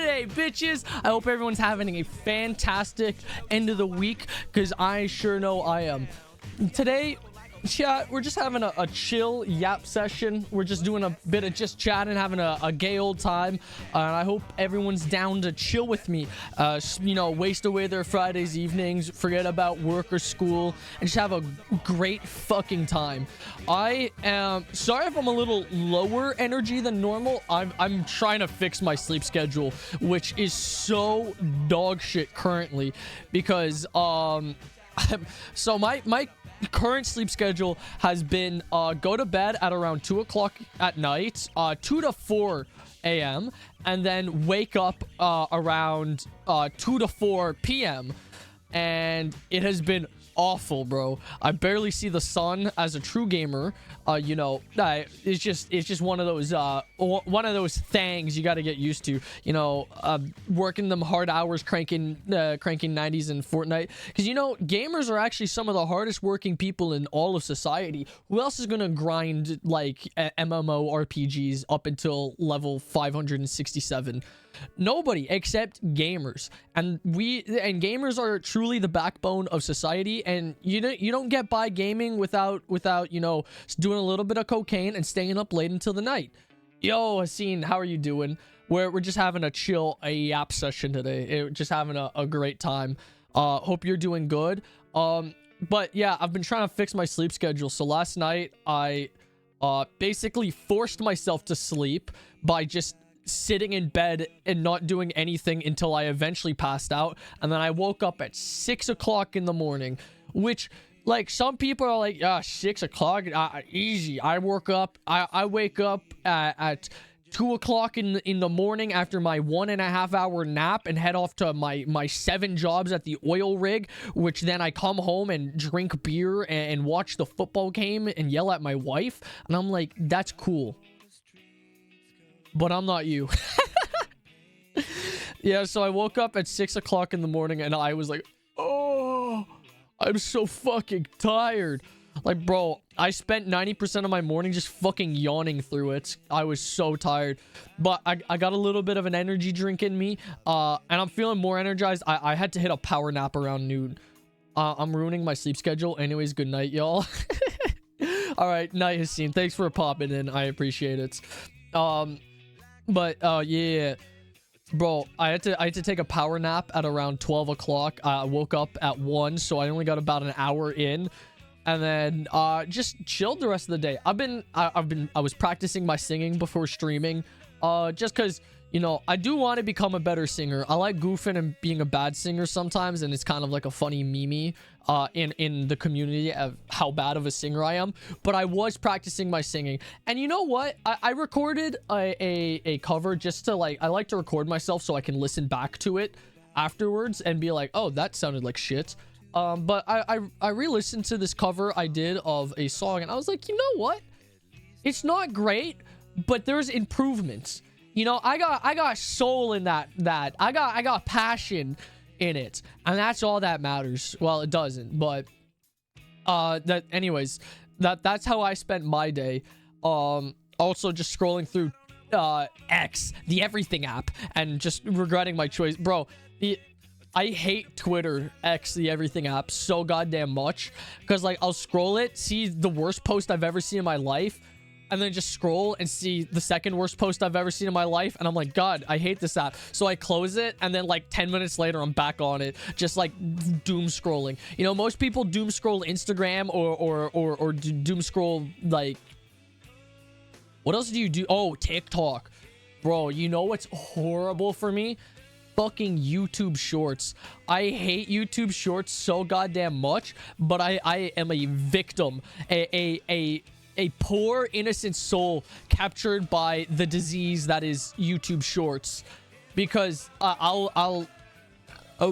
Friday, bitches. I hope everyone's having a fantastic end of the week, because I sure know I am. Today, chat, we're just having a chill yap session. We're just doing a bit of just chatting, having a gay old time. And I hope everyone's down to chill with me. You know, waste away their Fridays evenings, forget about work or school, and just have a great fucking time. I am sorry if I'm a little lower energy than normal. I'm trying to fix my sleep schedule, which is so dog shit currently, because so my current sleep schedule has been go to bed at around 2 o'clock at night, 2 to 4 a.m., and then wake up around 2 to 4 p.m. And it has been awful, bro. I barely see the sun as a true gamer. You know, it's just one of those things you got to get used to. You know, working them hard hours, cranking 90s in Fortnite, because you know gamers are actually some of the hardest working people in all of society. Who else is gonna grind like MMORPGs up until level 567? Nobody except gamers. And gamers are truly the backbone of society, and you don't get by gaming without you know, doing a little bit of cocaine and staying up late until the night. Yo, Haseen, how are you doing? We're just having a yap session today. Just having a great time. Hope you're doing good. But yeah, I've been trying to fix my sleep schedule. So last night I basically forced myself to sleep by just sitting in bed and not doing anything until I eventually passed out. And then I woke up at 6 o'clock in the morning, which, like, some people are like, 6 o'clock, easy. I wake up at 2 o'clock in the morning after my 1.5 hour nap and head off to my 7 jobs at the oil rig, which then I come home and drink beer and watch the football game and yell at my wife. And I'm like, that's cool, but I'm not you. Yeah, so I woke up at 6 o'clock in the morning and I was like, oh, I'm so fucking tired. Like, bro, I spent 90% of my morning just fucking yawning through it. I was so tired. But I got a little bit of an energy drink in me, and I'm feeling more energized. I had to hit a power nap around noon. I'm ruining my sleep schedule. Anyways, good night, y'all. All right, night, Haseen. Thanks for popping in. I appreciate it. But yeah, bro, I had to take a power nap at around 12 o'clock. I woke up at 1, so I only got about an hour in, and then just chilled the rest of the day. I was practicing my singing before streaming, just because, you know, I do want to become a better singer. I like goofing and being a bad singer sometimes, and it's kind of like a funny meme in the community of how bad of a singer I am. But I was practicing my singing, and you know what? I recorded a cover just to, like, I like to record myself so I can listen back to it afterwards and be like, oh, that sounded like shit. But I re-listened to this cover I did of a song, and I was like, you know what? It's not great, but there's improvements. You know, I got soul in that. I got passion in it, and that's all that matters. Well, it doesn't, but anyways, that's how I spent my day. Also just scrolling through X, the everything app, and just regretting my choice, bro. I hate Twitter X, the everything app, so goddamn much, because, like, I'll scroll it, see the worst post I've ever seen in my life, and then just scroll and see the second worst post I've ever seen in my life, and I'm like, God, I hate this app. So I close it, and then like 10 minutes later, I'm back on it, just like doom scrolling. You know, most people doom scroll Instagram or doom scroll, like, what else do you do? Oh, TikTok. Bro, you know what's horrible for me? Fucking YouTube Shorts. I hate YouTube Shorts so goddamn much, but I am a victim, a poor innocent soul captured by the disease that is YouTube Shorts, because I'll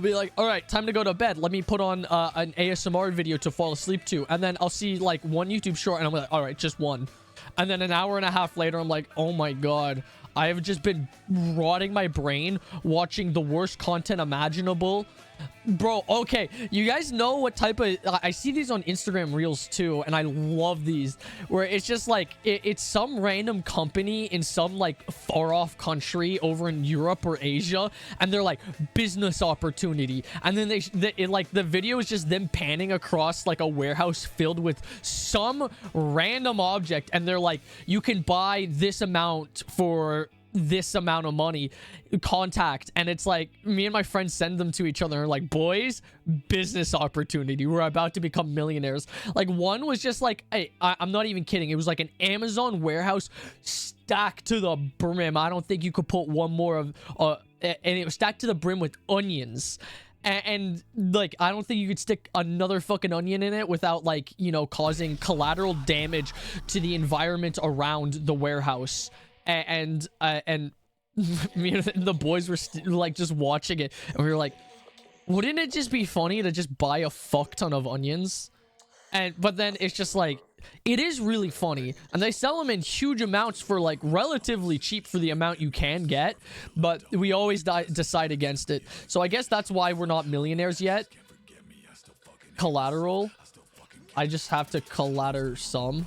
be like, all right, time to go to bed, let me put on an ASMR video to fall asleep to, and then I'll see like one YouTube short and I'm like, all right, just one, and then an hour and a half later I'm like, oh my god, I have just been rotting my brain watching the worst content imaginable Bro, okay, you guys know what type of I see these on Instagram reels too, and I love these, where it's just like it's some random company in some like far off country over in Europe or Asia, and they're like business opportunity, and then like the video is just them panning across like a warehouse filled with some random object, and they're like, you can buy this amount for this amount of money, contact. And it's like, me and my friends send them to each other, and like, boys, business opportunity, we're about to become millionaires. Like, one was just like, hey, I'm not even kidding, it was like an Amazon warehouse stacked to the brim. I don't think you could put one more of and it was stacked to the brim with onions. And like, I don't think you could stick another fucking onion in it without, like, you know, causing collateral damage to the environment around the warehouse. And me and the boys were like just watching it, and we were like, wouldn't it just be funny to just buy a fuck ton of onions? But then it's just like, it is really funny, and they sell them in huge amounts for like relatively cheap for the amount you can get, but we always decide against it. So I guess that's why we're not millionaires yet. Collateral, I just have to collater some.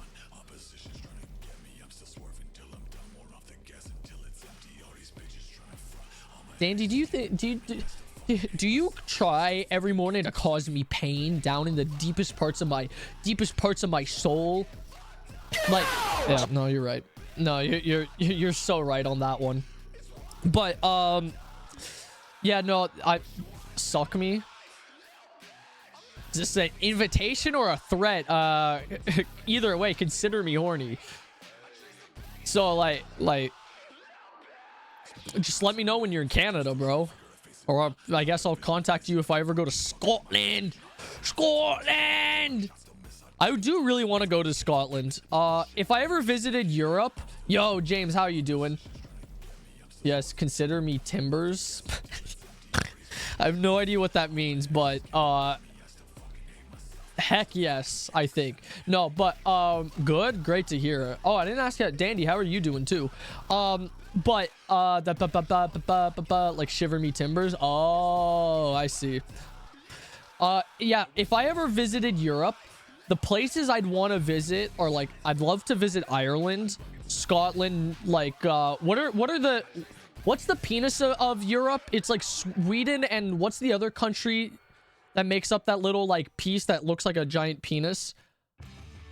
Dandy, do you try every morning to cause me pain down in the deepest parts of my soul? Like, yeah, no, you're right. No, you're so right on that one. But yeah, no, suck me. Is this an invitation or a threat? Either way, consider me horny. So like just let me know when you're in Canada, bro. Or I guess I'll contact you if I ever go to Scotland. Scotland! I do really want to go to Scotland. If I ever visited Europe... Yo, James, how are you doing? Yes, consider me timbers. I have no idea what that means, but... heck yes, I think. No, but good, great to hear. Oh, I didn't ask you, Dandy, how are you doing too? But like shiver me timbers. Oh, I see. Yeah, if I ever visited Europe, the places I'd want to visit are like, I'd love to visit Ireland, Scotland, like what's the penis of Europe? It's like Sweden, and what's the other country that makes up that little like piece that looks like a giant penis?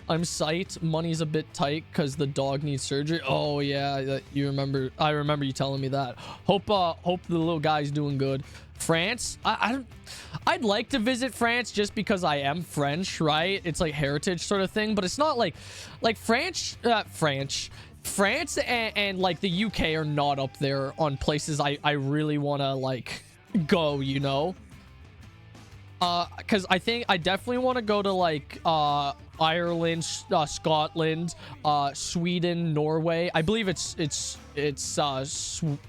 I'm psyched. Money's a bit tight because the dog needs surgery. Oh yeah, you remember? I remember you telling me that. Hope the little guy's doing good. France, I'd like to visit France just because I am French, right? It's like heritage sort of thing, but it's not like France and like the UK are not up there on places I really want to like go, you know? Because I think I definitely want to go to like Ireland, Scotland, Sweden, Norway. I believe it's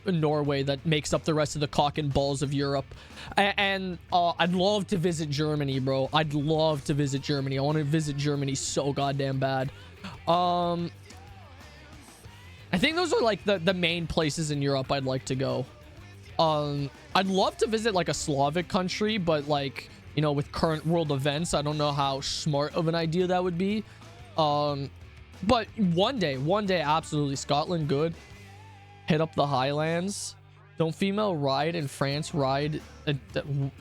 Norway that makes up the rest of the cock and balls of Europe. And I'd love to visit Germany, bro. I'd love to visit Germany. I want to visit Germany so goddamn bad. I think those are like the main places in Europe I'd like to go. I'd love to visit like a Slavic country, but like, you know, with current world events, I don't know how smart of an idea that would be. But one day, absolutely. Scotland, good. Hit up the Highlands. Don't female ride in France. Ride.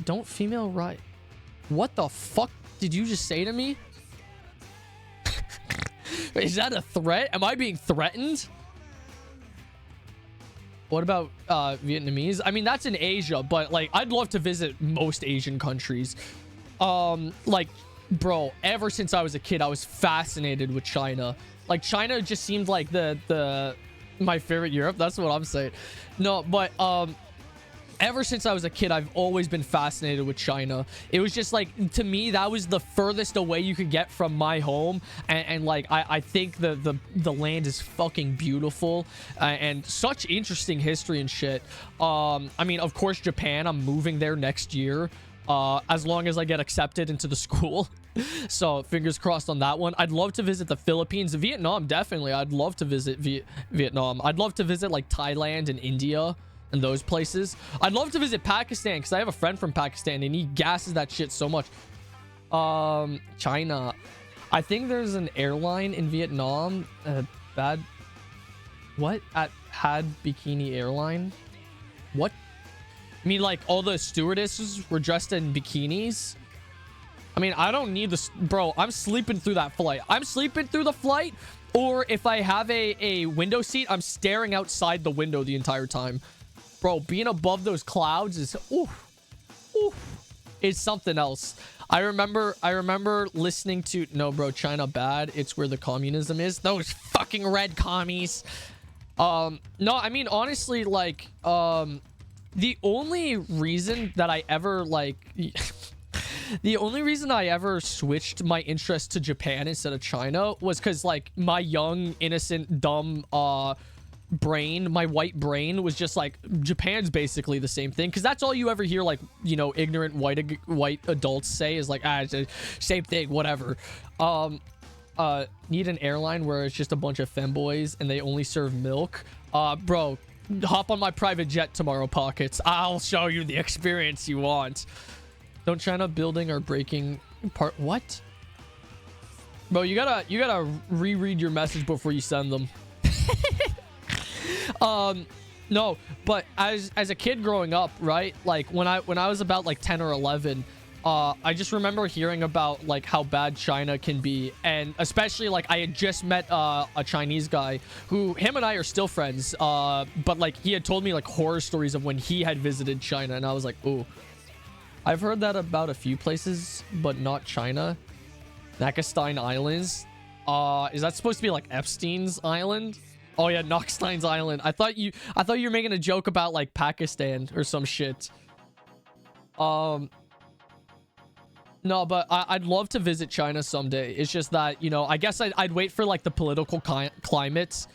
Don't female ride. What the fuck did you just say to me? Is that a threat? Am I being threatened? What about Vietnamese? I mean, that's in Asia, but like, I'd love to visit most Asian countries. Like, bro, ever since I was a kid, I was fascinated with China. Like, China just seemed like my favorite Europe. That's what I'm saying. No, but ever since I was a kid, I've always been fascinated with China. It was just like, to me, that was the furthest away you could get from my home. And like, I think the land is fucking beautiful, and such interesting history and shit. I mean, of course, Japan, I'm moving there next year, as long as I get accepted into the school. So fingers crossed on that one. I'd love to visit the Philippines. Vietnam, definitely. I'd love to visit Vietnam. I'd love to visit like Thailand and India. and those places. I'd love to visit Pakistan because I have a friend from Pakistan and he gasses that shit so much. China. I think there's an airline in Vietnam. What? Had Bikini Airline? What? I mean, like, all the stewardesses were dressed in bikinis? I mean, I don't need this. Bro, I'm sleeping through that flight. I'm sleeping through the flight. Or if I have a window seat, I'm staring outside the window the entire time. Bro, being above those clouds is... it's something else. I remember listening to... No, bro, China bad. It's where the communism is. Those fucking red commies. No, I mean, honestly, like... the only reason that I ever, like... the only reason I ever switched my interest to Japan instead of China was because, like, my young, innocent, dumb, brain, my white brain was just like, Japan's basically the same thing. Because that's all you ever hear, like, you know, ignorant white adults say is like, it's the same thing, whatever. Need an airline where it's just a bunch of femboys and they only serve milk. Bro, hop on my private jet tomorrow, Pockets. I'll show you the experience you want. Don't China building or breaking part. What? Bro, you gotta reread your message before you send them. No, but as a kid growing up, right? Like when I was about like 10 or 11, I just remember hearing about like how bad China can be, and especially like I had just met a Chinese guy who him and I are still friends, but like he had told me like horror stories of when he had visited China, and I was like, ooh. I've heard that about a few places, but not China. Nakastine Islands. Is that supposed to be like Epstein's Island? Oh yeah, Knockstein's Island. I thought you were making a joke about like Pakistan or some shit. No, but I'd love to visit China someday. It's just that, you know, I guess I'd wait for like the political climate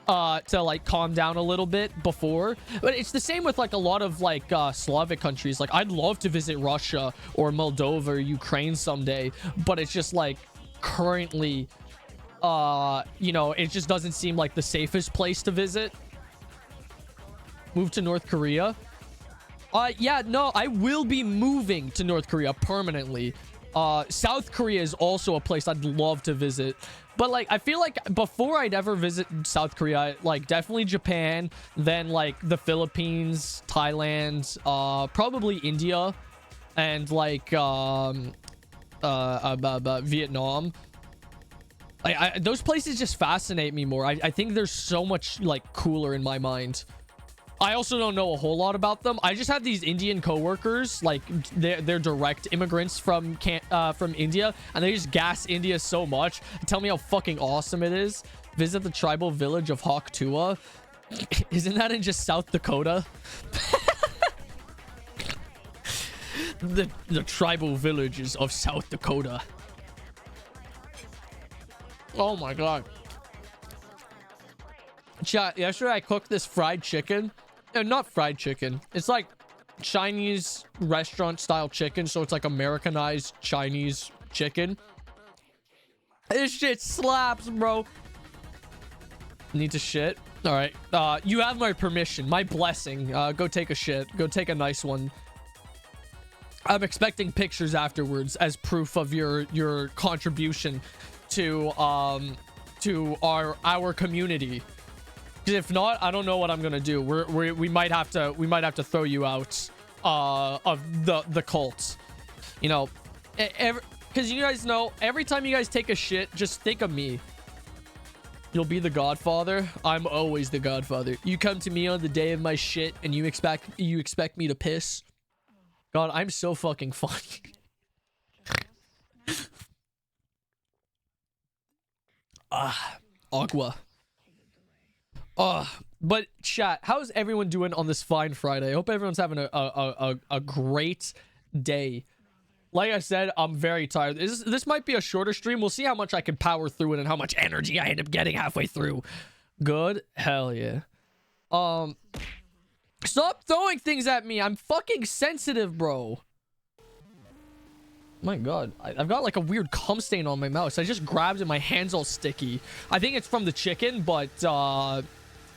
to like calm down a little bit before. But it's the same with like a lot of like Slavic countries. Like I'd love to visit Russia or Moldova or Ukraine someday, but it's just like currently you know, it just doesn't seem like the safest place to visit. Move to North Korea. Yeah, no, I will be moving to North Korea permanently. South Korea is also a place I'd love to visit. But like, I feel like before I'd ever visit South Korea, like definitely Japan, then like the Philippines, Thailand, probably India, and like Vietnam. Those places just fascinate me more. I think they're so much like cooler in my mind. I also don't know a whole lot about them. I just have these Indian coworkers, like they're direct immigrants from India, and they just gas India so much and tell me how fucking awesome it is. Visit the tribal village of Hok Tua. Isn't that in just South Dakota? the tribal villages of South Dakota. Oh my god. Chat, yesterday I cooked this fried chicken. Not fried chicken. It's like Chinese restaurant style chicken. So it's like Americanized Chinese chicken. This shit slaps, bro. Need to shit. All right. You have my permission, my blessing. Go take a shit. Go take a nice one. I'm expecting pictures afterwards as proof of your contribution to our community. If not, I don't know what I'm gonna do. We might have to throw you out of the cult. You know, because you guys know, every time you guys take a shit, just think of me. You'll be the Godfather. I'm always the Godfather. You come to me on the day of my shit, and you expect me to piss. God, I'm so fucking funny. Agua. But chat, how's everyone doing on this fine Friday? I hope everyone's having a great day. Like I said, I'm very tired. This might be a shorter stream. We'll see how much I can power through it and how much energy I end up getting halfway through. Good? Hell yeah. Stop throwing things at me. I'm fucking sensitive, bro. My god, I've got like a weird cum stain on my mouse. I just grabbed it, my hand's all sticky. I think it's from the chicken, but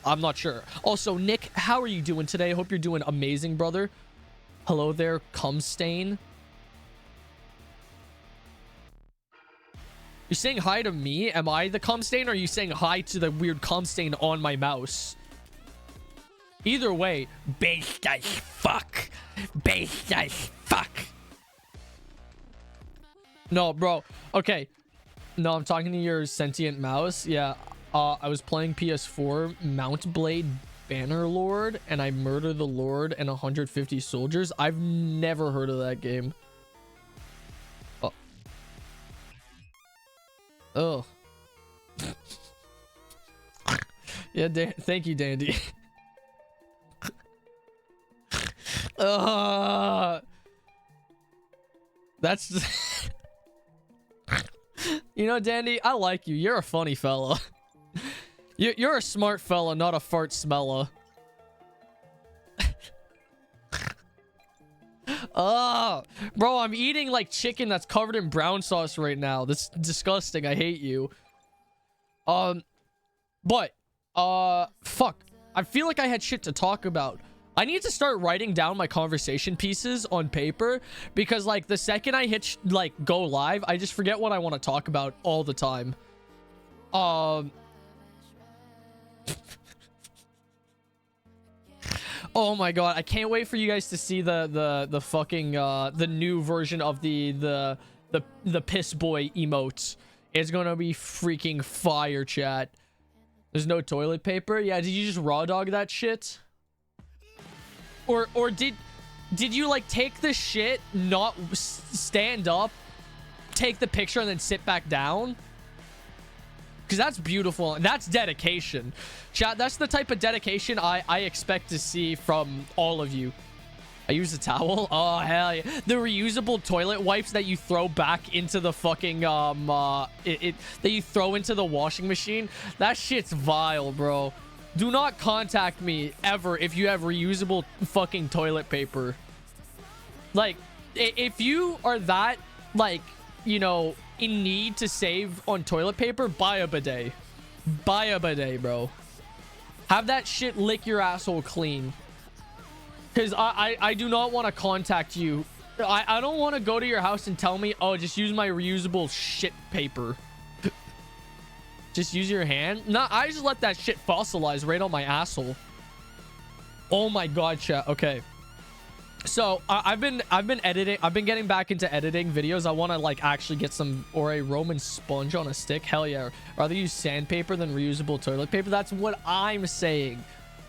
I'm not sure. Also, Nick, how are you doing today? Hope you're doing amazing, brother. Hello there, cum stain. You're saying hi to me? Am I the cum stain, or are you saying hi to the weird cum stain on my mouse? Either way, based as fuck. Based as fuck. No, bro. Okay. No, I'm talking to your sentient mouse. Yeah. I was playing PS4 Mount Blade Bannerlord, and I murdered the Lord and 150 soldiers. I've never heard of that game. Oh. Oh. Yeah, thank you, Dandy. That's... You know, Dandy, I like you. You're a funny fella. You're a smart fella, not a fart smeller. Bro, I'm eating like chicken that's covered in brown sauce right now. That's disgusting. I hate you. But fuck. I feel like I had shit to talk about. I need to start writing down my conversation pieces on paper, because like the second I hit like go live, I just forget what I want to talk about all the time. Oh my god, I can't wait for you guys to see the fucking the new version of the piss boy emote. It's gonna be freaking fire, chat. There's no toilet paper. Yeah, did you just raw dog that shit? Or did you like take the shit, not stand up, take the picture, and then sit back down? Because that's beautiful. That's dedication. Chat, that's the type of dedication I expect to see from all of you. I use a towel. Oh, hell yeah. The reusable toilet wipes that you throw back into the fucking, that you throw into the washing machine. That shit's vile, bro. Do not contact me ever if you have reusable fucking toilet paper. Like, if you are that, like, you know, in need to save on toilet paper, buy a bidet. Buy a bidet, bro. Have that shit lick your asshole clean. Because I do not want to contact you. I don't want to go to your house and tell me, oh, just use my reusable shit paper. Just use your hand. No, I just let that shit fossilize right on my asshole. Oh my god, chat. Okay. So I've been editing. I've been getting back into editing videos. I want to like actually get some, or a Roman sponge on a stick. Hell yeah. Rather use sandpaper than reusable toilet paper. That's what I'm saying.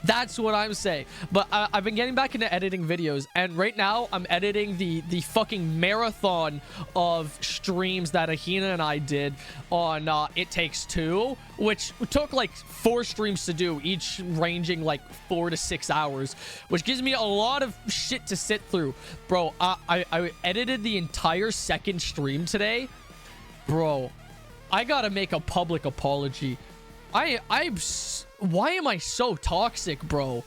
That's what I'm saying. But I've been getting back into editing videos, and right now I'm editing the fucking marathon of streams that Ahina and I did on It Takes Two, which took like 4 streams to do, each ranging like 4 to 6 hours, which gives me a lot of shit to sit through. Bro, I edited the entire second stream today. Bro, I gotta make a public apology. Why am I so toxic, bro?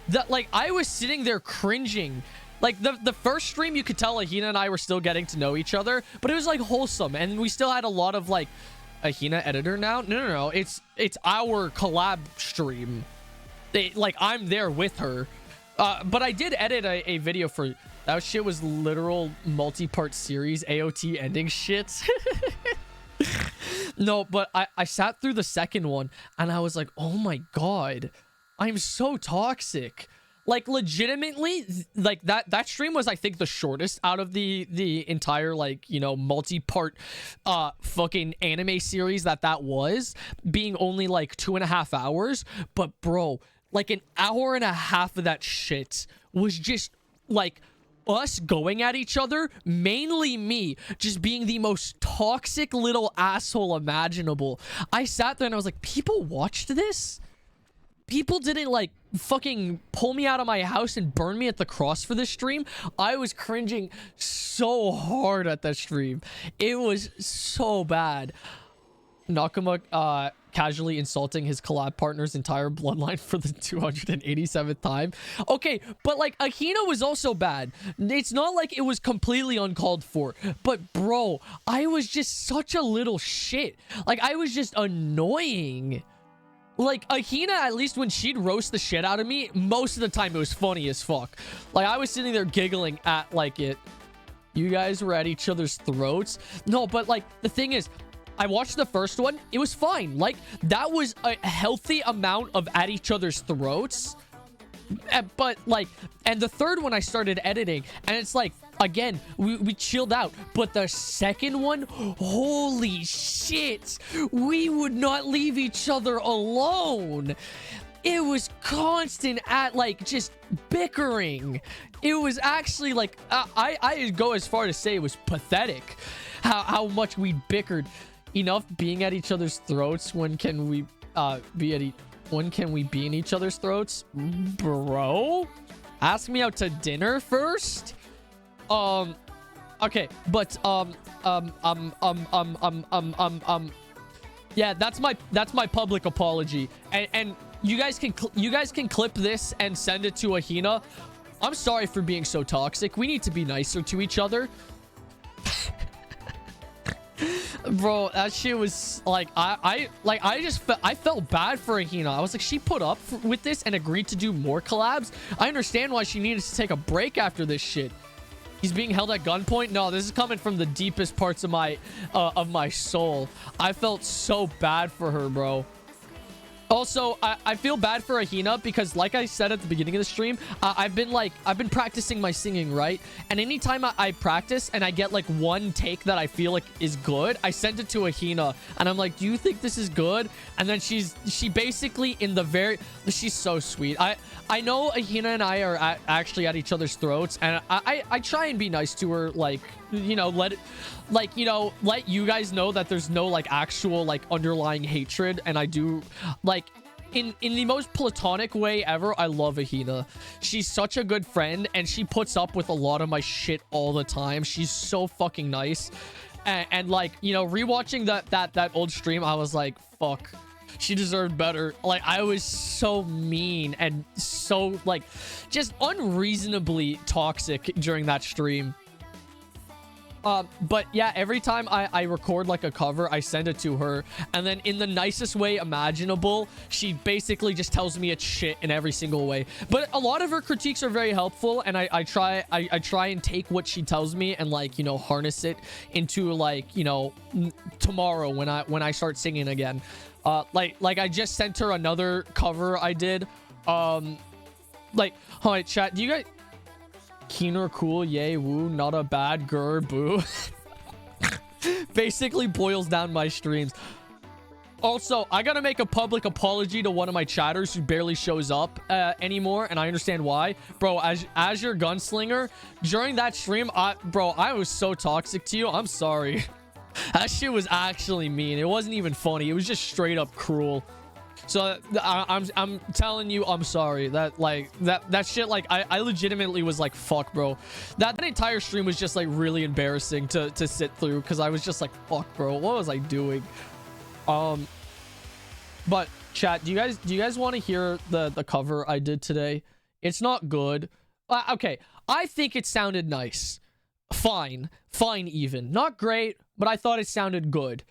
That, like, I was sitting there cringing. Like, the first stream, you could tell Ahina and I were still getting to know each other, but it was like wholesome, and we still had a lot of like, Ahina editor now? No, it's our collab stream. Like, I'm there with her. But I did edit a video for that. Shit was literal multi-part series AOT ending shit. No, but I sat through the second one and I was like, oh my god, I'm so toxic. Like, legitimately, like that stream was, I think, the shortest out of the entire, like, you know, multi-part fucking anime series that was, being only like 2.5 hours. But bro, like an hour and a half of that shit was just like us going at each other, mainly me just being the most toxic little asshole imaginable. I sat there and I was like, people watched this? People didn't like fucking pull me out of my house and burn me at the cross for this stream? I was cringing so hard at that stream. It was so bad. Nakama casually insulting his collab partner's entire bloodline for the 287th time. Okay, but like Ahina was also bad. It's not like it was completely uncalled for. But bro, I was just such a little shit. Like, I was just annoying. like Ahina, at least when she'd roast the shit out of me, most of the time it was funny as fuck. Like I was sitting there giggling at like it. You guys were at each other's throats. No, but like the thing is, I watched the first one. It was fine. Like that was a healthy amount of at each other's throats. But like, and the third one I started editing, and it's like, again, we chilled out. But the second one, holy shit, we would not leave each other alone. It was constant at like just bickering. It was actually like I go as far to say it was pathetic how much we bickered. Enough being at each other's throats. When can we when can we be in each other's throats, bro? Ask me out to dinner first. Okay, but yeah, that's my public apology, and you guys can clip this and send it to Ahina. I'm sorry for being so toxic. We need to be nicer to each other. Bro, that shit was like, I felt bad for Ahina. I was like, she put up with this and agreed to do more collabs. I understand why she needed to take a break after this shit. He's being held at gunpoint. No, this is coming from the deepest parts of my soul. I felt so bad for her, bro. Also, I feel bad for Ahina because, like I said at the beginning of the stream, I've been practicing my singing, right? And anytime I practice and I get like one take that I feel like is good, I send it to Ahina and I'm like, do you think this is good? And then she basically she's so sweet. I know Ahina and I are actually at each other's throats, and I try and be nice to her, like, you know, let you guys know that there's no like actual like underlying hatred. And I do, like, in the most platonic way ever, I love Ahina. She's such a good friend, and she puts up with a lot of my shit all the time. She's so fucking nice. And like, you know, rewatching that old stream, I was like, fuck, she deserved better. Like, I was so mean and so like just unreasonably toxic during that stream. But yeah, every time I record like a cover, I send it to her, and then in the nicest way imaginable, she basically just tells me it's shit in every single way. But a lot of her critiques are very helpful, and I try and take what she tells me and, like, you know, harness it into, like, you know, tomorrow when I start singing again. Like I just sent her another cover I did. Like, alright, chat, do you guys... Keener, cool, yay, woo, not a bad, grr, boo. Basically boils down my streams. Also, I gotta make a public apology to one of my chatters who barely shows up anymore, and I understand why. Bro, as your gunslinger, during that stream, bro, I was so toxic to you. I'm sorry. That shit was actually mean. It wasn't even funny. It was just straight up cruel. So I'm telling you, I'm sorry. That shit, like, I legitimately was like, fuck, bro. That entire stream was just like really embarrassing to sit through, because I was just like, fuck, bro, what was I doing? But chat, do you guys want to hear the cover I did today? It's not good. Okay, I think it sounded nice. Fine even. Not great, but I thought it sounded good.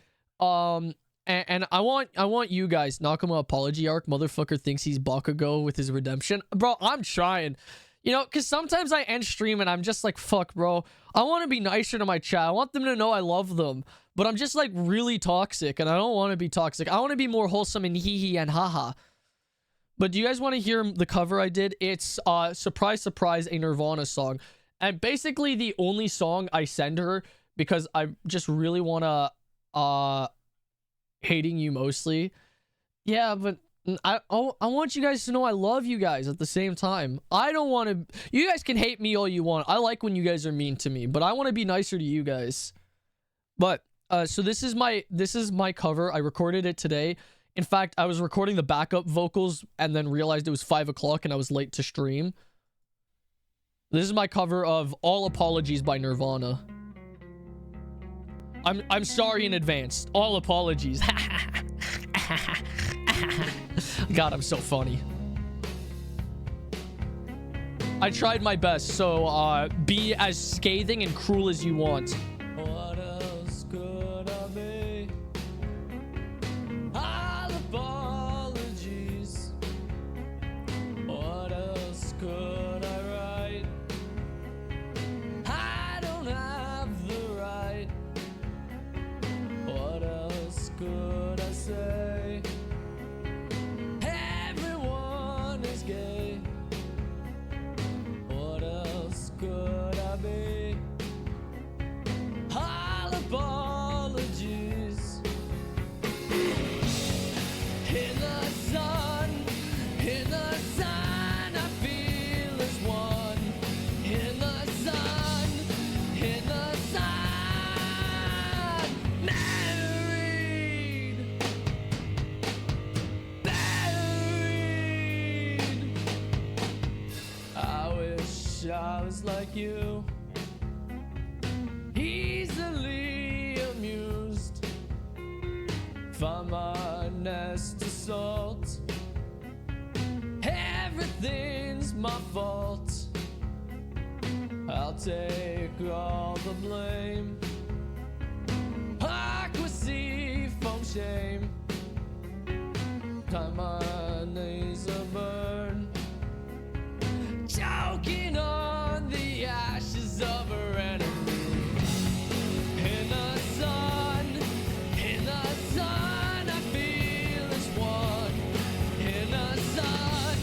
And I want you guys, Nakama apology arc, motherfucker thinks he's Bakugo with his redemption. Bro, I'm trying. You know, because sometimes I end stream and I'm just like, fuck, bro. I want to be nicer to my chat. I want them to know I love them. But I'm just, like, really toxic, and I don't want to be toxic. I want to be more wholesome and hee-hee and haha. But do you guys want to hear the cover I did? It's, Surprise, Surprise, a Nirvana song. And basically the only song I send her, because I just really want to, Hating You Mostly. Yeah, but I want you guys to know I love you guys at the same time. I don't want to... You guys can hate me all you want. I like when you guys are mean to me, but I want to be nicer to you guys. But, so this is my cover. I recorded it today. In fact, I was recording the backup vocals and then realized it was 5 o'clock and I was late to stream. This is my cover of All Apologies by Nirvana. I'm sorry in advance. All apologies. God, I'm so funny. I tried my best, so be as scathing and cruel as you want. What else could I be? All apologies. I was like you, easily amused. Find my nest assault. Everything's my fault. I'll take all the blame. Aquacy from shame. Time my knees a burn. Choking on the ashes of her enemy. In the sun, I feel as one. In the sun,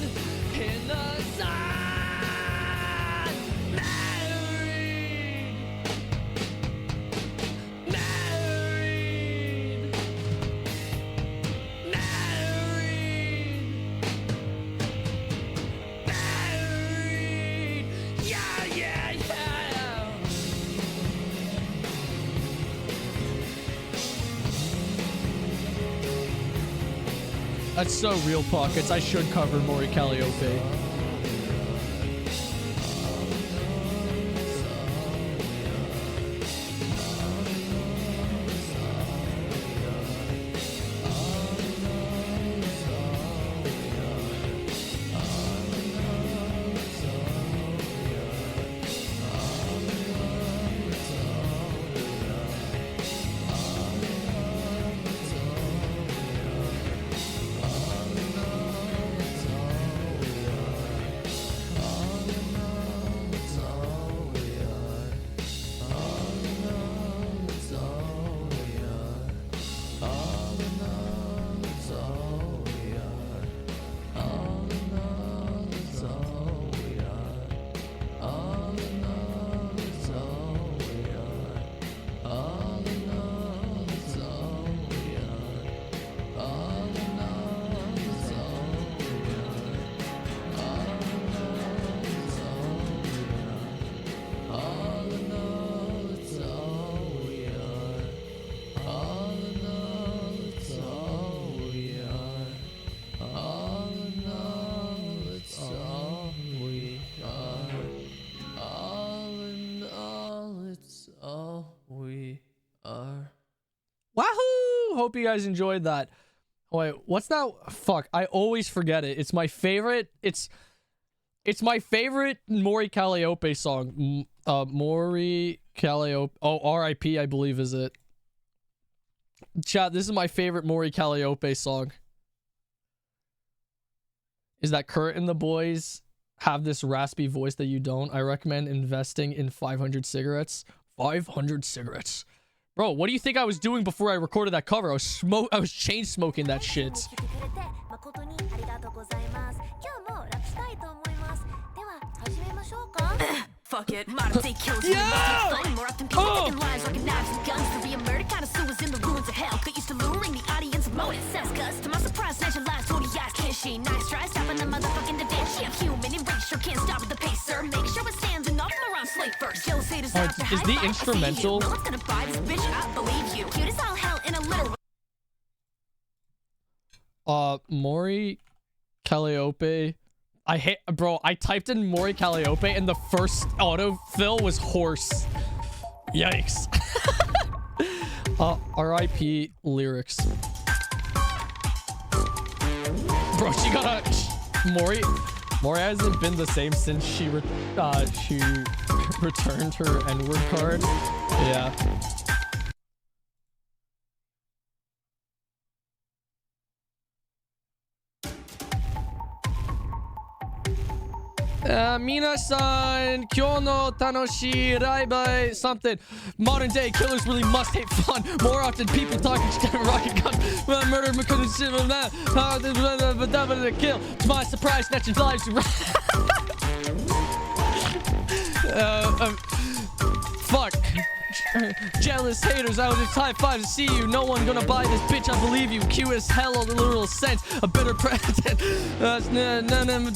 That's so real, Pockets. I should cover Maury Calliope. Wahoo! Hope you guys enjoyed that. Wait, what's that? Fuck, I always forget it. It's my favorite. It's my favorite Maury Calliope song. Maury Calliope. Oh, R.I.P. I believe is it. Chat, this is my favorite Maury Calliope song. Is that Kurt and the boys have this raspy voice that you don't? I recommend investing in 500 cigarettes. 500 cigarettes. Bro, what do you think I was doing before I recorded that cover? I was chain smoking that shit. Fuck it, modern day kills me. More often people taking lives like knives and guns. To be a murder connoisseur is in the ruins of hell. Get used to luring the audience of motive says cuz to my surprise, snatch your lives, 40 eyes, can't she? Nice try, stopping the motherfucking the damn. She a human and race, sure can't stop at the pace, sir. Make sure it's standing off from around slate first. Jealous haters out to is the instrumental? No one's gonna buy this bitch, I believe you. Cute as all hell in a literal. Maury Calliope. I hate, bro, I typed in Maury Calliope and the first autofill was horse. Yikes. R.I.P. lyrics. Bro, she got a... Maury hasn't been the same since she returned her N-word card. Yeah. Minasan, Kyou no Tanoshii Raibai something. Modern day killers really must hate fun. More often people talking shit rocket gun. Murder because shit from that. Kill. To my surprise, snatching lives. Fuck. Jealous haters, I was just high five to see you. No one gonna buy this bitch, I believe you. Q as hell, all the literal sense. A bitter president.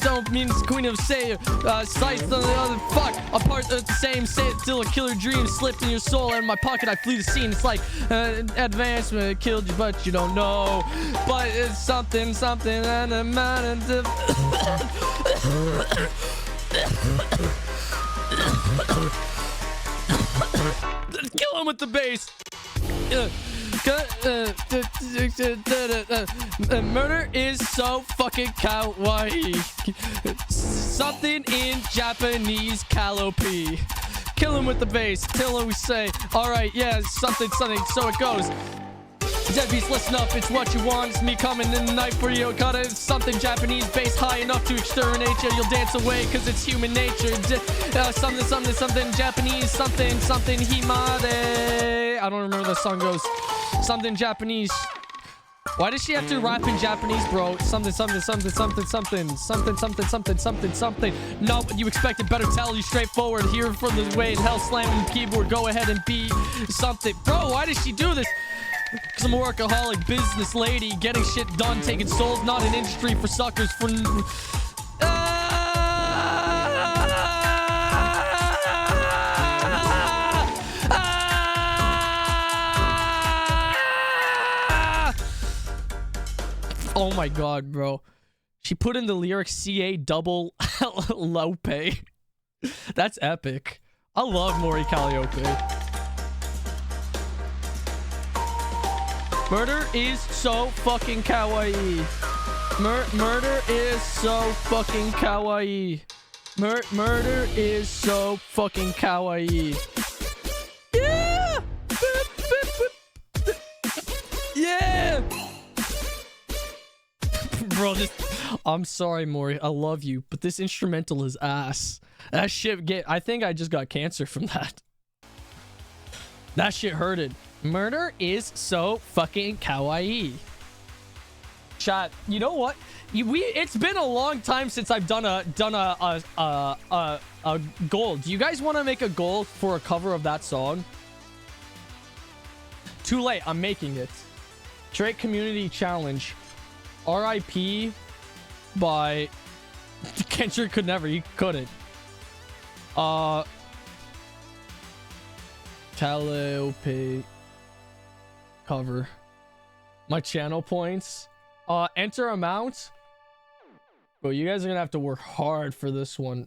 Don't mean it's queen of say. Sights on the other. Fuck. Apart of the same. Say it till a killer dream slipped in your soul. In my pocket, I flee the scene. It's like advancement killed you, but you don't know. But it's something, and a man. Kill him with the bass. Murder is so fucking kawaii. Something in Japanese, calliope. Kill him with the bass till we say, all right, yeah, something, so it goes. Deadbeats, listen up, it's what you want. It's me coming in the night for you. Got it, something Japanese, bass high enough to exterminate you. You'll dance away, cause it's human nature. Something Japanese, something himade. I don't remember how the song goes. Something Japanese. Why does she have to rap in Japanese, bro? Something. Not what you expected, better tell you straightforward. Here from the way hell slamming the keyboard. Go ahead and be something. Bro, why does she do this? Cause I'm a workaholic business lady, getting shit done, taking souls, not an industry for suckers. For oh my god, bro. She put in the lyrics CA double Lope. That's epic. I love Mori Calliope. Murder is so fucking kawaii. Murder is so fucking kawaii. Murder is so fucking kawaii. Yeah! Yeah! Bro, I'm sorry, Maury. I love you, but this instrumental is ass. That shit I think I just got cancer from that. That shit hurted. Murder is so fucking kawaii. Chat, you know what? It's been a long time since I've done a goal. Do you guys want to make a goal for a cover of that song? Too late. I'm making it. Drake Community Challenge. R.I.P. by Kendrick could never. He couldn't. Calliope cover. My channel points. Enter amount. Bro, you guys are gonna have to work hard for this one.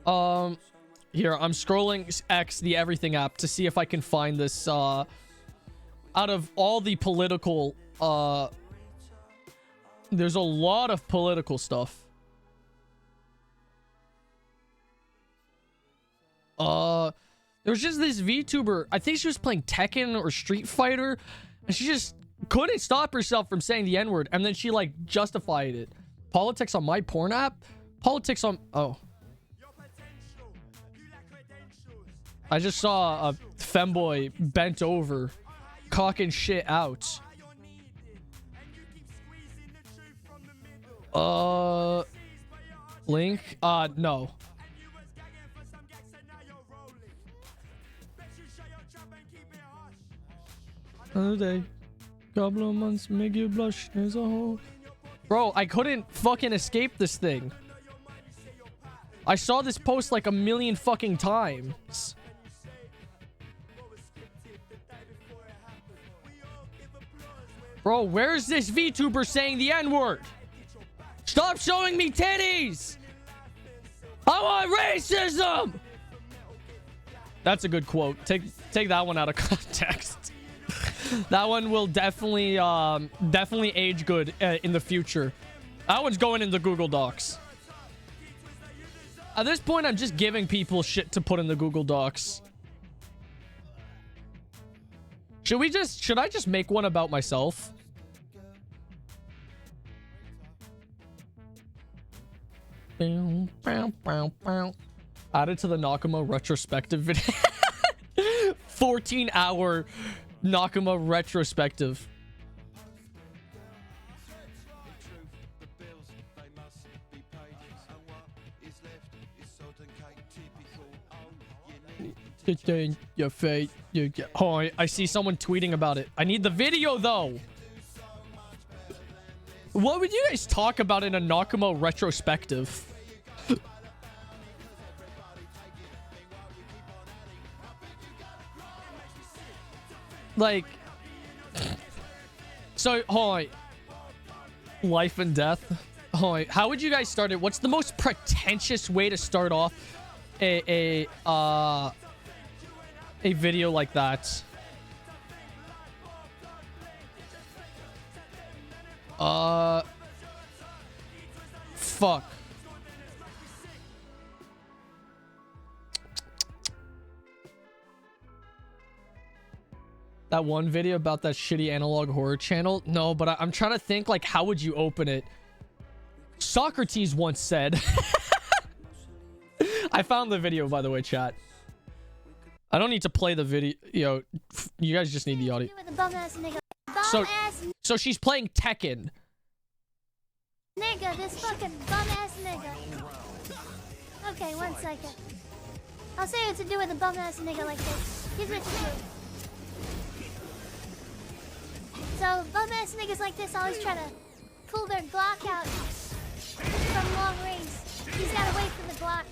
Here, I'm scrolling X, the everything app, to see if I can find this, out of all the political, there's a lot of political stuff. There was just this VTuber, I think she was playing Tekken or Street Fighter, and she just couldn't stop herself from saying the N-word, and then she, like, justified it. Politics on my porn app? Politics on... Oh. I just saw a femboy bent over, cocking shit out. Link? No. Another day. Couple of months make you blush. There's a hole. Bro, I couldn't fucking escape this thing. I saw this post like a million fucking times. Bro, where's this VTuber saying the N-word? Stop showing me titties! I want racism! That's a good quote. Take that one out of context. That one will definitely age good in the future. That one's going in the Google Docs. At this point, I'm just giving people shit to put in the Google Docs. Should I just make one about myself? Added to the Nakama retrospective video. 14-hour Nakama retrospective. Your face. Oh, I see someone tweeting about it. I need the video though. What would you guys talk about in a Nakama retrospective? Like, so, hold on. Life and death. Hold on. How would you guys start it? What's the most pretentious way to start off a video like that? Fuck. That one video about that shitty analog horror channel? No, but I'm trying to think, like, how would you open it? Socrates once said... I found the video, by the way, chat. I don't need to play the video. You guys just need the audio. So she's playing Tekken. Nigga, this fucking bum-ass nigga. Okay, 1 second. I'll say what to do with a bum-ass nigga like this. Here's what to do. So, bum-ass niggas like this always try to pull their Glock out from long range. He's gotta wait for the Glock.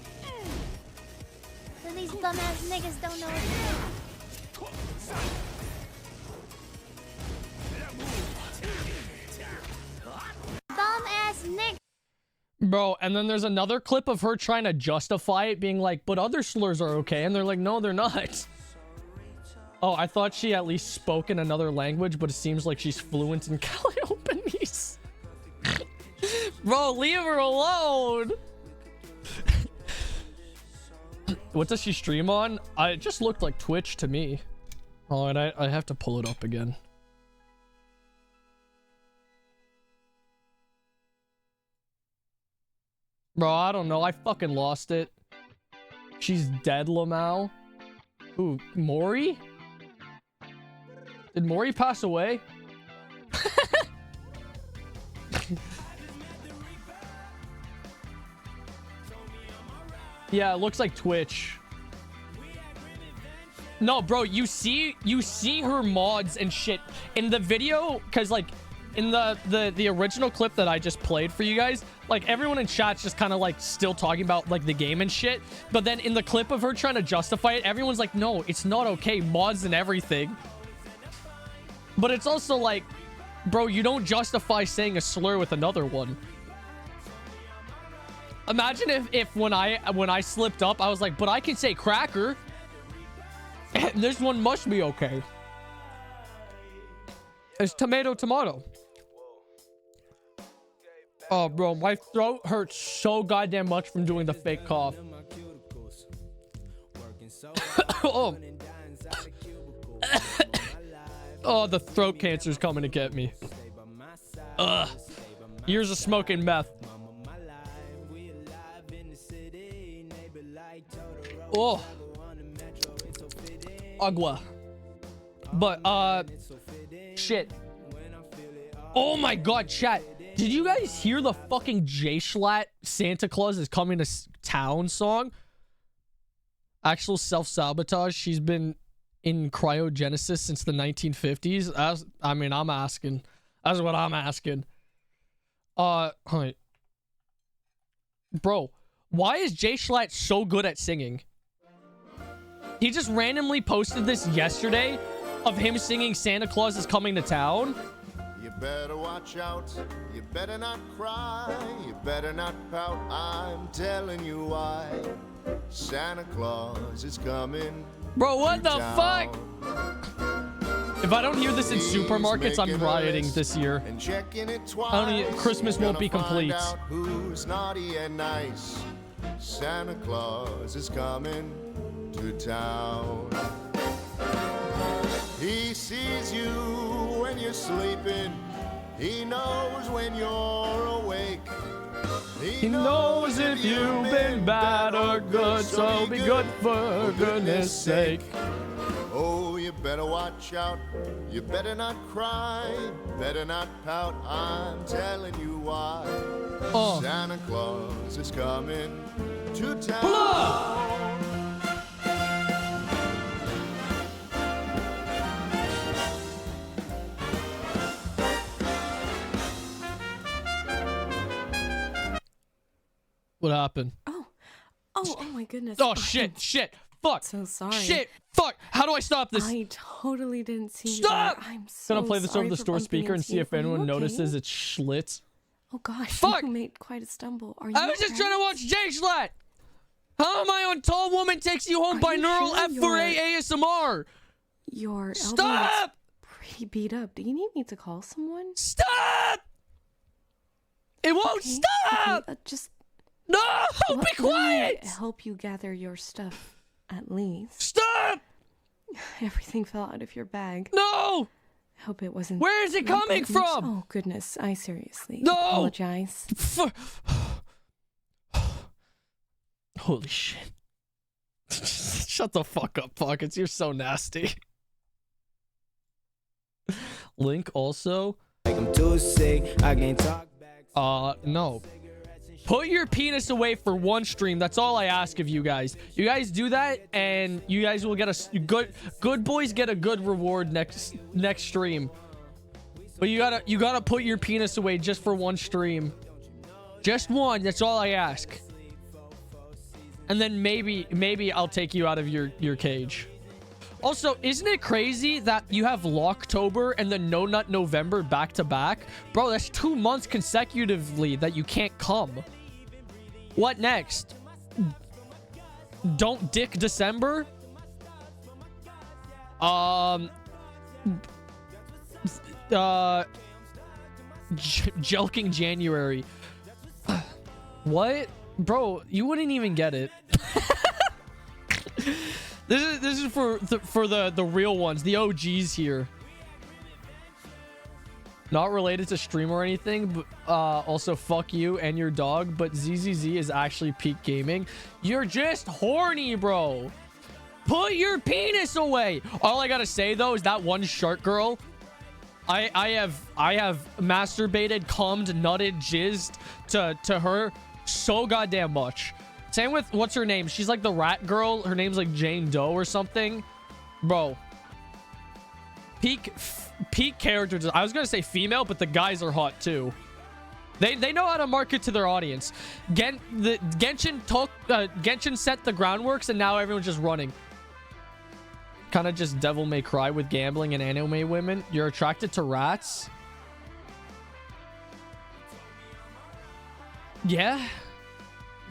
So these bum-ass niggas don't know what to do. Bum-ass nigga. Bro, and then there's another clip of her trying to justify it, being like, but other slurs are okay. And they're like, no, they're not. Oh, I thought she at least spoke in another language, but it seems like she's fluent in Calliopenese. Bro, leave her alone. What does she stream on? It just looked like Twitch to me. Oh, and I have to pull it up again. Bro, I don't know. I fucking lost it. She's dead, Lamau. Ooh, Mori? Did Mori pass away? Yeah, it looks like Twitch. No, bro, you see her mods and shit in the video, because like in the original clip that I just played for you guys, like everyone in chat's just kind of like still talking about like the game and shit, but then in the clip of her trying to justify it, everyone's like, no, it's not okay, mods and everything. But it's also like, bro, you don't justify saying a slur with another one. Imagine if when I slipped up, I was like, but I can say cracker. This one must be okay. It's tomato. Oh, bro, my throat hurts so goddamn much from doing the fake cough. Oh. Oh, the throat cancer's coming to get me. Ugh. Years of smoking meth. Oh. Agua. But, shit. Oh my god, chat. Did you guys hear the fucking J-Schlatt Santa Claus is Coming to Town song? Actual self-sabotage. She's been in cryogenesis since the 1950s. I mean, I'm asking. That's what I'm asking. Hi. Bro, why is J-Schlatt so good at singing? He just randomly posted this yesterday of him singing Santa Claus is Coming to Town. You better watch out, you better not cry, you better not pout, I'm telling you why. Santa Claus is coming. Bro, what the town. fuck? If I don't hear this in supermarkets, I'm rioting this year. And checking it twice. I don't Christmas won't be Gonna complete. find out who's naughty and nice. Santa Claus is coming to town. He sees you when you're sleeping. He knows when you're awake. He knows if you've been bad or good, so be good for goodness sake. Oh, you better watch out. You better not cry. Better not pout. I'm telling you why. Santa Claus is coming to town. What happened? Oh my goodness. Oh, shit, fuck. So sorry. Shit, fuck. How do I stop this? I totally didn't see Stop! that. I'm so Gonna play this over sorry the for store bumping speaker and into see you. if Are you anyone okay? notices it's Schlitz. Oh gosh, Fuck! you made quite a stumble. Are you I was just okay? trying to watch J-Schlatt. How am I on Tall Woman Takes You Home Are by you Neural sure F4A ASMR? Your elbow is Stop! pretty beat up. Do you need me to call someone? Stop! It won't Okay, stop! okay, just No! let Be me quiet! help you gather your stuff, at least. Stop! Everything fell out of your bag. No! Hope it wasn't. Where is it coming important. from? Oh goodness, I seriously No! apologize. Holy shit. Shut the fuck up, Pockets. You're so nasty. Link also. I'm too sick, I can't talk back. No. Put your penis away for one stream. That's all I ask of you guys. You guys do that, and you guys will get a good boys get a good reward next stream. But you gotta put your penis away just for one stream. Just one. That's all I ask. And then maybe I'll take you out of your cage. Also, isn't it crazy that you have Locktober and then No Nut November back to back? Bro, that's 2 months consecutively that you can't come. What next? Don't Dick December? Jelking January. What? Bro, you wouldn't even get it. This is for the real ones, the OGs here. Not related to stream or anything, but also fuck you and your dog, but ZZZ is actually peak gaming. You're just horny, bro. Put your penis away. All I gotta say though is that one shark girl, I have masturbated, cummed, nutted, jizzed to her so goddamn much. Same with, what's her name? She's like the rat girl. Her name's like Jane Doe or something. Bro. Peak characters. I was gonna say female, but the guys are hot too. They know how to market to their audience. Genshin set the groundworks, and now everyone's just running. Kind of just Devil May Cry with gambling and anime women. You're attracted to rats? Yeah.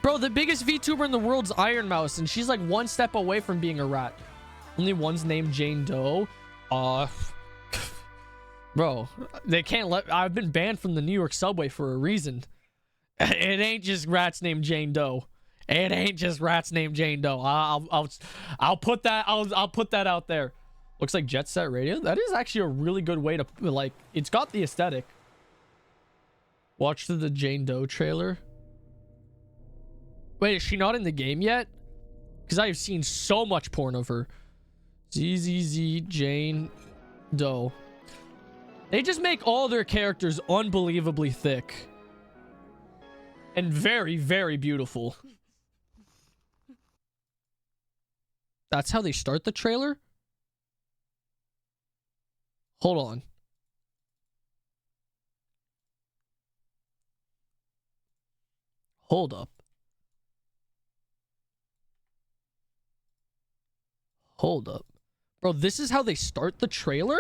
Bro, the biggest VTuber in the world's Iron Mouse, and she's like one step away from being a rat. Only one's named Jane Doe. Bro, they can't let... I've been banned from the New York subway for a reason. It ain't just rats named Jane Doe. It ain't just rats named Jane Doe. I'll put that out there. Looks like Jet Set Radio. That is actually a really good way to, like, it's got the aesthetic. Watch the Jane Doe trailer. Wait, is she not in the game yet? Because I have seen so much porn of her. ZZZ Jane Doe. They just make all their characters unbelievably thick. And very, very beautiful. That's how they start the trailer? Hold on. Hold up. Hold up. Bro, this is how they start the trailer?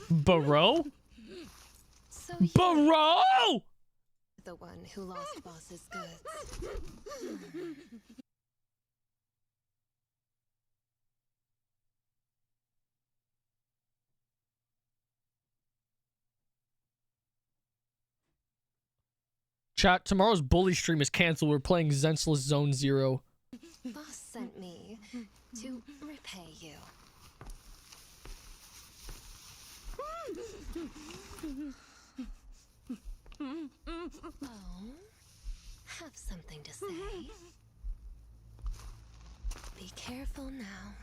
Bro? So Bro! the one who lost Boss's goods. Chat, tomorrow's bully stream is canceled. We're playing Zenseless Zone Zero. Boss sent me to repay you. Oh, have something to say. Be careful now.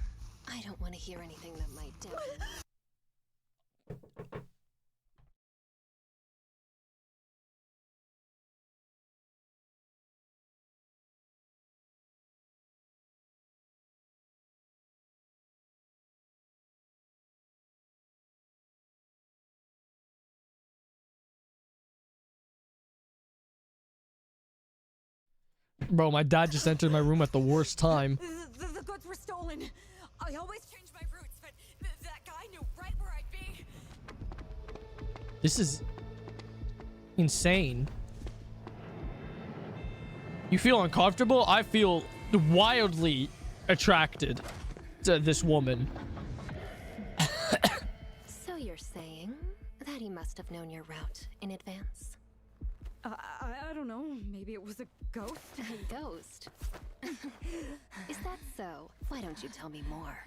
I don't want to hear anything that might dampen. Bro, my dad just entered my room at the worst time. The goods were stolen. I always change my routes, but that guy knew right where I'd be. This is insane. You feel uncomfortable? I feel wildly attracted to this woman. So you're saying that he must have known your route in advance? I don't know. Maybe it was a ghost? A ghost? Is that so? Why don't you tell me more?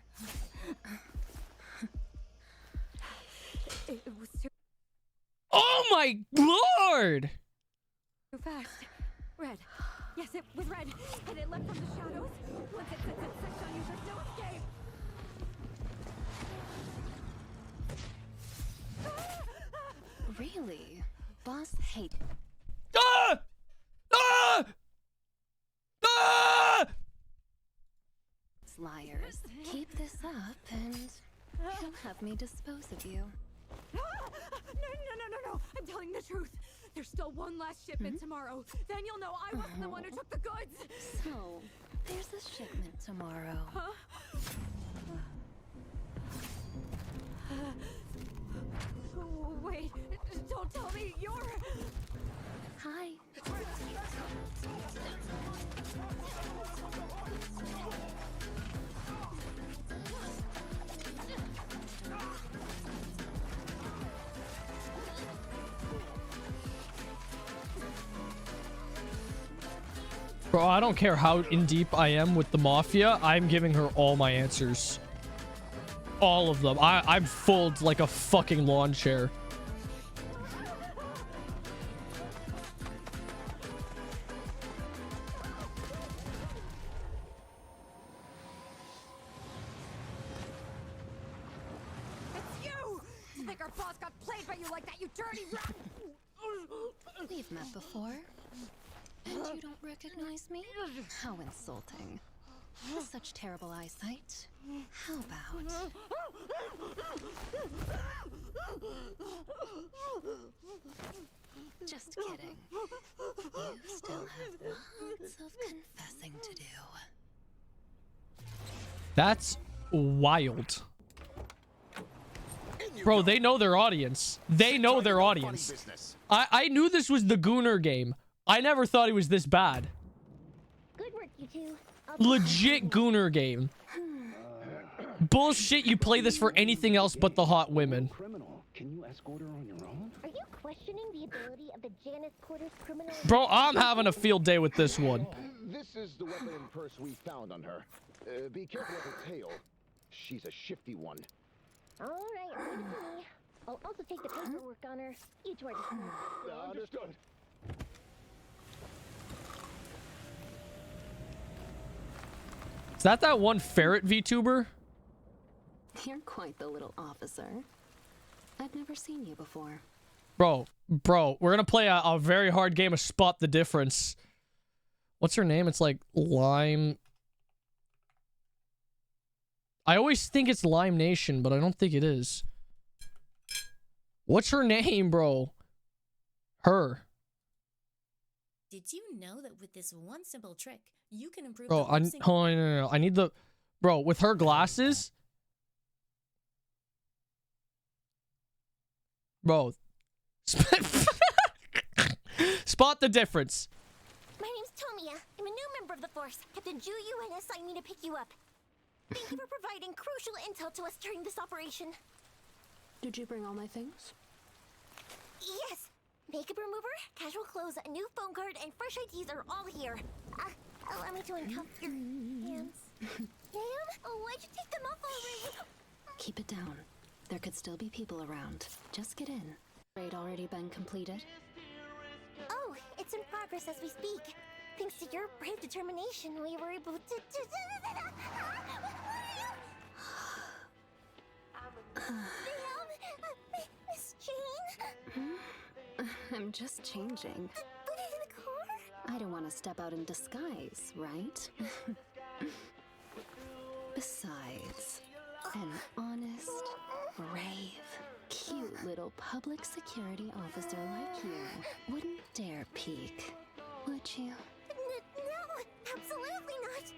It was too Oh my lord! fast. Red. Yes, it was red. And it leapt from the shadows. Once it sets its sights on you, there's no escape. Really? Boss hate Ah! Ah! Ah! liars. Keep this up and he'll have me dispose of you. No. I'm telling the truth. There's still one last shipment tomorrow. Then you'll know I wasn't the one who took the goods. So, there's a shipment tomorrow. Huh? Wait, don't tell me you're... Hi. Bro, I don't care how in deep I am with the mafia. I'm giving her all my answers. All of them. I'm folded like a fucking lawn chair. It's you! To think our boss got played by you like that, you dirty rat! We've met before. And you don't recognize me? How insulting. With such terrible eyesight. How about... Just kidding. You still have lots of confessing to do. That's wild. Bro, they know their audience. They know their audience. I knew this was the Gooner game. I never thought it was this bad. Good work, you two. Legit Gooner game. Bullshit, you play this for anything else but the hot women. Can you escort her on your own? Are you questioning the ability of the Janus Quarters criminal? Bro, I'm having a field day with this one. This is the weapon and purse we found on her. Be careful of her tail. She's a shifty one. All right, leave it to me. I'll also take the paperwork on her. You two are dismissed. Understood. Is that one ferret VTuber? You're quite the little officer. I've never seen you before. Bro, we're gonna play a very hard game of Spot the Difference. What's her name? It's like Lime. I always think it's Lime Nation, but I don't think it is. What's her name, bro? Her. Did you know that with this one simple trick, you can improve Bro, hold on, no. I need the... Bro, with her glasses... Bro. Spot the difference. My name's Tomia. I'm a new member of the Force. Captain Ju Yuan assigned me to pick you up. Thank you for providing crucial intel to us during this operation. Did you bring all my things? Yes. Makeup remover, casual clothes, a new phone card, and fresh IDs are all here. Allow me to uncuff your hands. Damn! Oh, why'd you take them off already? Keep it down. There could still be people around. Just get in. Raid already been completed? Oh, it's in progress as we speak. Thanks to your brave determination, we were able to... Miss Jane? I'm just changing. Put it in the car? I don't want to step out in disguise, right? Besides, an honest, brave, cute little public security officer like you wouldn't dare peek, would you? No, absolutely not.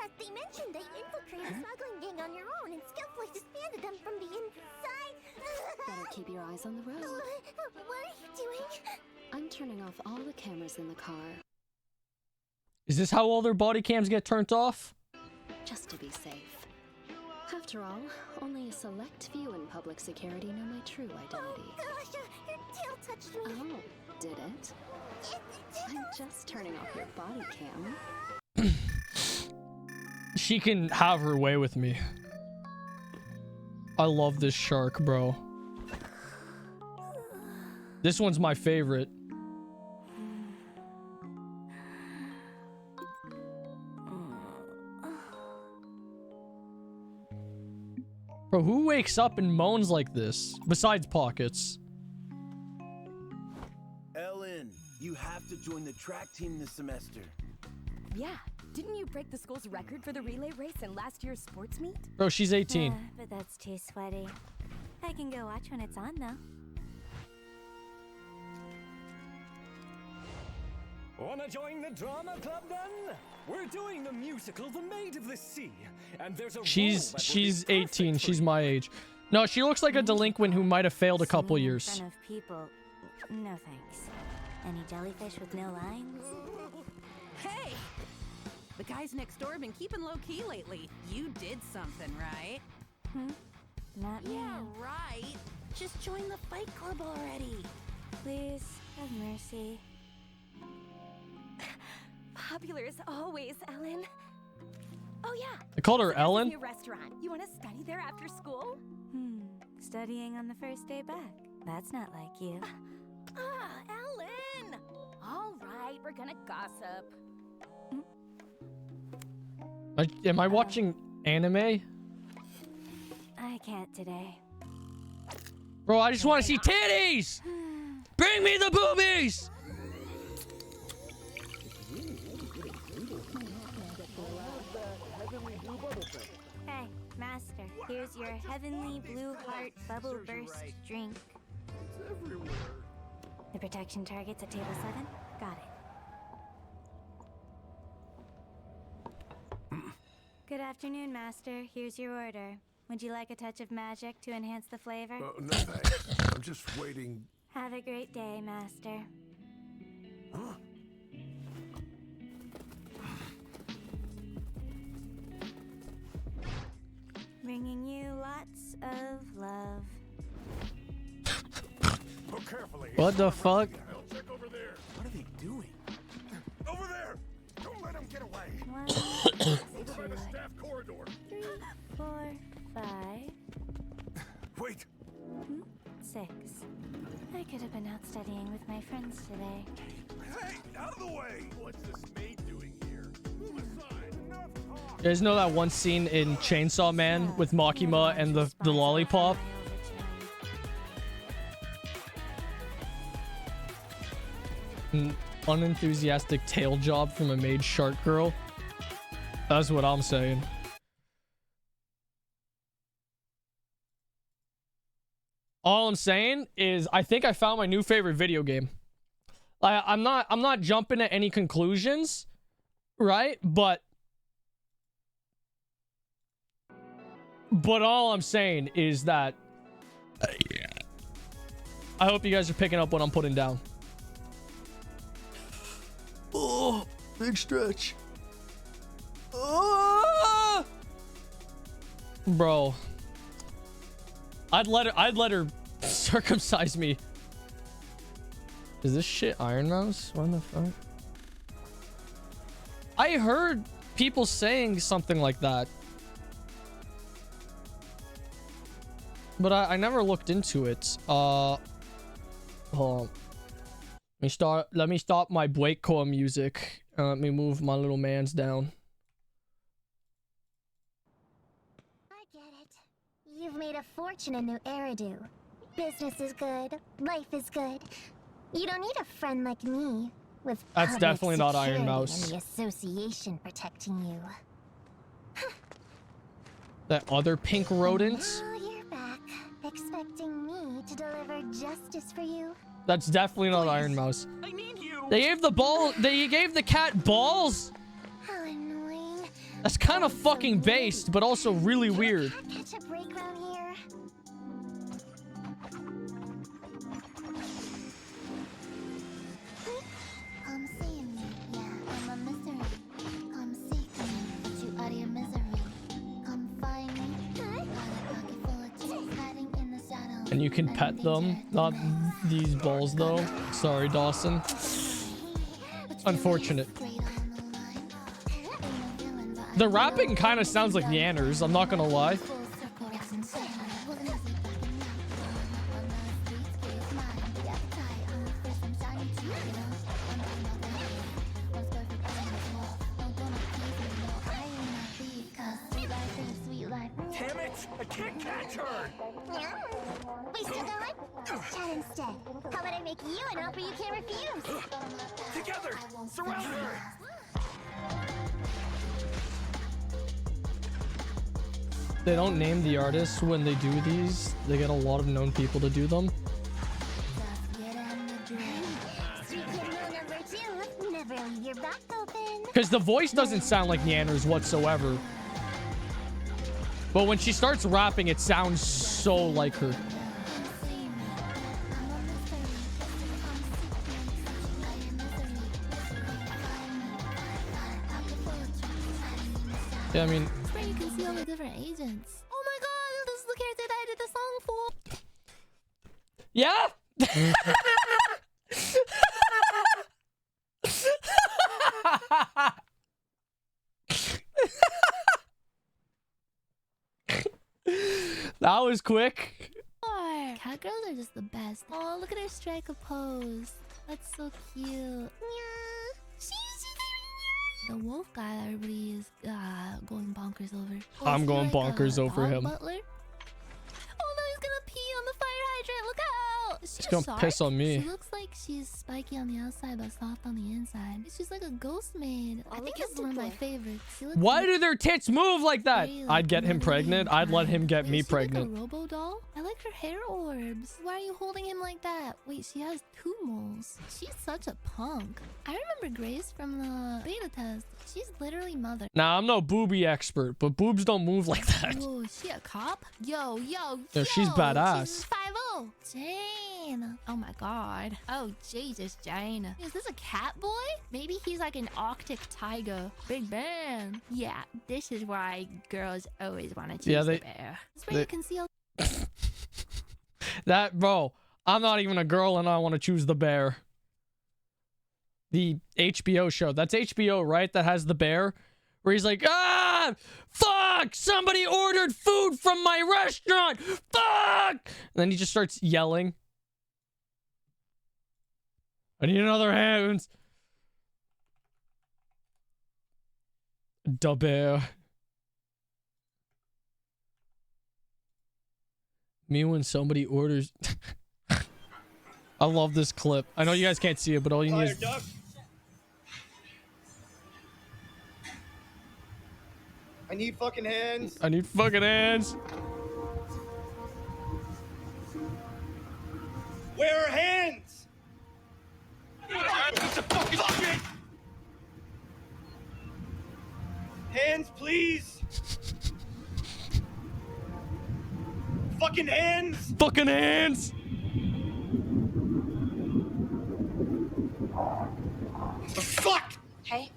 As they mentioned, they infiltrated a smuggling gang on your own and skillfully disbanded them from the inside. Better keep your eyes on the road. What are you doing? I'm turning off all the cameras in the car. Is this how all their body cams get turned off? Just to be safe. After all, only a select few in public security know my true identity. Oh gosh, your tail touched me. Oh, did it? I'm just turning off your body cam. She can have her way with me. I love this shark, bro. This one's my favorite. Bro, who wakes up and moans like this? Besides Pockets. Ellen, you have to join the track team this semester. Yeah, didn't you break the school's record for the relay race in last year's sports meet? Bro, she's 18. But that's too sweaty. I can go watch when it's on, though. Wanna join the drama club then? We're doing the musical The Maid of the Sea, and there's a She's 18. She's my age. No, she looks like a delinquent who might have failed a couple years. In front of people. No thanks. Any jellyfish with no lines? Hey! The guys next door have been keeping low-key lately. You did something, right? Not me. Yeah, right. Just join the fight club already. Please, have mercy. Popular as always, Ellen. Oh yeah. I called her Ellen? New restaurant. You want to study there after school? Studying on the first day back. That's not like you. Ellen! All right, we're gonna gossip. Am I watching anime? I can't today. Bro, I just want to see titties! Bring me the boobies! Hey, Master, here's your Heavenly Blue Heart Bubble Burst drink. The protection target's at table 7? Got it. Good afternoon, Master. Here's your order. Would you like a touch of magic to enhance the flavor? No thanks. I'm just waiting. Have a great day, Master. Huh? Bringing you lots of love. Oh, carefully. What the fuck? I'll check over there. What are they doing? Over there! Don't let them get away. 1, Over by the staff corridor. 3, 4, 5. Wait. 6. I could have been out studying with my friends today. Hey, out of the way! What's this maid doing here? Move aside. Enough talk. You guys know that one scene in Chainsaw Man with Makima and the lollipop? An unenthusiastic tail job from a maid shark girl. That's what I'm saying. All I'm saying is I think I found my new favorite video game. I'm not jumping at any conclusions, right? But all I'm saying is that I hope you guys are picking up what I'm putting down. Oh, big stretch. Oh! Bro. I'd let her circumcise me. Is this shit Iron Mouse? What the fuck? I heard people saying something like that. But I never looked into it. Hold on. Let me stop my breakcore music. Let me move my little mans down. I get it. You've made a fortune in New Eridu. Business is good. Life is good. You don't need a friend like me with That's public definitely not Iron security Mouse. and the association protecting you. That other pink rodent? Oh, you're back. Expecting me to deliver justice for you? That's definitely not Iron Mouse. I need you. They gave the cat balls. How annoying. That's kind of fucking based, but also really weird. Catch a break round here. Come see me, yeah, I'm a mystery. Come seek me, put you out of your misery. Come find me, got a pocket full of chips hiding in the shadows. And you can pet them. Not these balls, though. Sorry, Dawson. Unfortunate. The rapping kind of sounds like Yanners, I'm not gonna lie. Damn it! I can't catch her! We still going? Chat instead. How about I make you an offer you can't refuse? Together! Surround her! They don't name the artists when they do these. They get a lot of known people to do them. Street criminal number 2. Never leave your back open. Because the voice doesn't sound like Yanners whatsoever. But when she starts rapping, it sounds so like her. Yeah, I mean... It's where you can see all the different agents. Oh my god, this is the character that I did the song for. Yeah? That was quick. Cat girls are just the best. Oh, look at her strike a pose. That's so cute. Yeah. The wolf guy that everybody is going bonkers over. I'm going is he bonkers a over dog him. Butler? Oh no, he's gonna pee on the fire hydrant. Look out! Is she He's a gonna shark? piss on me. She looks like she's spiky on the outside but soft on the inside. She's like a ghost maid. I think it's one of my favorites. Why do their tits move like that? I'd get him pregnant. I'd let him get me Like pregnant. a robo doll? I like her hair orbs. Why are you holding him like that? Wait, she has 2 moles. She's such a punk. I remember Grace from the beta test. She's literally mother. Nah, I'm no booby expert, but boobs don't move like that. Whoa, is she a cop? Yo, She's badass. She's 5'0". Jane. Oh my god. Oh Jesus, Jane. Is this a cat boy? Maybe he's like an Arctic tiger. Big Ben. Yeah, this is why girls always want to choose the bear. That's where you can see that, bro, I'm not even a girl and I want to choose the bear. The HBO show. That's HBO, right? That has the bear. Where he's like, ah, fuck, somebody ordered food from my restaurant. Fuck. And then he just starts yelling. I need another hand. Da bear. Me when somebody orders. I love this clip. I know you guys can't see it, but all you need is. I need fucking hands. I need fucking hands. Where are hands? Hands, please. Fucking hands. Fucking hands. Fuck. Hey.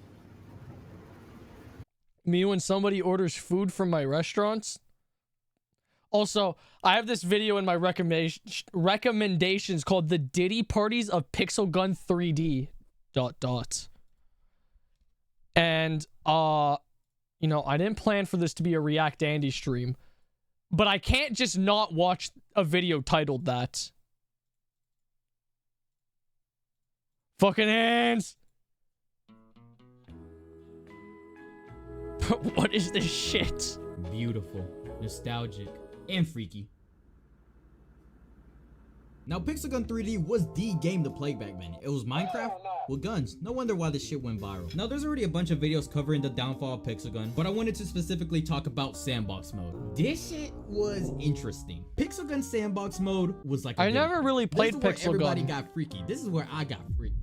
Me when somebody orders food from my restaurants. Also, I have this video in my recommendations called The Diddy Parties of Pixel Gun 3D ... And you know, I didn't plan for this to be a React Andy stream, but I can't just not watch a video titled that. Fucking hands. What is this shit? Beautiful, nostalgic, and freaky. Now, Pixel Gun 3D was the game to play back then. It was Minecraft with guns. No wonder why this shit went viral. Now, there's already a bunch of videos covering the downfall of Pixel Gun, but I wanted to specifically talk about Sandbox mode. This shit was interesting. Pixel Gun Sandbox mode was like I never really played Pixel Gun. Everybody got freaky. This is where I got freaky.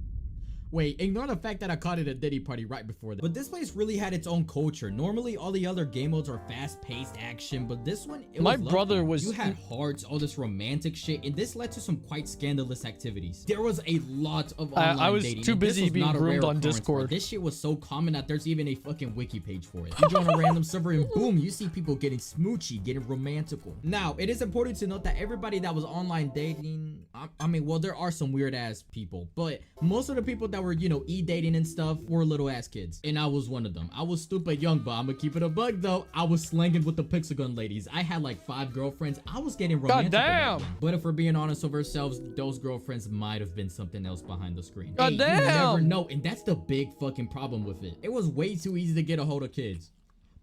Wait, ignore the fact that I caught it at Diddy Party right before that. But this place really had its own culture. Normally, all the other game modes are fast-paced action, but this one, it was brother was... You had hearts, all this romantic shit, and this led to some quite scandalous activities. There was a lot of online dating. I was too busy being groomed on Discord. This shit was so common that there's even a fucking wiki page for it. You join a random server and boom, you see people getting smoochy, getting romantical. Now, it is important to note that everybody that was online dating, I mean, well, there are some weird-ass people, but most of the people that were, you know, e-dating and stuff were little ass kids, and I was one of them. I was stupid young, but I'm gonna keep it a bug though. I was slanging with the Pixel Gun ladies. I had like 5 girlfriends. I was getting romantic. God damn. But if we're being honest with ourselves, those girlfriends might have been something else behind the screen. God damn. You never know, and that's the big fucking problem with it. It was way too easy to get a hold of kids.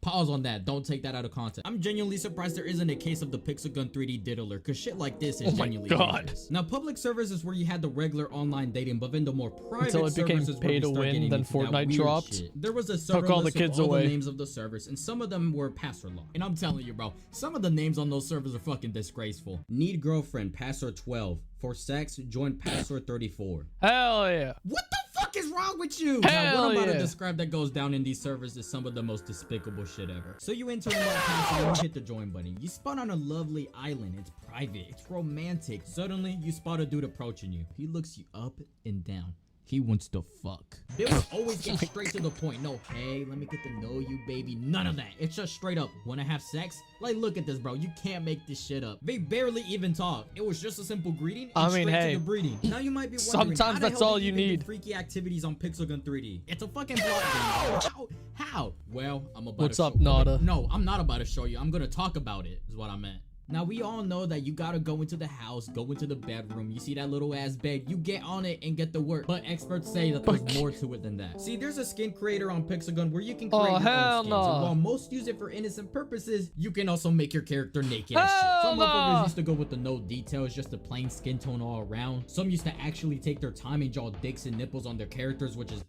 Pause on that. Don't take that out of context. I'm genuinely surprised there isn't a case of the Pixel Gun 3D diddler, because shit like this is genuinely dangerous. Now, public servers is where you had the regular online dating, but then the more private until it became pay to win, then Fortnite dropped. Shit. There was a server took all the list kids of all away. the names of the servers, and some of them were passer law. And I'm telling you, bro, some of the names on those servers are fucking disgraceful. Need girlfriend, passer 12. For sex, join passer 34. Hell yeah. What the fuck is wrong with you? Hell now, what I'm about yeah. to describe that goes down in these servers is some of the most despicable shit ever. So you enter one password and you hit the join button. You spawn on a lovely island. It's private. It's romantic. Suddenly, you spot a dude approaching you. He looks you up and down. He wants to fuck. They will always get straight to the point. No, hey, let me get to know you, baby. None of that. It's just straight up. Wanna have sex? Like, look at this, bro. You can't make this shit up. They barely even talk. It was just a simple greeting. And straight to the breeding. Now you might be wondering, sometimes that's all you need. Freaky activities on Pixel Gun 3D. It's a fucking block game. How? Well, I'm about What's to up, show Nada? No, I'm not about to show you. I'm gonna talk about it. Is what I meant. Now, we all know that you gotta go into the house, go into the bedroom, you see that little ass bed, you get on it and get to work. But experts say that there's more to it than that. See, there's a skin creator on Pixelgun where you can create your own skins. And while most use it for innocent purposes, you can also make your character naked as shit. Some motherfuckers used to go with the no details, just a plain skin tone all around. Some used to actually take their time and draw dicks and nipples on their characters, which is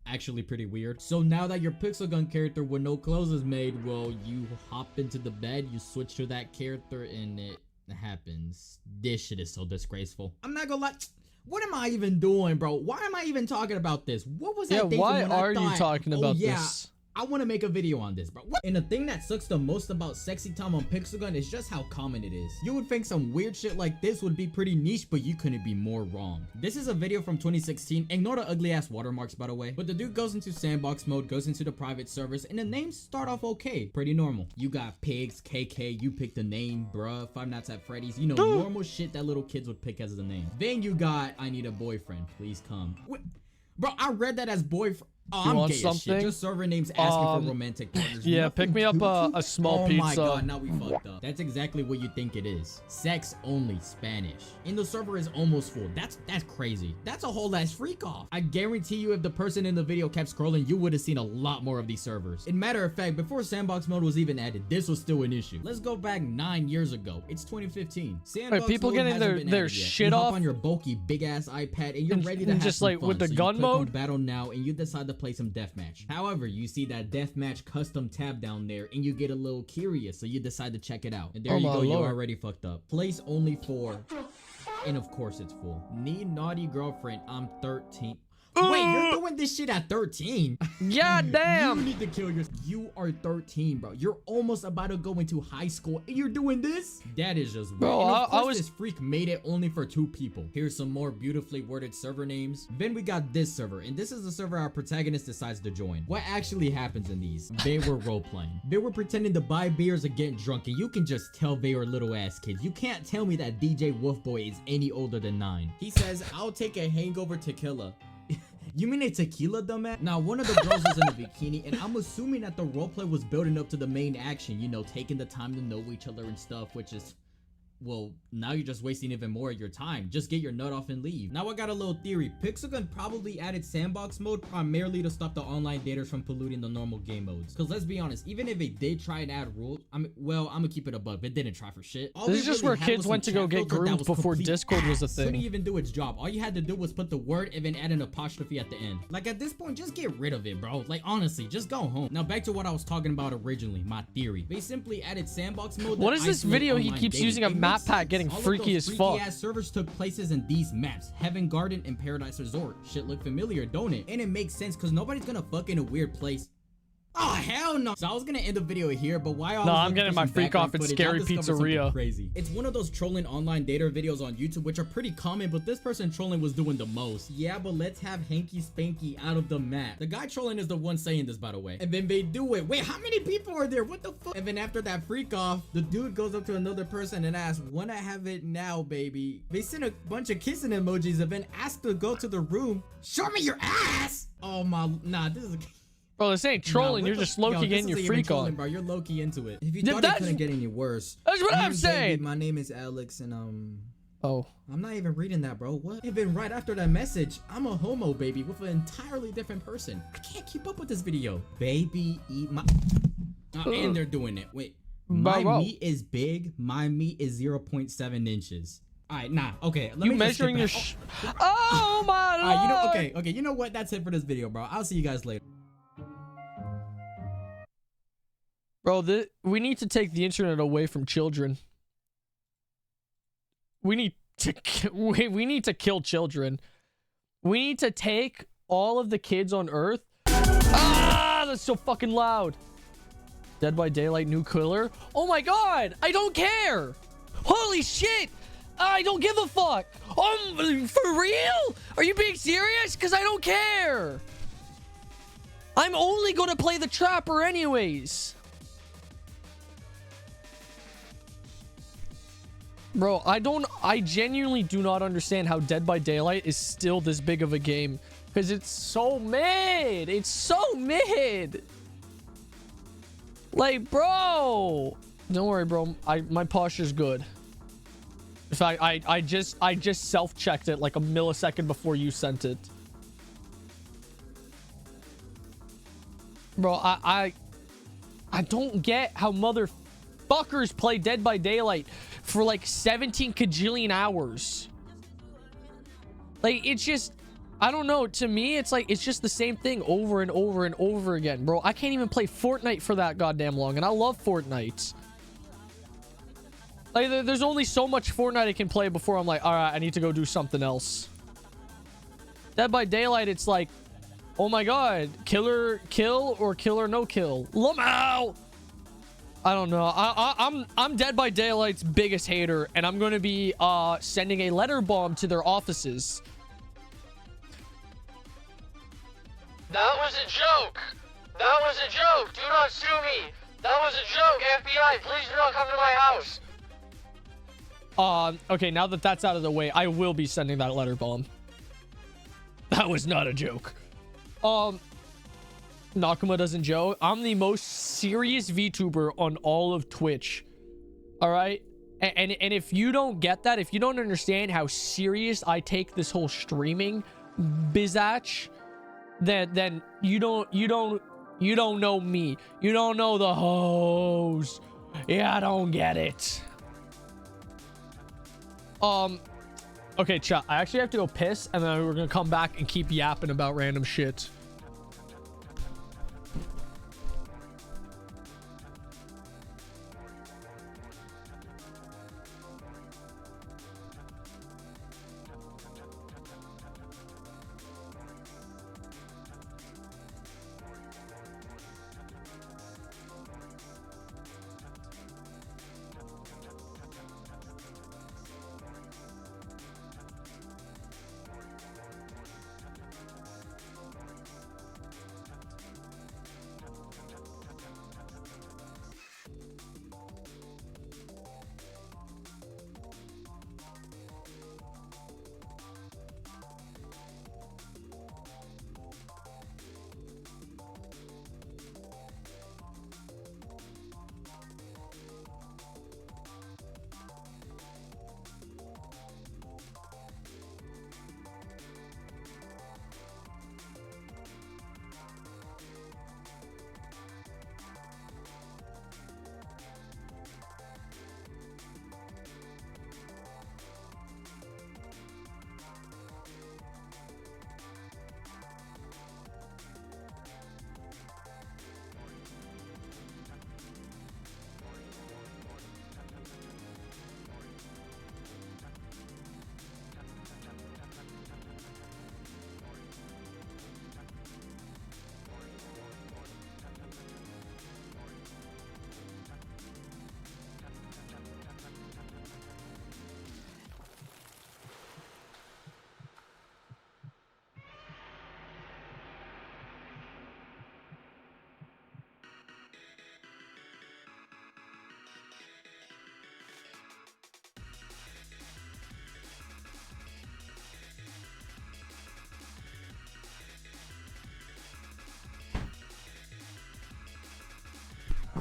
actually pretty weird. So now that your Pixelgun character with no clothes is made, well, you hop into the bed, you switch to that character, and it happens. This shit is so disgraceful. I'm not gonna lie. What am I even doing, bro? Why am I even talking about this? What was that? Yeah, why are you talking about this? I want to make a video on this, bro. And the thing that sucks the most about sexy time on Pixelgun is just how common it is. You would think some weird shit like this would be pretty niche, but you couldn't be more wrong. This is a video from 2016. Ignore the ugly ass watermarks, by the way. But the dude goes into sandbox mode, goes into the private servers, and the names start off okay. Pretty normal. You got pigs, KK, you pick the name, bruh, Five Nights at Freddy's. You know, normal shit that little kids would pick as the name. Then you got, I need a boyfriend, please come. Bro, I read that as boyfriend. Oh, I'm gay as shit. Just server names asking for romantic partners. Yeah, pick me up a small pizza. Oh my god, now we fucked up. That's exactly what you think it is. Sex only Spanish. And the server is almost full. That's crazy. That's a whole ass freak off. I guarantee you if the person in the video kept scrolling, you would have seen a lot more of these servers. In matter of fact, before sandbox mode was even added, this was still an issue. Let's go back 9 years ago. It's 2015. Sandbox people mode getting their shit you off hop on your bulky big ass iPad and you're ready to have just some like fun. with the So gun you click on mode battle now and you decide to play some deathmatch. However, you see that deathmatch custom tab down there and you get a little curious, so you decide to check it out. And there you go, you're already fucked up. Place only 4. And of course it's full. Need naughty girlfriend, I'm 13. Wait, you're doing this shit at 13? Yeah, damn. You need to kill yourself. You are 13, bro. You're almost about to go into high school and you're doing this? That is just weird. Bro, and of course, this freak made it only for 2 people. Here's some more beautifully worded server names. Then we got this server, and this is the server our protagonist decides to join. What actually happens in these? They were role-playing. They were pretending to buy beers and get drunk, and you can just tell they were little ass kids. You can't tell me that DJ Wolfboy is any older than 9. He says, I'll take a hangover tequila. You mean a tequila, dumbass? Now, one of the girls was in a bikini, and I'm assuming that the roleplay was building up to the main action, you know, taking the time to know each other and stuff, which is, well, now you're just wasting even more of your time. Just get your nut off and leave. Now I got a little theory. Pixelgun probably added sandbox mode primarily to stop the online daters from polluting the normal game modes. Because let's be honest, even if it did try and add rules, I'm gonna keep it above. It didn't try for shit. This is just where kids went to go get groomed before Discord was a thing. Couldn't even do its job. All you had to do was put the word and then add an apostrophe at the end. Like at this point, just get rid of it, bro. Like honestly, just go home. Now back to what I was talking about originally, my theory. They simply added sandbox mode. What is this video he keeps using a map pack getting freaky as fuck? Ass servers took places in these maps, Heaven Garden and Paradise Resort. Shit look familiar, don't it? And it makes sense because nobody's gonna fuck in a weird place. Oh hell no! So I was gonna end the video here, but why? No, I'm getting my freak off at Scary Pizzeria. Crazy. It's one of those trolling online dater videos on YouTube, which are pretty common, but this person trolling was doing the most. Yeah, but let's have Hanky Spanky out of the map. The guy trolling is the one saying this, by the way. And then they do it. Wait, how many people are there? What the fuck? And then after that freak off, the dude goes up to another person and asks, "Wanna have it now, baby?" They send a bunch of kissing emojis and then ask to go to the room. Show me your ass. Oh my, nah, this is. Bro, this ain't trolling. You're just low-key getting your freak on. Bro, you're low-key into it. If you thought it couldn't get any worse. That's what I'm saying. My name is Alex, and oh, I'm not even reading that, bro. What? And then right after that message, I'm a homo, baby, with an entirely different person. I can't keep up with this video. Baby, eat my. And they're doing it. Wait, my meat is big. My meat is 0.7 inches. All right, nah, okay. Let me measuring your oh my lord. You know, okay. You know what? That's it for this video, bro. I'll see you guys later. Bro, we need to take the internet away from children. We need to kill children. We need to take all of the kids on Earth. Ah, that's so fucking loud. Dead by Daylight new killer. Oh my god, I don't care. Holy shit. I don't give a fuck. For real? Are you being serious? Because I don't care. I'm only going to play the Trapper anyways. Bro, I genuinely do not understand how Dead by Daylight is still this big of a game. Because it's so mid. It's so mid. Like, bro. Don't worry, bro. My posture's good. In fact, I just self-checked it like a millisecond before you sent it. Bro, I don't get how motherfuckers play Dead by Daylight for like 17 kajillion hours. Like, it's just, I don't know. To me, it's like, it's just the same thing over and over and over again. Bro, I can't even play Fortnite for that goddamn long, and I love Fortnite. Like, there's only so much Fortnite I can play before I'm like, all right, I need to go do something else. Dead by Daylight, it's like, oh my god, killer kill or kill or no kill. Lamau! I don't know. I'm Dead by Daylight's biggest hater, and I'm gonna be sending a letter bomb to their offices. That was a joke. That was a joke. Do not sue me. That was a joke. FBI, please do not come to my house. Okay, now that that's out of the way, I will be sending that letter bomb. That was not a joke. Nakuma doesn't joke. I'm the most serious VTuber on all of Twitch. All right? And if you don't get that, if you don't understand how serious I take this whole streaming bizatch, then you don't know me. You don't know the hoes. Yeah, I don't get it. Okay, chat. I actually have to go piss, and then we're gonna come back and keep yapping about random shit.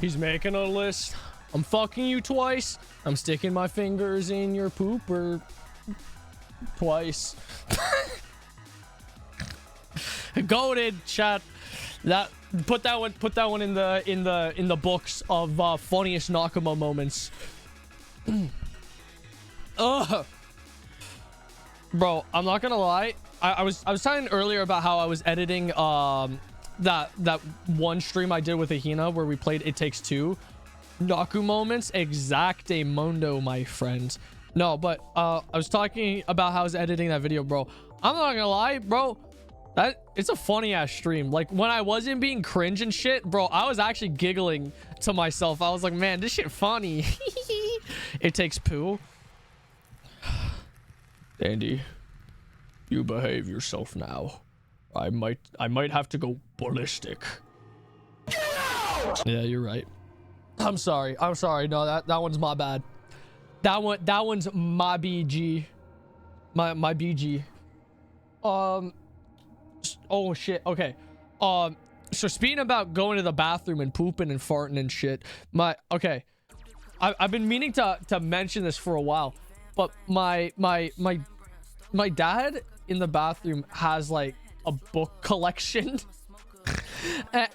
He's making a list. I'm fucking you twice. I'm sticking my fingers in your pooper twice. Goated, chat. Put that one in the books of funniest Nakama moments. Ugh. Bro, I'm not gonna lie. I was talking earlier about how I was editing that one stream I did with Ahina where we played It Takes Two. Naku moments, exacte mundo, my friend. No, but I was talking about how I was editing that video, bro. I'm not gonna lie, bro. It's a funny ass stream. Like, when I wasn't being cringe and shit, bro, I was actually giggling to myself. I was like, man, this shit funny. It takes poo. Andy, you behave yourself now. I might have to go ballistic. Yeah, you're right. I'm sorry. No, that one's my bad. That one's my BG. My BG. Oh shit. Okay. So speaking about going to the bathroom and pooping and farting and shit. Okay. I've been meaning to mention this for a while, but my dad in the bathroom has like a book collection.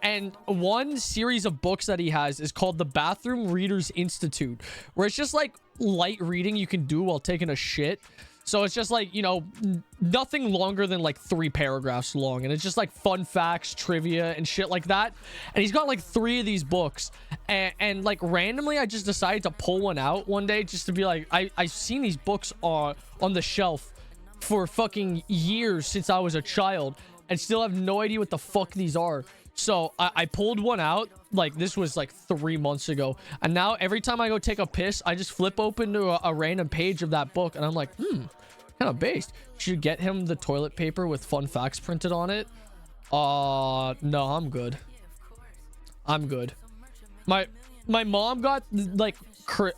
And one series of books that he has is called the Bathroom Readers Institute, where it's just like light reading you can do while taking a shit. So it's just like, you know, nothing longer than like 3 paragraphs long. And it's just like fun facts, trivia, and shit like that. And he's got like 3 of these books. And like randomly, I just decided to pull one out one day just to be like, I've seen these books on the shelf for fucking years since I was a child. And still have no idea what the fuck these are. So I pulled one out. Like, this was like 3 months ago. And now every time I go take a piss, I just flip open to a random page of that book. And I'm like, kind of based. Should get him the toilet paper with fun facts printed on it. No, I'm good. I'm good. My mom got like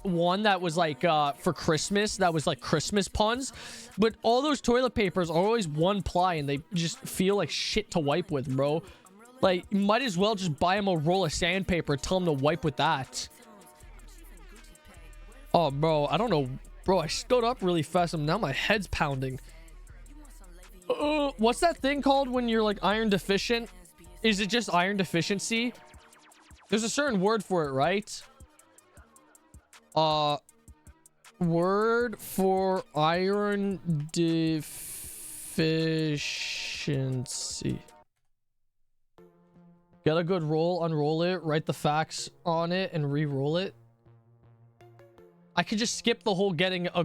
one that was like for Christmas, that was like Christmas puns, but all those toilet papers are always 1 ply and they just feel like shit to wipe with, bro. Like, you might as well just buy him a roll of sandpaper, tell him to wipe with that. Oh, bro, I don't know, bro. I stood up really fast and now my head's pounding. What's that thing called when you're like iron deficient? Is it just iron deficiency? There's a certain word for it, right? Word for iron deficiency. Get a good roll, unroll it, write the facts on it, and re-roll it. I could just skip the whole getting a...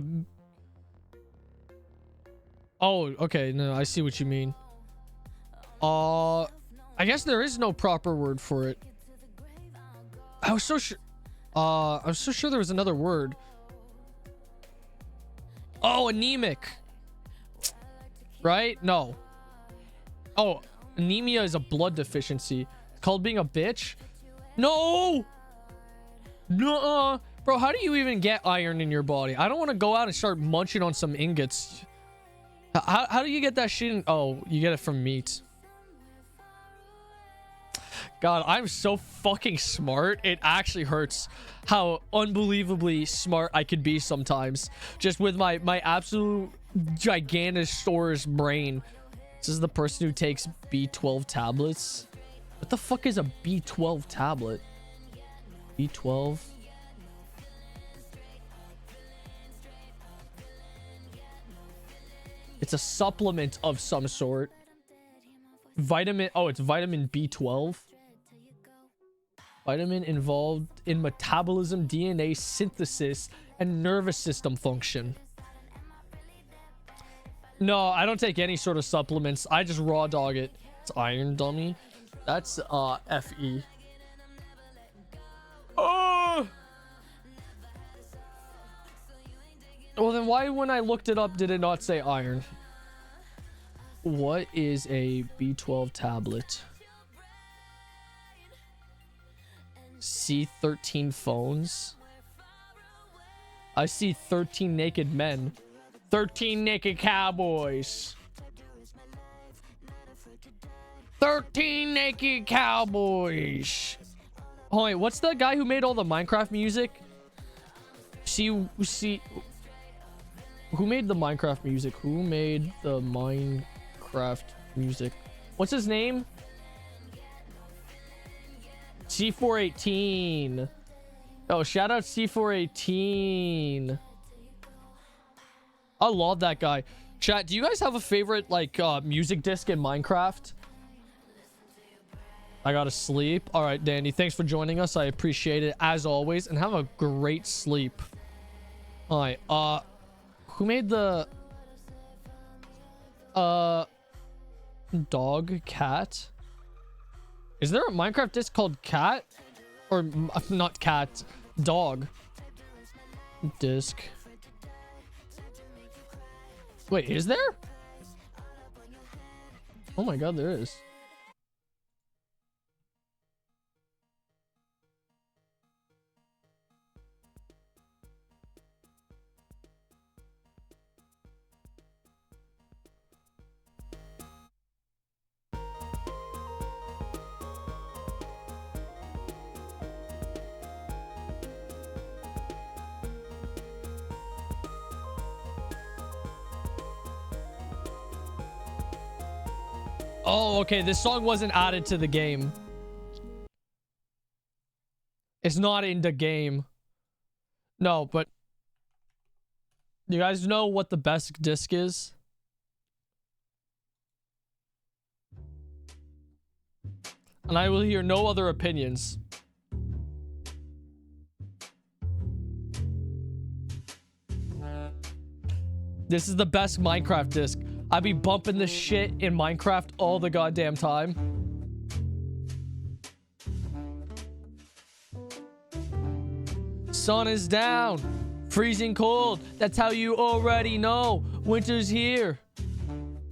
Oh, okay. No, I see what you mean. I guess there is no proper word for it. I was so sure... I was so sure there was another word. Oh, anemic. Right? No. Oh, anemia is a blood deficiency. It's called being a bitch? No! No! Bro, how do you even get iron in your body? I don't want to go out and start munching on some ingots. How do you get that shit in? Oh, you get it from meat. God, I'm so fucking smart. It actually hurts how unbelievably smart I could be sometimes. Just with my absolute gigantosaurus brain. This is the person who takes B12 tablets. What the fuck is a B12 tablet? B12? It's a supplement of some sort. Vitamin... Oh, it's vitamin B12. Vitamin involved in metabolism, DNA synthesis, and nervous system function. No, I don't take any sort of supplements. I just raw dog it. It's iron, dummy. That's FE. Oh! Well, then why when I looked it up did it not say iron? What is a B12 tablet? See 13 phones. I see 13 naked men. 13 naked cowboys. 13 naked cowboys. Oh wait, what's the guy who made all the Minecraft music? See, who made the Minecraft music? Who made the Minecraft music? What's his name? C418. Oh, shout out C418. I love that guy. Chat, do you guys have a favorite like music disc in Minecraft? I gotta sleep. All right, Danny, thanks for joining us. I appreciate it as always, and have a great sleep. All right, who made the dog cat? Is there a Minecraft disc called cat? Or not cat, dog disc. Wait, is there? Oh my god, there is. Oh, okay. This song wasn't added to the game. It's not in the game. No, but you guys know what the best disc is? And I will hear no other opinions. This is the best Minecraft disc. I be bumping this shit in Minecraft all the goddamn time. Sun is down. Freezing cold. That's how you already know. Winter's here.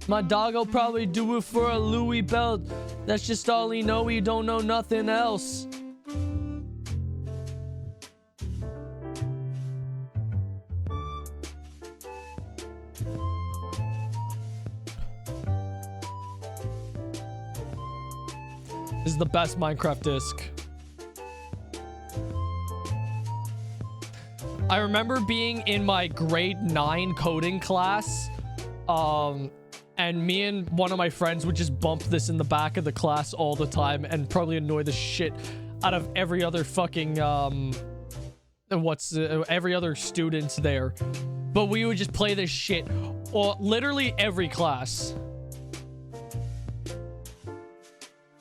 My dog'll probably do it for a Louis belt. That's just all he know. He don't know nothing else. This is the best Minecraft disc. I remember being in my grade 9 coding class, and me and one of my friends would just bump this in the back of the class all the time and probably annoy the shit out of every other fucking, every other student there. But we would just play this shit, or literally every class.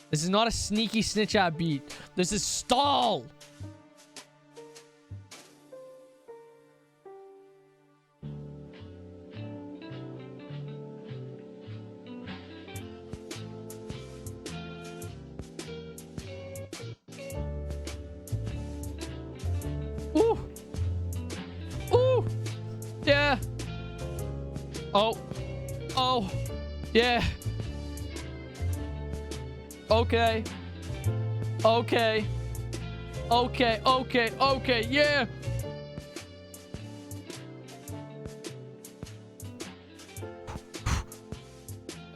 This is not a sneaky snitch app beat. This is stall. Ooh. Ooh. Yeah. Oh. Oh. Yeah. Okay. Okay. Okay. Okay. Okay. Yeah.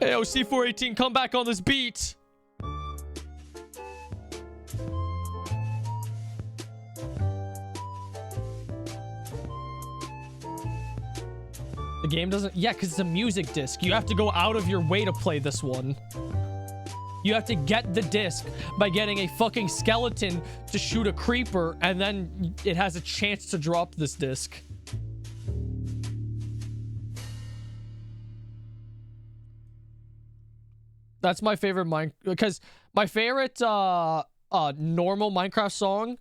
Hey, C418, come back on this beat. The game doesn't... Yeah, because it's a music disc. You have to go out of your way to play this one. You have to get the disc by getting a fucking skeleton to shoot a creeper, and then it has a chance to drop this disc. That's my favorite because my favorite normal Minecraft song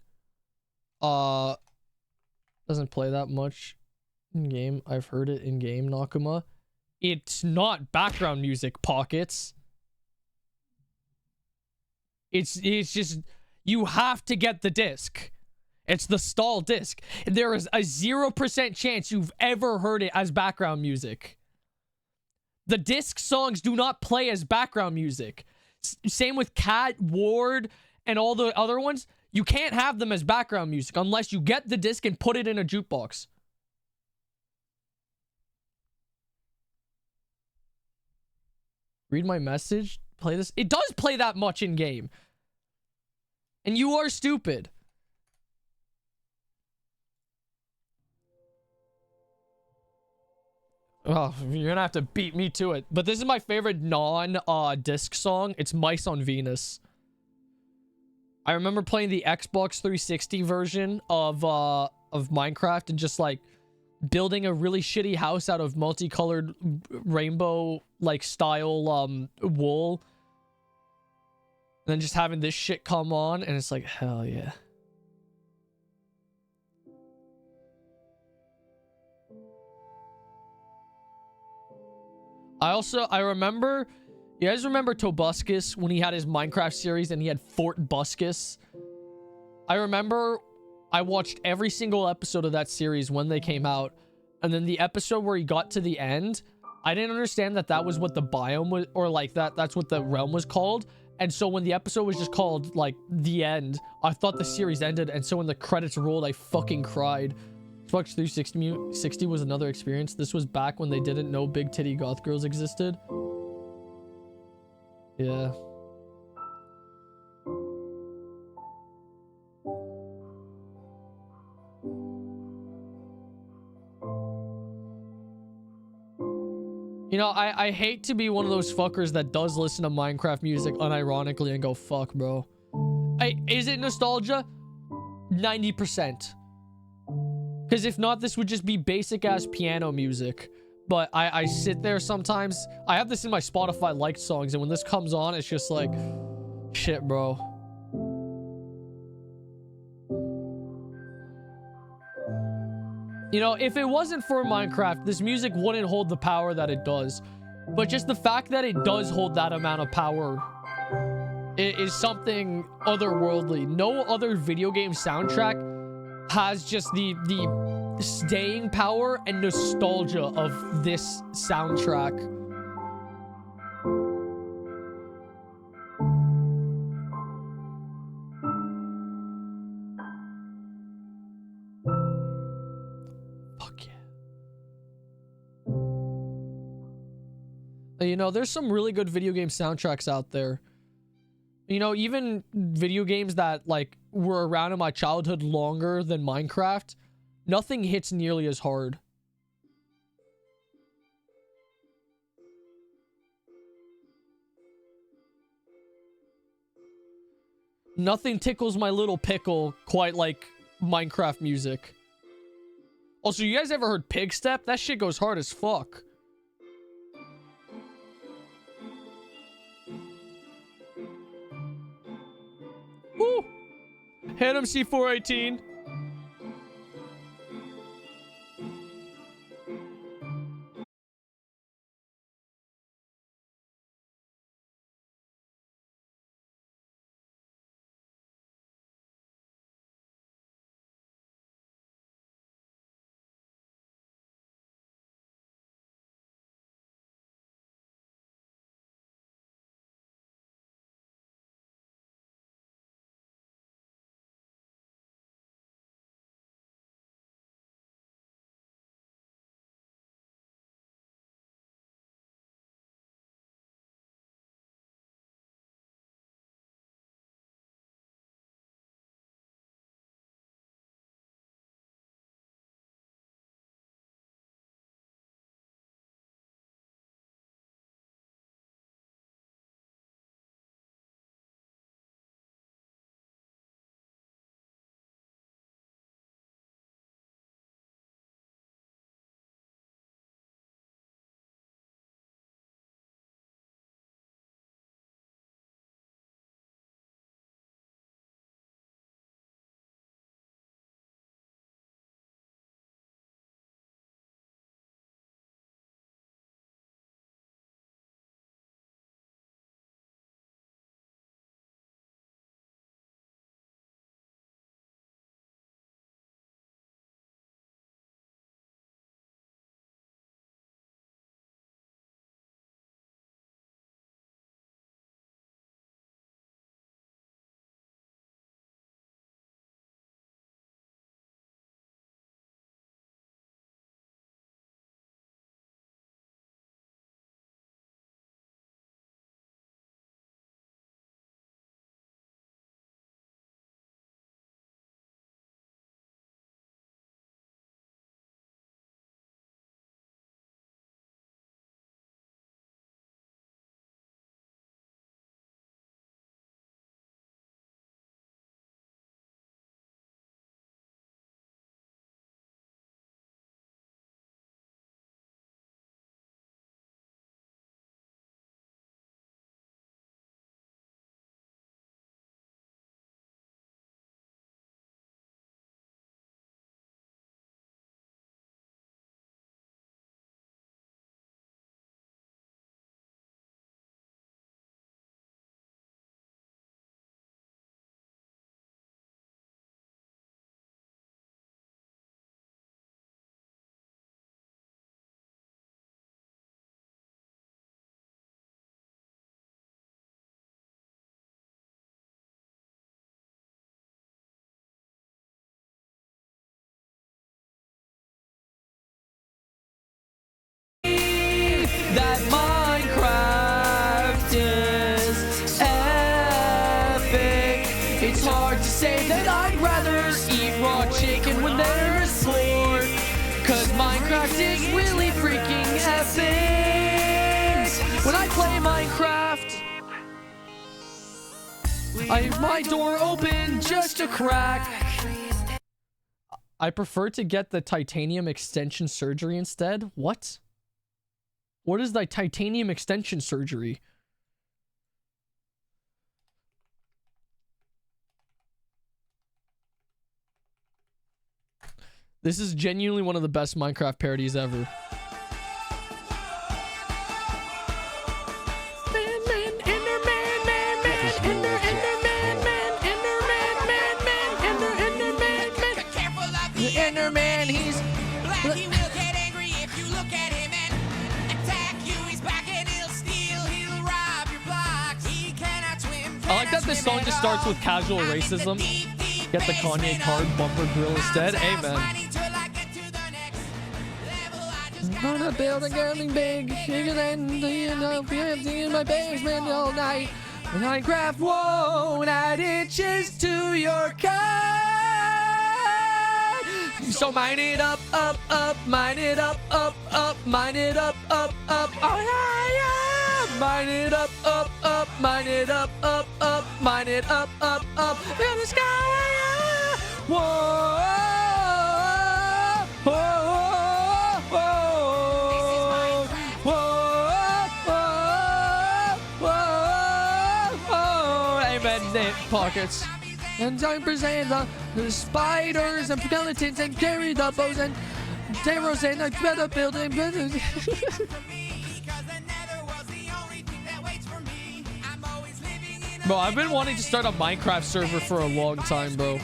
doesn't play that much in game. I've heard it in game, Nakuma. It's not background music, Pockets. It's just, you have to get the disc. It's the stall disc. There is a 0% chance you've ever heard it as background music. The disc songs do not play as background music. Same with Cat, Ward, and all the other ones. You can't have them as background music unless you get the disc and put it in a jukebox. Read my message. Play this. It does play that much in game. And you are stupid. Oh, you're gonna have to beat me to it. But this is my favorite non-disc song. It's Mice on Venus. I remember playing the Xbox 360 version of Minecraft and just like building a really shitty house out of multicolored rainbow like style wool. And then just having this shit come on and it's like, hell yeah. I remember, you guys remember Tobuscus when he had his Minecraft series and he had Fort Buscus? I remember I watched every single episode of that series when they came out. And then the episode where he got to the end, I didn't understand that that was what the biome was, or like that's what the realm was called. And so when the episode was just called like the end, I thought the series ended. And so when the credits rolled, I fucking cried. Xbox 360 was another experience. This was back when they didn't know big titty goth girls existed. Yeah. You know, I hate to be one of those fuckers that does listen to Minecraft music unironically and go, fuck, bro. Is it nostalgia? 90%. Because if not, this would just be basic-ass piano music. But I sit there sometimes. I have this in my Spotify liked songs, and when this comes on, it's just like, shit, bro. You know, if it wasn't for Minecraft, this music wouldn't hold the power that it does. But just the fact that it does hold that amount of power is something otherworldly. No other video game soundtrack has just the staying power and nostalgia of this soundtrack. You know, there's some really good video game soundtracks out there. You know, even video games that, like, were around in my childhood longer than Minecraft, nothing hits nearly as hard. Nothing tickles my little pickle quite like Minecraft music. Also, you guys ever heard Pig Step? That shit goes hard as fuck. Woo! Hit him, C418. Minecraft. I have my door open just a crack. I prefer to get the titanium extension surgery instead. What? What is the titanium extension surgery? This is genuinely one of the best Minecraft parodies ever. Enderman, he's black. He will get angry if you look at him and attack you. He's back and he'll steal, he'll rob your blocks. He cannot swim. I like that this song just starts with casual racism. Get the Kanye card bumper grill instead. Amen. I'm gonna build a getting big, bigger than in my basement all night. Minecraft won't add inches to your car. So mine it up, mine it up, mine it up, oh yeah, yeah. Mine it up, mine it up, mine it up, in the sky, yeah. Whoa, whoa, whoa, whoa, whoa, amen, pockets. And I'm presenting the spiders and skeletons and carry the bows and arrows and I better building. Bro, I've been wanting to start a Minecraft server for a long time, bro.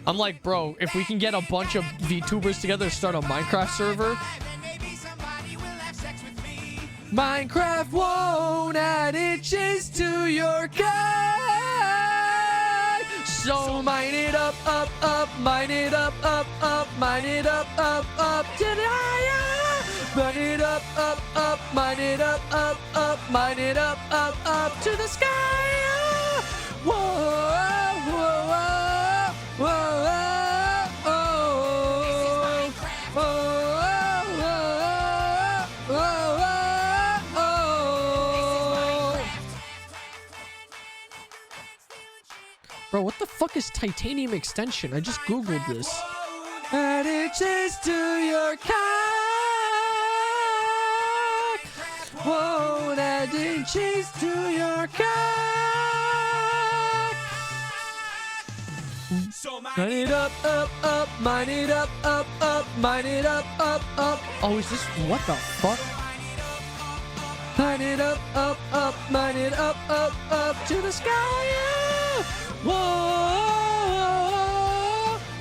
I'm like, bro, if we can get a bunch of VTubers together to start a Minecraft server. Minecraft won't add inches to your car. So mine it up, mine it up, mine it up, to the higher. Mine it up, mine it up, mine it up, to the sky. Whoa, whoa, whoa, whoa, whoa, bro, what the fuck is titanium extension? I just googled this. Add inches to your cock. Whoa, add inches to your cock. Mine it up, mine it up, mine it up, Oh, is this, what the fuck? Mine it up, mine it up, to the sky, yeah. Whoa,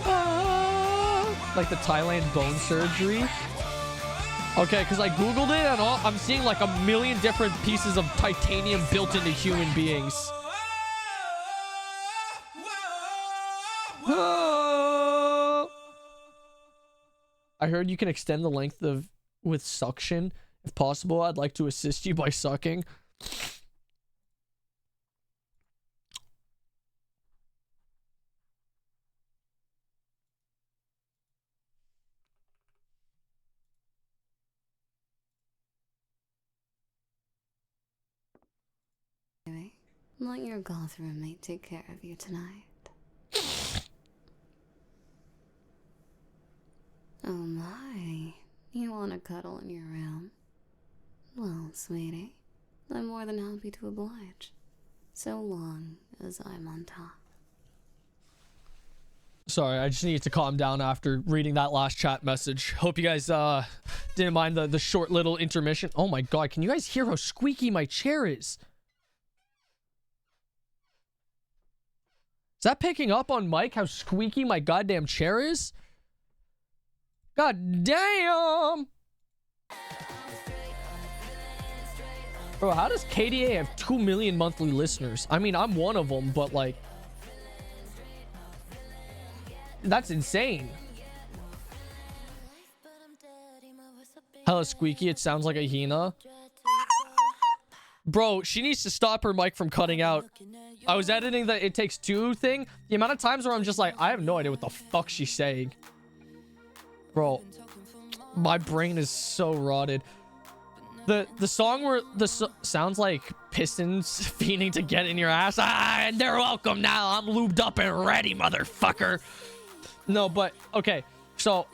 whoa. Like the Thailand bone surgery. Okay, because I googled it and I'm seeing like a million different pieces of titanium built into human beings. Whoa. I heard you can extend the length of with suction. If possible, I'd like to assist you by sucking. Let your goth roommate take care of you tonight. Oh my, you want to cuddle in your room? Well, sweetie, I'm more than happy to oblige, so long as I'm on top. Sorry, I just needed to calm down after reading that last chat message. Hope you guys didn't mind the short little intermission. Oh my god, can you guys hear how squeaky my chair is? Is that picking up on mic how squeaky my goddamn chair is? God damn! Bro, how does KDA have 2 million monthly listeners? I mean, I'm one of them, but like... that's insane. Hella squeaky, it sounds like a Hina. Bro, she needs to stop her mic from cutting out. I was editing the It Takes Two thing. The amount of times where I'm just like, I have no idea what the fuck she's saying. Bro, my brain is so rotted. The song where sounds like Pistons fiending to get in your ass. And they're welcome now. I'm lubed up and ready, motherfucker. No, but okay. So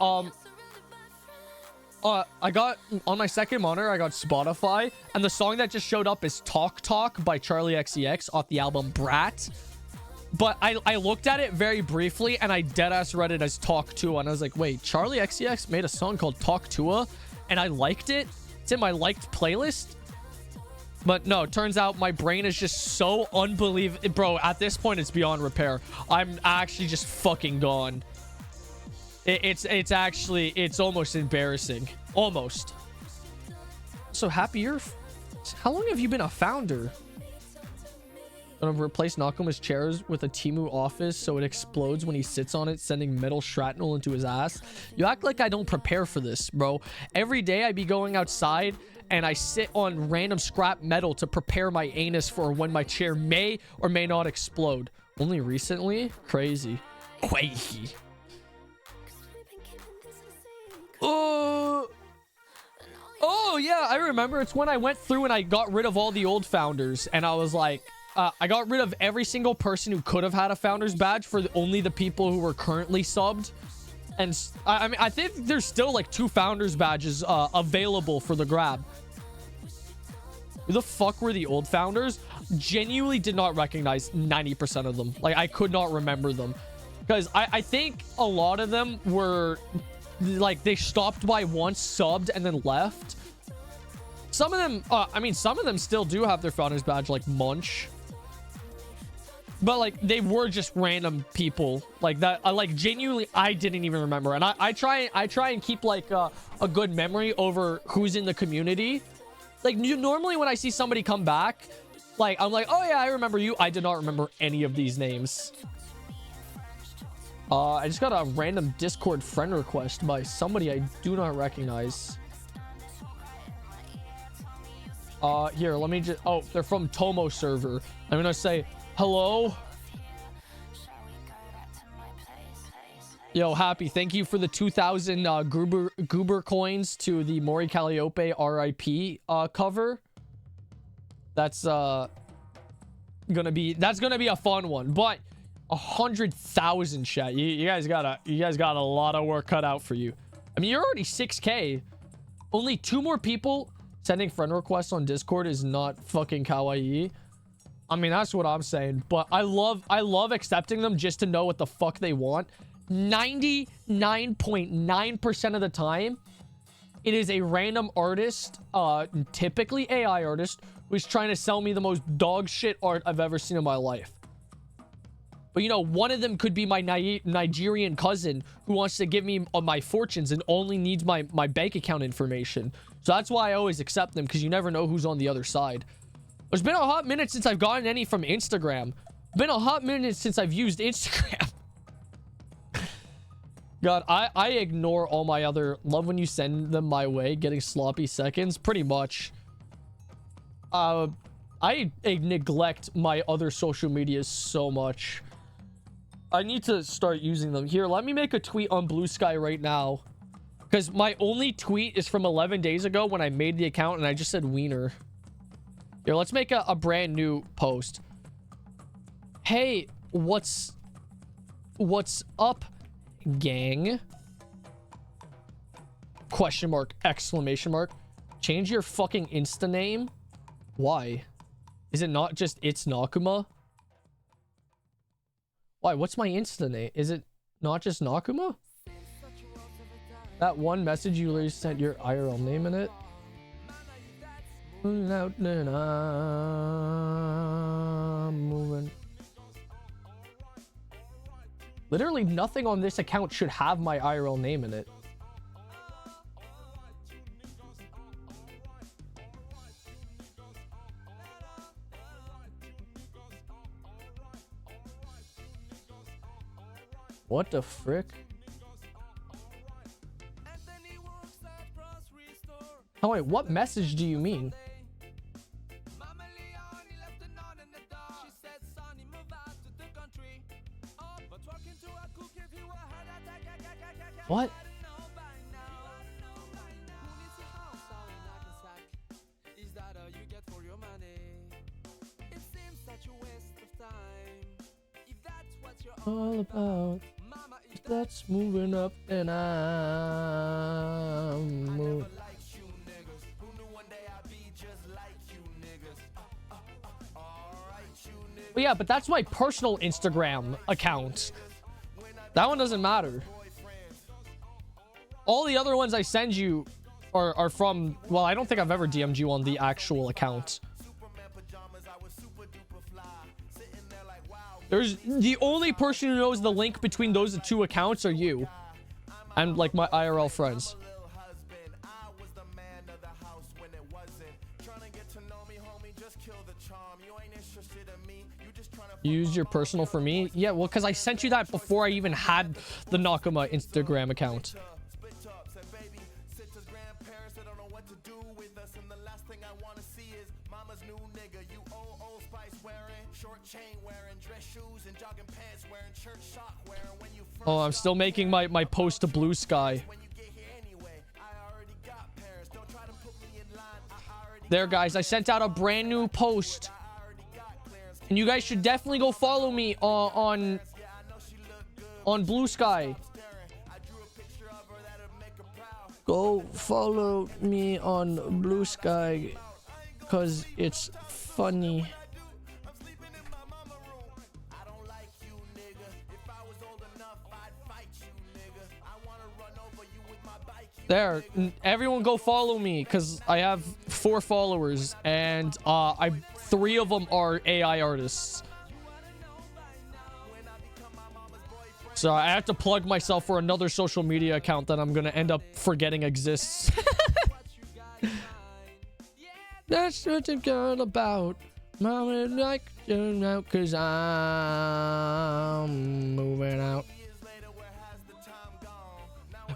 I got on my second monitor, I got Spotify, and the song that just showed up is Talk Talk by Charlie XCX off the album Brat. But I looked at it very briefly and I deadass read it as Talk Tua, and I was like, wait, Charlie XCX made a song called Talk Tua and I liked it. It's in my liked playlist. But no, it turns out my brain is just so unbelievable. Bro, at this point, it's beyond repair. I'm actually just fucking gone. It's actually, it's almost embarrassing. Almost. So happy you're... How long have you been a founder? Gonna replace Nakuma's chairs with a Temu office so it explodes when he sits on it, sending metal shrapnel into his ass. You act like I don't prepare for this, bro. Every day I be going outside and I sit on random scrap metal to prepare my anus for when my chair may or may not explode. Only recently? Crazy. Crazy. Oh yeah, I remember. It's when I went through and I got rid of all the old founders, and I was like, I got rid of every single person who could have had a founder's badge for only the people who were currently subbed. And I mean, I think there's still like 2 founders badges available for the grab. Who the fuck were the old founders? Genuinely did not recognize 90% of them. Like, I could not remember them, because I think a lot of them were like, they stopped by once, subbed, and then left. Some of them, I mean, some of them still do have their founder's badge, like Munch. But like, they were just random people like that. Like, genuinely, I didn't even remember. And I try and keep like a good memory over who's in the community. Like, normally when I see somebody come back, like, I'm like, oh yeah, I remember you. I did not remember any of these names. I just got a random Discord friend request by somebody I do not recognize. Here, let me just... Oh, they're from Tomo server. I'm gonna say, hello? Yo, Happy, thank you for the 2,000 goober coins to the Mori Calliope RIP guver. That's gonna be a fun one, but 100,000 chat. You guys got a lot of work cut out for you. I mean, you're already 6K. Only 2 more people sending friend requests on Discord is not fucking kawaii. I mean, that's what I'm saying. But I love accepting them just to know what the fuck they want. 99.9% of the time, it is a random artist, typically AI artist, who's trying to sell me the most dog shit art I've ever seen in my life. But, you know, one of them could be my Nigerian cousin who wants to give me my fortunes and only needs my bank account information. So that's why I always accept them, because you never know who's on the other side. It's been a hot minute since I've gotten any from Instagram. Been a hot minute since I've used Instagram. God, I ignore all my other... Love when you send them my way, getting sloppy seconds. Pretty much. I neglect my other social medias so much. I need to start using them. Here, let me make a tweet on Blue Sky right now, because my only tweet is from 11 days ago when I made the account and I just said wiener. Here, let's make a brand new post. Hey, what's up, gang? Question mark, exclamation mark. Change your fucking Insta name. Why? Is it not just It's Nakuma? Why? What's my Insta name? Is it not just Nakuma? That one message you literally sent your IRL name in it? Moving. Literally nothing on this account should have my IRL name in it. What the frick? Oh wait, what message do you mean? What? all about. That's moving up and I'm moving. But yeah, but that's my personal Instagram account. That one doesn't matter. All the other ones I send you are from, well, I don't think I've ever DM'd you on the actual account. There's the only person who knows the link between those two accounts are you. And like my IRL friends. You used your personal for me? Yeah, well, because I sent you that before I even had the Nakama Instagram account. Oh, I'm still making my post to Blue Sky. There, guys, I sent out a brand new post. And you guys should definitely go follow me on Blue Sky. Go follow me on Blue Sky, because it's funny. There, everyone go follow me, because I have 4 followers, and 3 of them are AI artists. So I have to plug myself for another social media account that I'm gonna end up forgetting exists. That's what it's all about. Mama like you now, cause I'm moving out.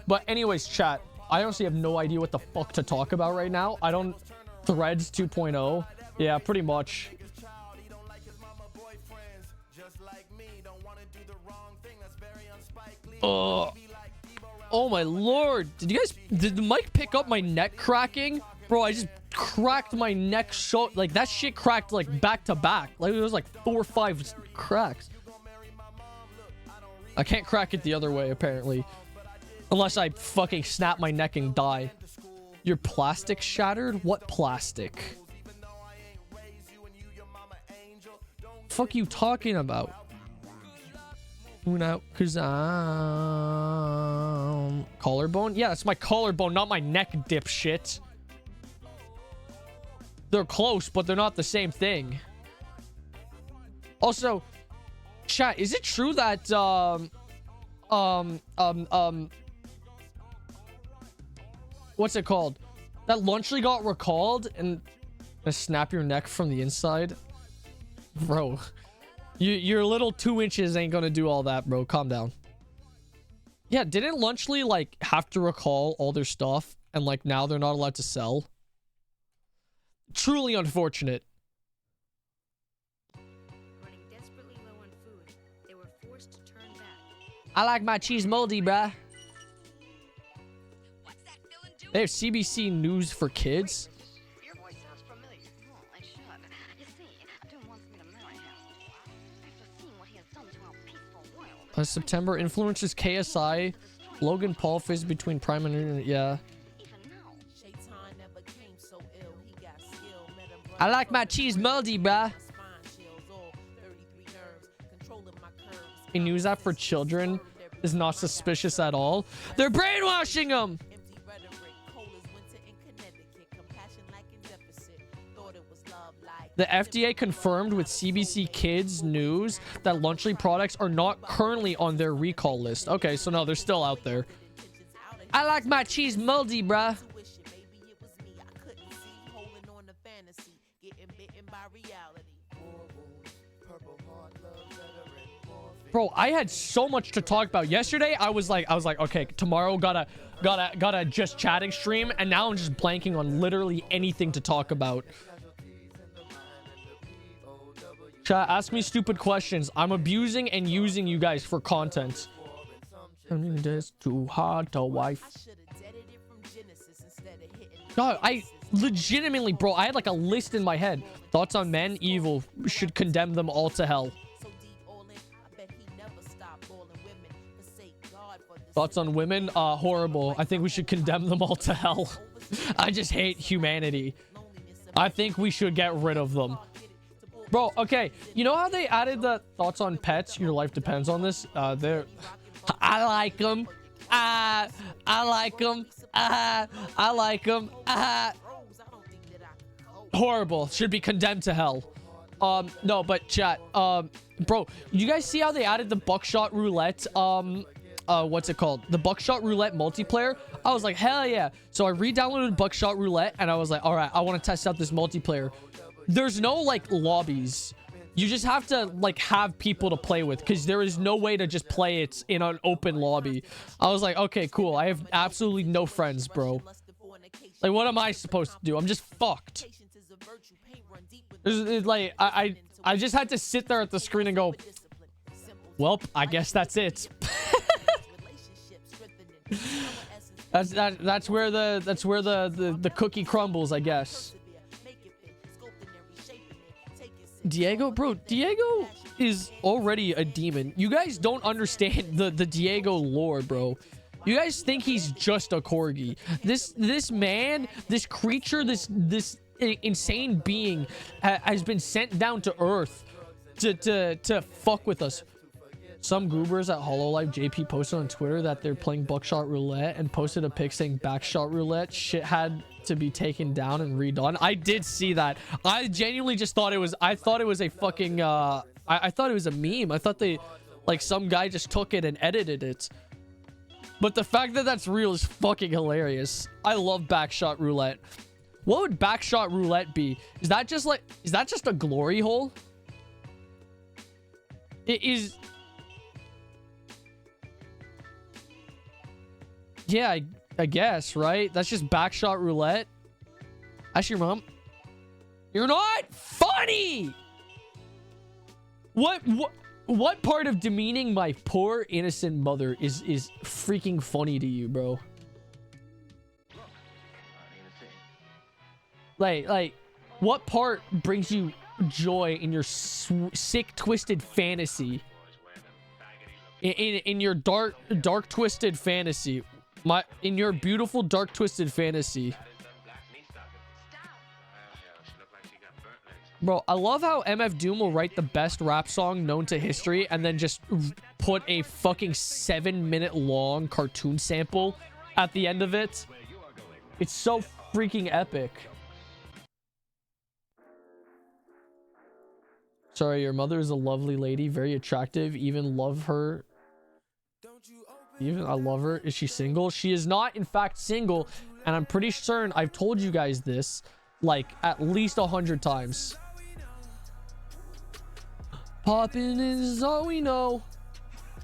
But anyways, chat, I honestly have no idea what the fuck to talk about right now. I don't... Threads 2.0. Yeah, pretty much. Oh my lord. Did the mic pick up my neck cracking? Bro, I just cracked my neck so... Like, that shit cracked, like, back to back. Like, it was like 4 or 5 cracks. I can't crack it the other way, apparently. Unless I fucking snap my neck and die. Your plastic shattered? What plastic? Fuck you talking about? Out, cause I'm... Collarbone? Yeah, that's my collarbone, not my neck, dipshit. They're close, but they're not the same thing. Also, chat, is it true that, what's it called? That Lunchley got recalled and snap your neck from the inside? Bro, your little 2 inches ain't gonna do all that, bro. Calm down. Yeah, didn't Lunchley, like, have to recall all their stuff and, like, now they're not allowed to sell? Truly unfortunate. Running desperately low on food, they were forced to turn back. I like my cheese moldy, bruh. They have CBC News for Kids. Your voice sounds familiar. Oh, I should. You see, Doom wants me to marry him. After seeing what he has done to our peaceful world. September influences KSI. Logan Paul fizz between Prime and... Yeah. I like my cheese moldy, bruh. A news app for children is not suspicious at all. They're brainwashing them. The FDA confirmed with CBC Kids News that Lunchley products are not currently on their recall list. Okay, so no, they're still out there. I like my cheese moldy, bruh. Bro, I had so much to talk about. Yesterday, I was like, okay, tomorrow gotta just chatting stream, and now I'm just blanking on literally anything to talk about. Chat, ask me stupid questions. I'm abusing and using you guys for content. It's too hard to wife. God, I legitimately, bro, I had like a list in my head. Thoughts on men, evil, should condemn them all to hell. Thoughts on women? Horrible. I think we should condemn them all to hell. I just hate humanity. I think we should get rid of them. Bro, okay. You know how they added the thoughts on pets? Your life depends on this. I like them. I like them. I like them. Horrible. Should be condemned to hell. No, but chat. Bro, you guys see how they added the buckshot roulette? What's it called? The buckshot roulette multiplayer. I was like, hell yeah. So I re-downloaded buckshot roulette and I was like, all right, I want to test out this multiplayer. There's no like lobbies. You just have to like have people to play with, because there is no way to just play it in an open lobby. I was like, okay, cool. I have absolutely no friends, bro. Like, what am I supposed to do? I'm just fucked. It's like I just had to sit there at the screen and go, well, I guess that's it. That's where the cookie crumbles, I guess. Diego, bro, Diego is already a demon. You guys don't understand the Diego lore, bro. You guys think he's just a corgi. This man, this creature, this insane being has been sent down to Earth to fuck with us. Some goobers at HoloLive JP posted on Twitter that they're playing buckshot roulette and posted a pic saying backshot roulette. Shit had to be taken down and redone. I did see that. I genuinely just thought it was, I thought it was a fucking, I thought it was a meme. I thought they, like, some guy just took it and edited it. But the fact that that's real is fucking hilarious. I love backshot roulette. What would backshot roulette be? Is that just like, is that just a glory hole? It is. Yeah, I guess, right? That's just backshot roulette. Ask your mom. You're not funny. What part of demeaning my poor innocent mother is freaking funny to you, bro? Like, what part brings you joy in your sick, twisted fantasy? In your dark, twisted fantasy. In your beautiful, dark, twisted fantasy. Bro, I love how MF Doom will write the best rap song known to history and then just put a fucking 7-minute long cartoon sample at the end of it. It's so freaking epic. Sorry, your mother is a lovely lady, very attractive, even love her. Even I love her. Is she single? She is not, in fact, single, and I'm pretty certain I've told you guys this like at least 100 times. Poppin' is all we know.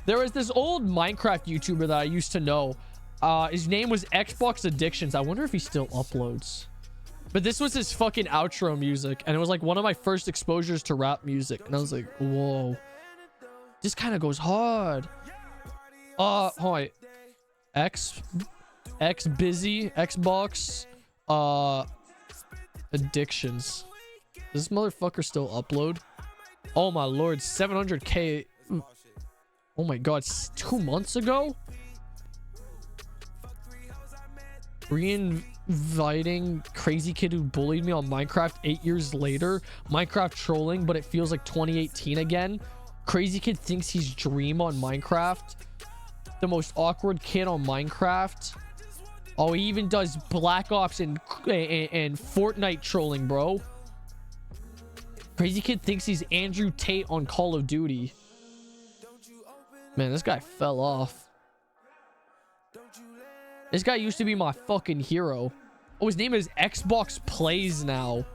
There was this old Minecraft YouTuber that I used to know. His name was Xbox Addictions. I wonder if he still uploads. But this was his fucking outro music, and it was like one of my first exposures to rap music, and I was like, whoa, this kind of goes hard. Hold on. X busy Xbox Addictions. Does this motherfucker still upload? Oh my lord, 700k. Oh my god, 2 months ago? Reinviting crazy kid who bullied me on Minecraft 8 years later. Minecraft trolling, but it feels like 2018 again. Crazy kid thinks he's Dream on Minecraft. The most awkward kid on Minecraft. Oh, he even does Black Ops and Fortnite trolling, bro. Crazy kid thinks he's Andrew Tate on Call of Duty. Man, this guy fell off. This guy used to be my fucking hero. Oh, his name is Xbox Plays now.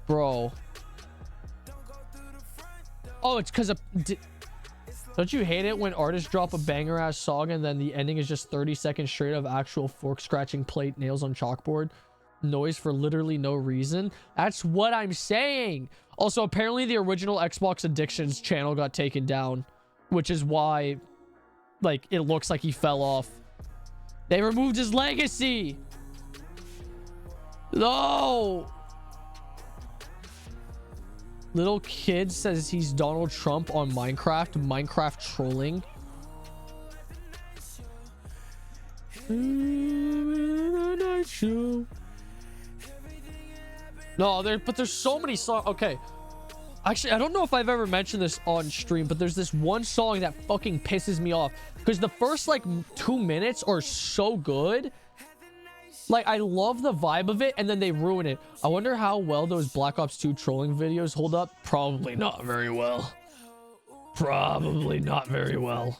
Bro. Oh, it's because of... Don't you hate it when artists drop a banger ass song and then the ending is just 30 seconds straight of actual fork scratching plate nails on chalkboard? Noise for literally no reason. That's what I'm saying. Also, apparently the original Xbox Addictions channel got taken down, which is why, like, it looks like he fell off. They removed his legacy. No. Little kid says he's Donald Trump on Minecraft. Minecraft trolling. No, but there's so many songs. Okay. Actually, I don't know if I've ever mentioned this on stream, but there's this one song that fucking pisses me off. Because the first, like, 2 minutes are so good. Like, I love the vibe of it, and then they ruin it. I wonder how well those Black Ops 2 trolling videos hold up. Probably not very well. Probably not very well.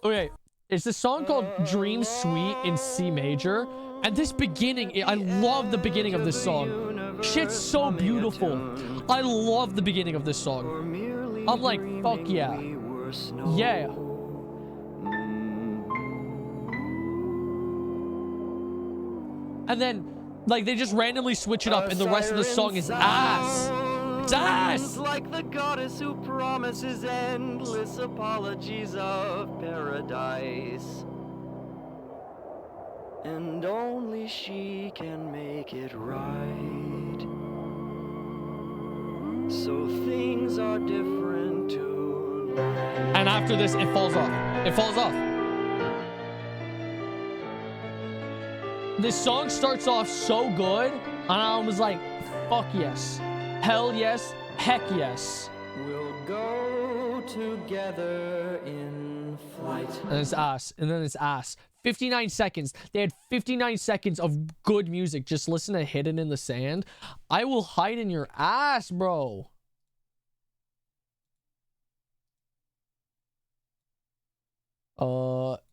Okay, it's this song called Dream Suite in C major. And this beginning, I love the beginning of this song. Shit's so beautiful. I love the beginning of this song. I'm like, fuck yeah. Yeah. And then, like, they just randomly switch it up, and the rest of the song is ass. It's ass! Like the goddess who promises endless apologies of paradise. And only she can make it right. So things are different tonight. And after this, it falls off. It falls off. This song starts off so good, and I was like, fuck yes. Hell yes. Heck yes. We'll go together in flight. And it's ass. And then it's ass. 59 seconds. They had 59 seconds of good music. Just listen to Hidden in the Sand. I will hide in your ass, bro.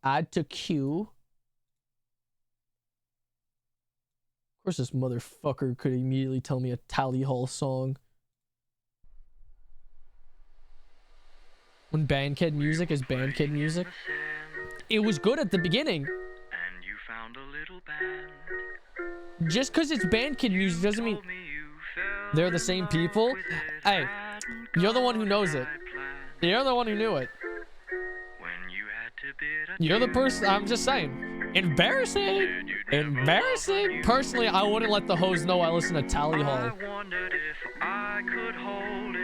Add to queue. Of course, this motherfucker could immediately tell me a Tally Hall song. When Bandkid music is Bandkid music. It was good at the beginning. And you found a little band. Just because it's Bandkid music doesn't mean they're the same people. Hey, you're the one who knows it. You're the one who knew it. You're the person. I'm just saying. Embarrassing. Embarrassing. Personally, I wouldn't let the hoes know I listen to Tally Hall.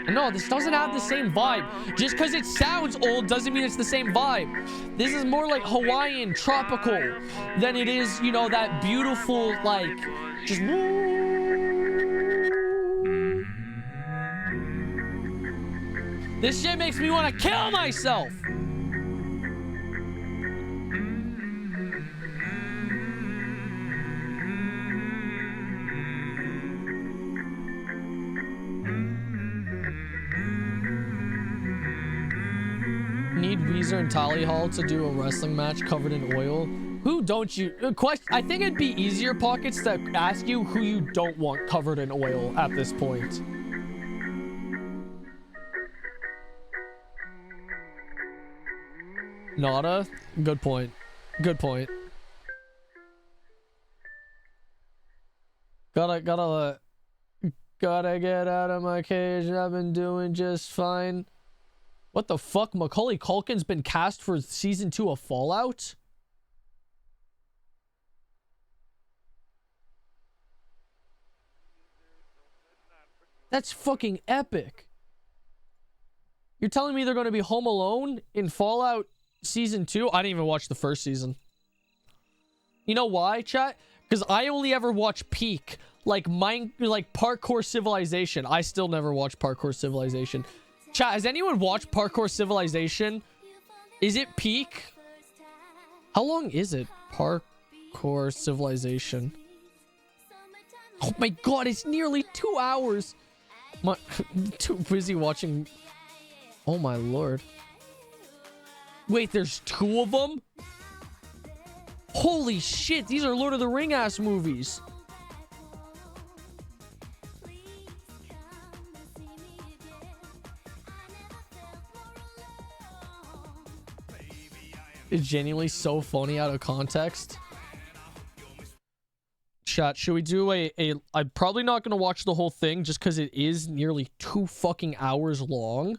No, this doesn't have the same vibe. Just because it sounds old doesn't mean it's the same vibe. This is more like Hawaiian, tropical, than it is, you know, that beautiful, like, just... This shit makes me want to kill myself. Need Weezer and Tally Hall to do a wrestling match covered in oil. Who don't you? Question. I think it'd be easier, Pockets, to ask you who you don't want covered in oil at this point. Nada? Good point. Good point. Gotta get out of my cage. I've been doing just fine. What the fuck? Macaulay Culkin's been cast for season 2 of Fallout? That's fucking epic. You're telling me they're going to be Home Alone in Fallout season 2? I didn't even watch the first season. You know why, chat? Because I only ever watch Peak. Like Parkour Civilization. I still never watched Parkour Civilization. Chat, has anyone watched Parkour Civilization? Is it Peak? How long is it? Parkour Civilization. Oh my god, it's nearly 2 hours. Too busy watching. Oh my lord. Wait, there's 2 of them? Holy shit, these are Lord of the Ring ass movies. It's genuinely so funny out of context. Chat, should we do I'm probably not going to watch the whole thing just because it is nearly 2 fucking hours long.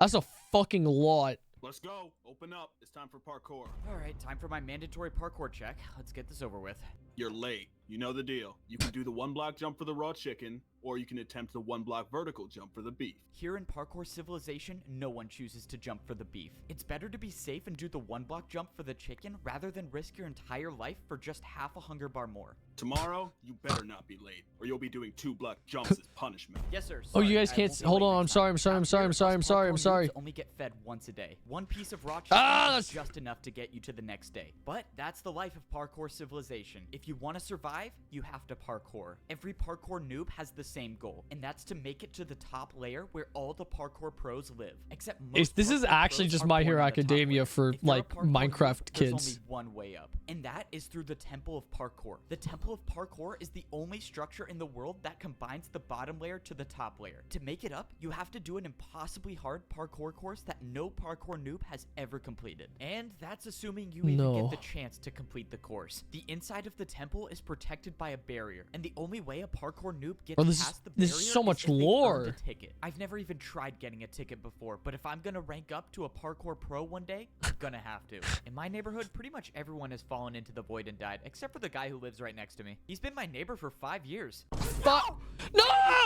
That's a fucking lot. Let's go. Open up. It's time for parkour. All right, time for my mandatory parkour check. Let's get this over with. You're late. You know the deal. You can do the 1 block jump for the raw chicken, or you can attempt the 1 block vertical jump for the beef. Here in Parkour Civilization, no one chooses to jump for the beef. It's better to be safe and do the 1 block jump for the chicken rather than risk your entire life for just half a hunger bar more. Tomorrow, you better not be late, or you'll be doing 2 block jumps as punishment. Yes, sir. Oh, you Sorry, guys I can't. won't be Hold late on. I'm next sorry. time. I'm sorry. I'm Out sorry. here, I'm sorry. I'm us sorry. parkour I'm sorry. noobs only get fed once a day. 1 piece of raw chicken is just enough to get you to the next day. But that's the life of Parkour Civilization. If you want to survive, you have to parkour. Every parkour noob has the same goal, and that's to make it to the top layer where all the parkour pros live. Except most This is parkour actually pros just are My born Hero at the top Academia layer. for If you're a like parkour noob, Minecraft there's kids. only one way up, and that is through the Temple of Parkour. The Temple of Parkour is the only structure in the world that combines the bottom layer to the top layer. To make it up, you have to do an impossibly hard parkour course that no parkour noob has ever completed. And that's assuming you even get the chance to complete the course. The inside of the temple is protected by a barrier, and the only way a parkour noob gets past the barrier this is so much if they lore. earned a ticket. I've never even tried getting a ticket before, but if I'm gonna rank up to a parkour pro one day, I'm gonna have to. In my neighborhood, pretty much everyone has fallen into the void and died, except for the guy who lives right next to me. He's been my neighbor for 5 years. No!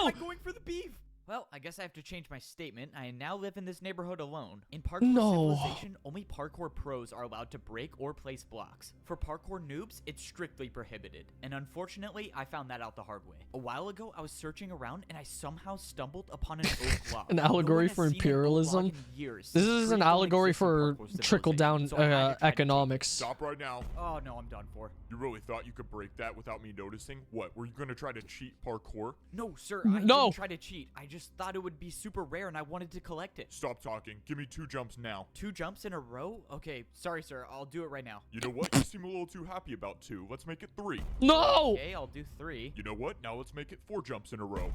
I'm going for the beef! Well, I guess I have to change my statement. I now live in this neighborhood alone. In Parkour Civilization, only parkour pros are allowed to break or place blocks. For parkour noobs, it's strictly prohibited. And unfortunately, I found that out the hard way. A while ago, I was searching around and I somehow stumbled upon an oak log. An allegory No one has for seen an oak log imperialism. in years. This is an Trees don't allegory exist in for Parkour trickle down Civilization, so I had to try to economics. Stop right now. Oh no, I'm done for. You really thought you could break that without me noticing? What, were you gonna try to cheat parkour? No, sir, I didn't try to cheat. I just thought it would be super rare and I wanted to collect it. Stop talking. Give me 2 jumps now. 2 jumps in a row? Okay, sorry, sir. I'll do it right now. You know what? You seem a little too happy about 2. Let's make it 3. No! Okay, I'll do 3. You know what? Now let's make it 4 jumps in a row.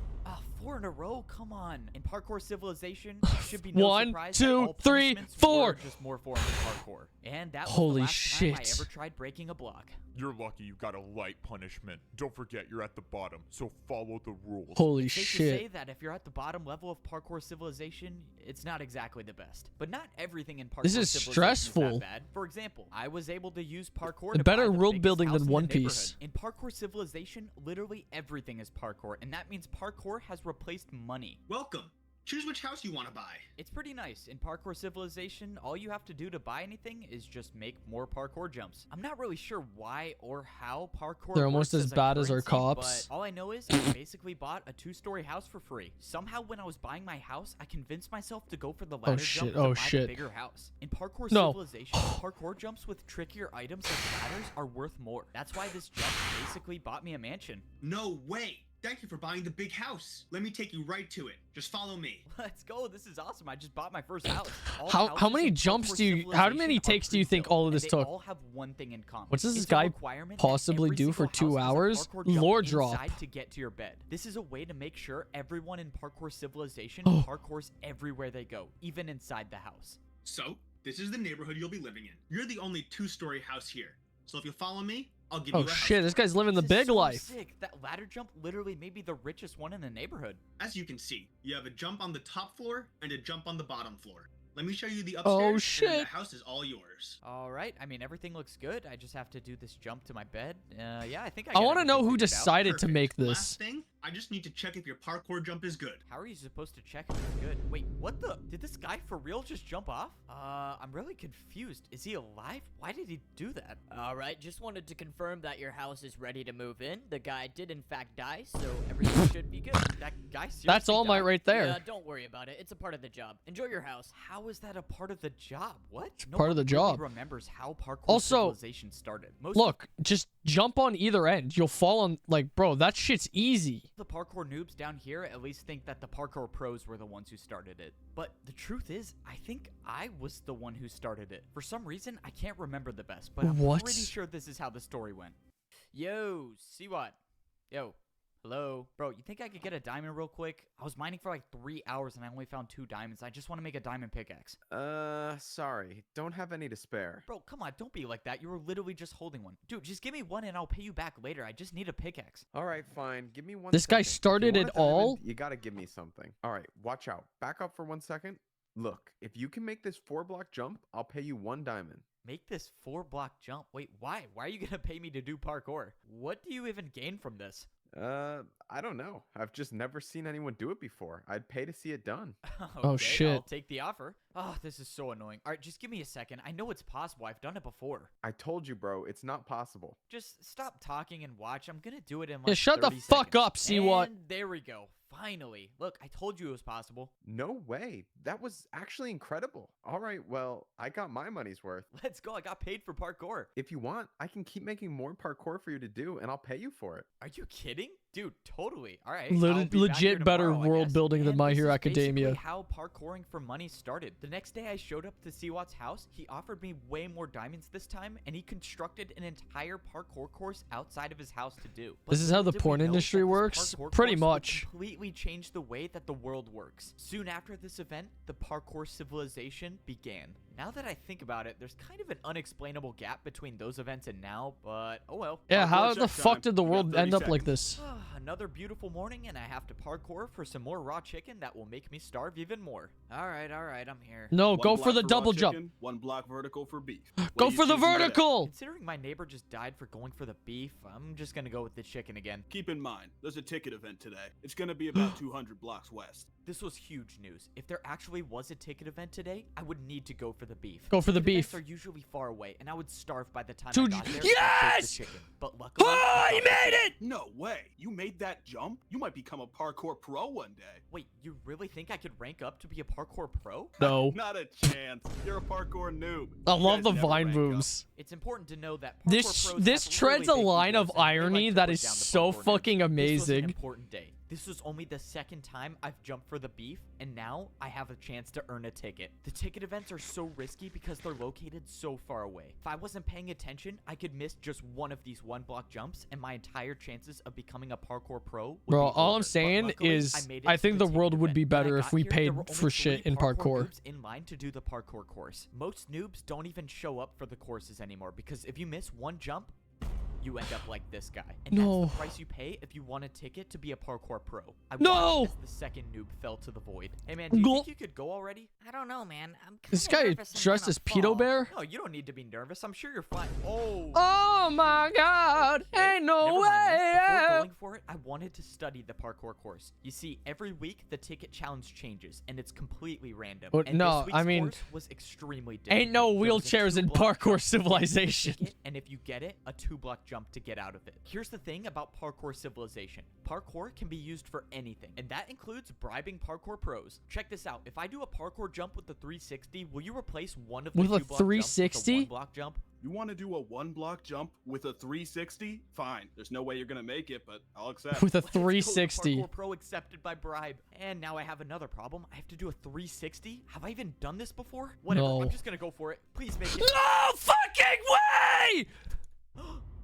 4 in a row? Come on. In Parkour Civilization, it should be no 1, surprise 2, that all 3, punishments 4. were just more forms of parkour. And that was Holy the last time I shit. ever tried breaking a block. You're lucky you got a light punishment. Don't forget, you're at the bottom, so follow the rules. Holy Safe shit. to say that if you're at the bottom level of Parkour Civilization, it's not exactly the best. But not everything in Parkour This is Civilization stressful. is that bad. For example, I was able to use parkour A to better buy the world biggest building house than in the One neighborhood. Piece. In Parkour Civilization, literally everything is parkour, and that means parkour has replaced money. Welcome. Choose which house you want to buy. It's pretty nice. In Parkour Civilization, all you have to do to buy anything is just make more parkour jumps. I'm not really sure why or how parkour They're almost works as a bad as our currency, cops. But all I know is I basically bought a 2-story house for free. Somehow when I was buying my house, I convinced myself to go for the ladder shit. jump to Oh, buy shit. the bigger house. In Parkour No. Civilization, parkour jumps with trickier items like ladders are worth more. That's why this jump basically bought me a mansion. No way. Thank you for buying the big house. Let me take you right to it. Just follow me. Let's go. This is awesome. I just bought my first house. All How houses many in jumps Parkour do you how Civilization many are takes do you think all of and this they took? all have one thing in common. What does this It's a guy requirement that possibly every do for single 2 house has a hours? parkour jump Lore drop. inside to get to your bed. This is a way to make sure everyone in Parkour Civilization Oh. parkours everywhere they go, even inside the house. So, this is the neighborhood you'll be living in. You're the only 2-story house here. So if you follow me, I'll give you Oh a house. shit, this guy's living the This is big so life. Sick. That ladder jump literally made me the richest one in the neighborhood. As you can see, you have a jump on the top floor and a jump on the bottom floor. Let me show you the Oh, upstairs, and then shit. the house is all yours. All right. I mean, everything looks good. I just have to do this jump to my bed. Yeah, I think I I got want to know everything who figured out. decided to make Last this. thing, I just need to check if your parkour jump is good. How are you supposed to check if it's good? Wait, what the? Did this guy for real just jump off? I'm really confused. Is he alive? Why did he do that? All right, just wanted to confirm that your house is ready to move in. The guy did in fact die, so everything should be good. That guy seriously That's All Might died? right there. Yeah, don't worry about it. It's a part of the job. Enjoy your house. How is that a part of the job? What? No part of one the really job. remembers how Parkour Also, Civilization started. Most Look, just jump on either end. You'll fall on, like, bro, that shit's easy. the parkour noobs down here at least think that the parkour pros were the ones who started it. But the truth is, I think I was the one who started it. For some reason, I can't remember the best, but I'm What? pretty sure this is how the story went. Yo, see what? Yo, hello? Bro, you think I could get a diamond real quick? I was mining for like 3 hours and I only found 2 diamonds. I just want to make a diamond pickaxe. Sorry. Don't have any to spare. Bro, come on, don't be like that. You were literally just holding one. Dude, just give me one and I'll pay you back later. I just need a pickaxe. All right, fine. Give me one This guy second. If you started want it a diamond, all? You gotta give me something. All right, watch out. Back up for 1 second. Look, if you can make this 4-block jump, I'll pay you 1 diamond. Make this 4-block jump. Wait, why? Why are you gonna pay me to do parkour? What do you even gain from this? I don't know. I've just never seen anyone do it before. I'd pay to see it done. Oh, shit. I'll take the offer. Oh, this is so annoying. All right, just give me a second. I know it's possible. I've done it before. I told you, bro. It's not possible. Just stop talking and watch. I'm gonna do it in like Yeah, shut the 30 fuck seconds. up, see what? And there we go. Finally. Look, I told you it was possible. No way. That was actually incredible. All right, well, I got my money's worth. Let's go. I got paid for parkour. If you want, I can keep making more parkour for you to do, and I'll pay you for it. Are you kidding? Dude, totally. All right. Legit better world building than My Hero This Academia. is how parkouring for money started. The next day I showed up to Siwat's house. He offered me way more diamonds this time, and he constructed an entire parkour course outside of his house to do. But This is how little the did we porn know industry that this works? parkour Pretty course would much. completely change the way that the world works. Soon after this event, the parkour civilization began. Now that I think about it, there's kind of an unexplainable gap between those events and now, but oh well. Yeah, Parkour how check the time. fuck did the You got world 30 end up like seconds. this? Another beautiful morning, and I have to parkour for some more raw chicken that will make me starve even more. All right, I'm here. No, One go block for the raw double jump. chicken, 1 block vertical for beef. Go What do for you the choose instead? vertical! Considering my neighbor just died for going for the beef, I'm just gonna go with the chicken again. Keep in mind, there's a ticket event today. It's gonna be about 200 blocks west. This was huge news. If there actually was a ticket event today, I would need to go for the beef. Go for the Ticket events beef. are usually far away, and I would starve by the time Dude, I got there. yes! so I chose the chicken. But luckily, Oh, he made it! No way. You made that jump? You might become a parkour pro one day. Wait, you really think I could rank up to be a parkour pro? No. Not a chance. You're a parkour noob. I You love guys the never Vine rank up. moves. It's important to know that This parkour pros have treads a really big line of egos, and they like irony to that put is down the so parkour noobs. fucking This was an amazing. important day. This was only the second time I've jumped for the beef, and now I have a chance to earn a ticket. The ticket events are so risky because they're located so far away. If I wasn't paying attention, I could miss just one of these 1-block jumps, and my entire chances of becoming a parkour pro would Bro, be all over. I'm But saying luckily, is made it I to think the ticket world would event. be When I better if got we here, there paid were only for shit 3 in parkour. noobs in line to do the parkour course. Most noobs don't even show up for the courses anymore because if you miss one jump, you end up like this guy. And No. that's the price you pay if you want a ticket to be a parkour pro. I No! watched as the second noob fell to the void. Hey man, do you think you could go already? I don't know, man. I'm This guy dressed as Pedo Bear? No, you don't need to be nervous. I'm sure you're fine. Oh. Oh my god! Ain't no Never mind then. Before way! going for it, I wanted to study the parkour course. You see, every week the ticket challenge changes, and it's completely random. But and no, this week's I mean, course was extremely difficult. ain't no There was a wheelchairs in 2-block parkour jump to get the civilization. ticket, and if you get it, a 2-block jump to get out of it. Here's the thing about parkour civilization. Parkour can be used for anything, and that includes bribing parkour pros. Check this out. If I do a parkour jump with the 360, will you replace one of the With a 2-block 360? jumps with a 1-block jump? You want to do a 1-block jump with a 360? Fine. There's no way you're gonna make it, but I'll accept. With a Let's go, the 360. Parkour pro accepted by bribe. And now I have another problem. I have to do a 360. Have I even done this before? Whatever. No. I'm just gonna go for it. Please make it. No fucking way!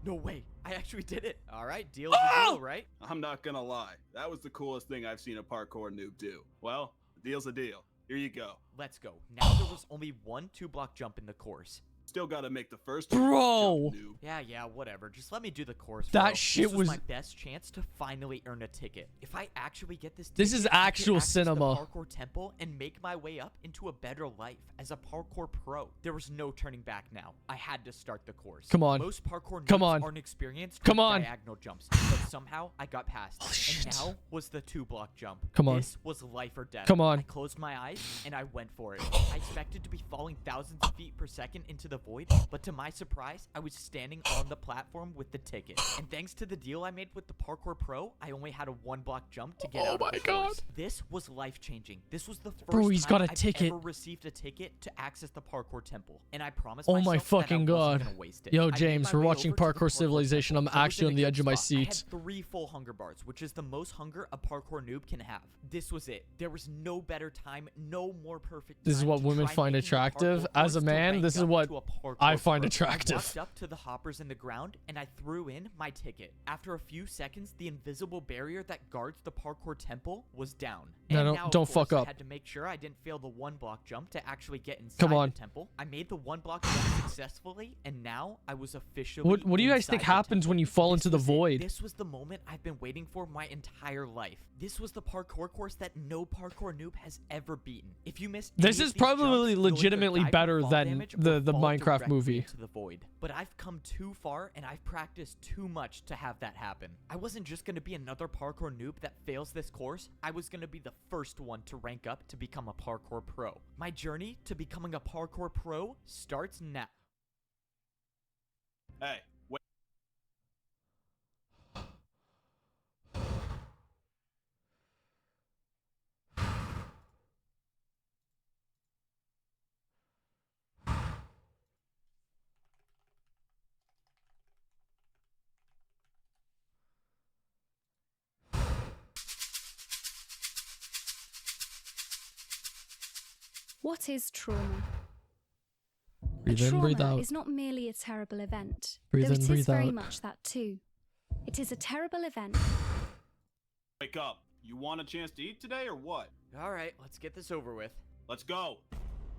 No way. I actually did it. All right. Deal's a deal, right? I'm not gonna lie. That was the coolest thing I've seen a parkour noob do. Well, a deal's a deal. Here you go. Let's go. Now there was only one 2-block jump in the course. Still gotta make the first Bro. jump, noob. Yeah, whatever. Just let me do the course. That bro. shit this was was- my best chance to finally earn a ticket. If I actually get this This ticket, is I can actual access cinema. the parkour temple and make my way up into a better life as a parkour pro. There was no turning back now. I had to start the course. Come on. Most parkour Come noobs on. aren't experienced Come with on. diagonal jumps, but somehow I got past it. shit. And now was the 2-block jump. Come on. This was life or death. Come on. I closed my eyes and I went for it. I expected to be falling thousands of feet per second into the void, but to my surprise, I was standing on the platform with the ticket. And thanks to the deal I made with the parkour pro, I only had a 1-block jump to get out of the course. This was life-changing. This was the first Bro, he's time got a I've ticket. ever received a ticket to access the parkour temple. And I promised Oh myself my that I fucking wasn't god. gonna waste it. Yo, I made James, my we're way watching over to the Parkour Civilization. I'm temple. I was actually in on a the good edge of my spot. I had seat. 3 full hunger bars, which is the most hunger a parkour noob can have. This was it. There was no better time, no more perfect This is time what to women try find making the attractive. parkour As a course to man, rank this is up what to a parkour I find pro. attractive. I walked up to the hoppers in the ground and I threw in my ticket. After a few seconds, the invisible barrier that guards the parkour temple was down. No, And don't- now, of don't course, fuck I up. had to make sure I didn't fail the 1-block jump to actually get inside Come on. the temple. I made the 1-block jump successfully, and now I was officially What do you guys inside think the happens when you fall into the was it. void? This was the moment I've been waiting for my entire life. This was the parkour course that no parkour noob has ever beaten. If you missed This any is of these probably jumps, you'll either legitimately die from better fall than damage or the fall Minecraft directly movie. into the void. But I've come too far and I've practiced too much to have that happen. I wasn't just going to be another parkour noob that fails this course. I was going to be the first one to rank up to become a parkour pro. My journey to becoming a parkour pro starts now. Hey, wait. What is trauma? Breathe in, breathe Trauma out. is not merely a terrible event, Breathe though in, it is breathe very out. much that too. It is a terrible event. Wake up. You want a chance to eat today or what? All right, let's get this over with. Let's go.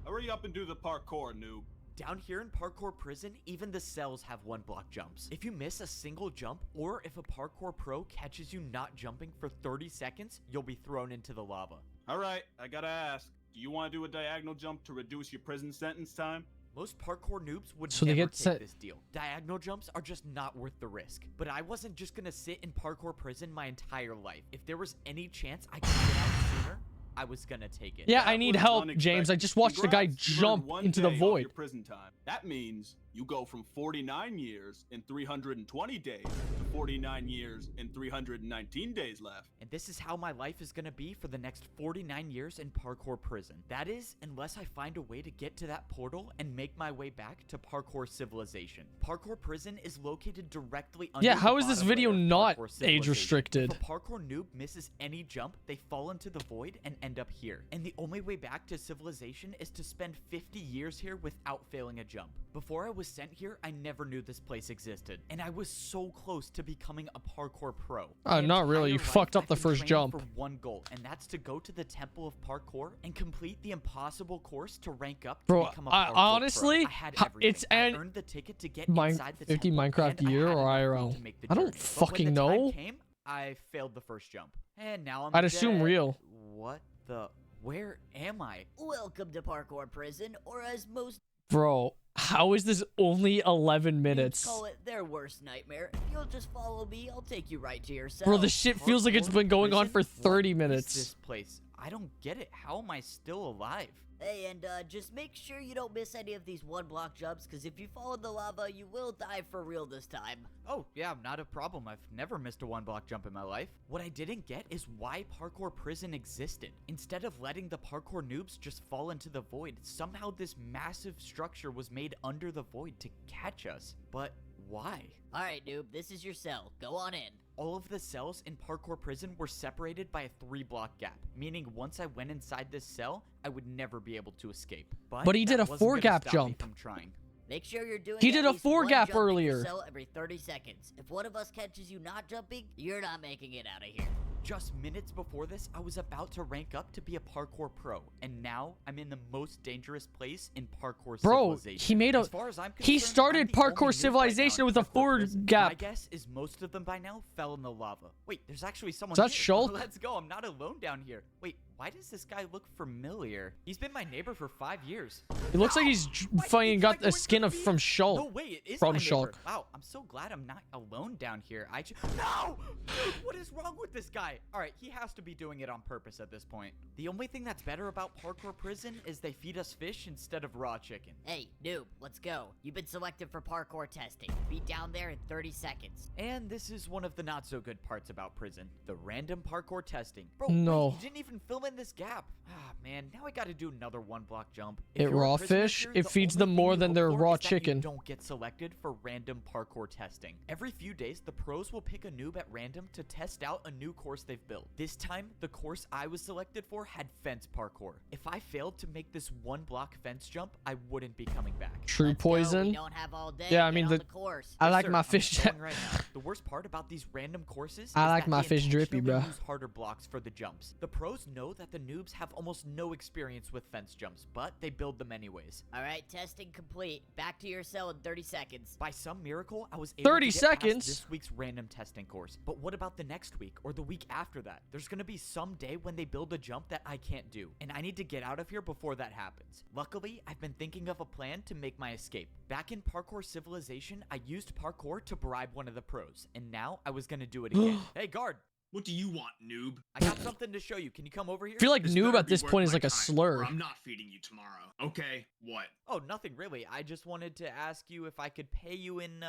Hurry up and do the parkour, noob. Down here in Parkour Prison, even the cells have 1-block jumps. If you miss a single jump, or if a parkour pro catches you not jumping for 30 seconds, you'll be thrown into the lava. All right, I gotta ask. Do you want to do a diagonal jump to reduce your prison sentence time? Most parkour noobs would So they never get take set- this deal. Diagonal jumps are just not worth the risk. But I wasn't just gonna sit in Parkour Prison my entire life. If there was any chance I could get out sooner, I was gonna take it. Yeah, I need help, James. I just watched the guy Congrats, you earned jump one into the day off void. your prison time. That means you go from 49 years and 320 days to 49 years and 319 days left. And this is how my life is gonna be for the next 49 years in Parkour Prison. That is, unless I find a way to get to that portal and make my way back to Parkour Civilization. Parkour Prison is located directly under Yeah, the how is this bottom video layer of not Parkour Civilization. age restricted? If a parkour noob misses any jump, they fall into the void and end up here. And the only way back to Civilization is to spend 50 years here without failing a jump. Before I was sent here, I never knew this place existed. And I was so close to becoming a parkour pro. My Not really. You entire fucked life, up the I've been first training jump. for one goal, and that's to go to the Temple of Parkour and complete the impossible course to rank up to Bro, become a parkour honestly, pro. I had ho- everything. it's I an earned the ticket to get Mine inside the 50 temple, Minecraft and I year had or enough IRL? loot to make the I don't journey. But fucking when the time know. came, I failed the first jump, and now I'm I'd assume dead. real. What the? Where am I? Welcome to Parkour Prison, or as most Bro, how is this only 11 dudes minutes? call it, their worst nightmare. If you'll just follow me, I'll take you right to your cell. Bro, this shit feels like it's been going on for 30 What is minutes. this place? I don't get it. How am I still alive? Hey, and just make sure you don't miss any of these 1-block jumps, because if you fall in the lava, you will die for real this time. Oh, yeah, not a problem. I've never missed a 1-block jump in my life. What I didn't get is why Parkour Prison existed. Instead of letting the parkour noobs just fall into the void, somehow this massive structure was made under the void to catch us. But why? Alright, noob, this is your cell. Go on in. All of the cells in Parkour Prison were separated by a 3-block gap, meaning once I went inside this cell, I would never be able to escape. But he did that a wasn't gonna 4-gap stop me jump. from trying. Make sure you're doing He at did a least 4-gap one jump in your earlier. cell every 30 seconds. If one of us catches you not jumping, you're not making it out of here. Just minutes before this, I was about to rank up to be a parkour pro, and now I'm in the most dangerous place in Parkour Bro, Civilization. he made a. As far as I'm He concerned, started I'm the only Parkour noob right Civilization now with in a Parkour Prison. My 4-gap. guess is most of them by now fell in the lava. Wait, there's actually someone Is that here. Shulk? Let's go, I'm not alone down here. Wait, why does this guy look familiar? He's been my neighbor for 5 years. It looks like he's fucking got the skin of from Shulk. No way, it is From my neighbor. Shulk. Wow, I'm so glad I'm not alone down here. No! Dude, what is wrong with this guy? All right, he has to be doing it on purpose at this point. The only thing that's better about Parkour Prison is they feed us fish instead of raw chicken. Hey, noob, let's go. You've been selected for parkour testing. Be down there in 30 seconds. And this is one of the not so good parts about prison, the random parkour testing. Bro, No. wait, you didn't even fill in this gap. Ah, man, now I gotta do another 1-block jump. It If you're a raw prisoner fish, here, it the feeds only them thing more you than hope their for raw is that chicken. You don't get selected for random parkour testing. Every few days, the pros will pick a noob at random to test out a new course they've built. This time, the course I was selected for had fence parkour. If I failed to make this 1-block fence jump, I wouldn't be coming back. True poison. We don't have all day. Yeah, I Get mean on the. the course. I Yes, like sir. my I'm fish. going right now. The worst part about these random courses I is like that my they fish drippy, intentionally bruh. use harder blocks for the jumps. The pros know that the noobs have almost no experience with fence jumps, but they build them anyways. All right, testing complete. Back to your cell in 30 seconds. By some miracle, I was able 30 to get seconds? past this week's random testing course. But what about the next week or the week after that? There's gonna be some day when they build a jump that I can't do, and I need to get out of here before that happens. Luckily, I've been thinking of a plan to make my escape. Back in Parkour Civilization, I used parkour to bribe one of the pros, and now I was gonna do it again. Hey, guard! What do you want, noob? I got something to show you. Can you come over here? I feel like This noob better at be this worth point is my like a time, slur. or I'm not feeding you tomorrow. Okay, what? Oh, nothing really. I just wanted to ask you if I could pay you in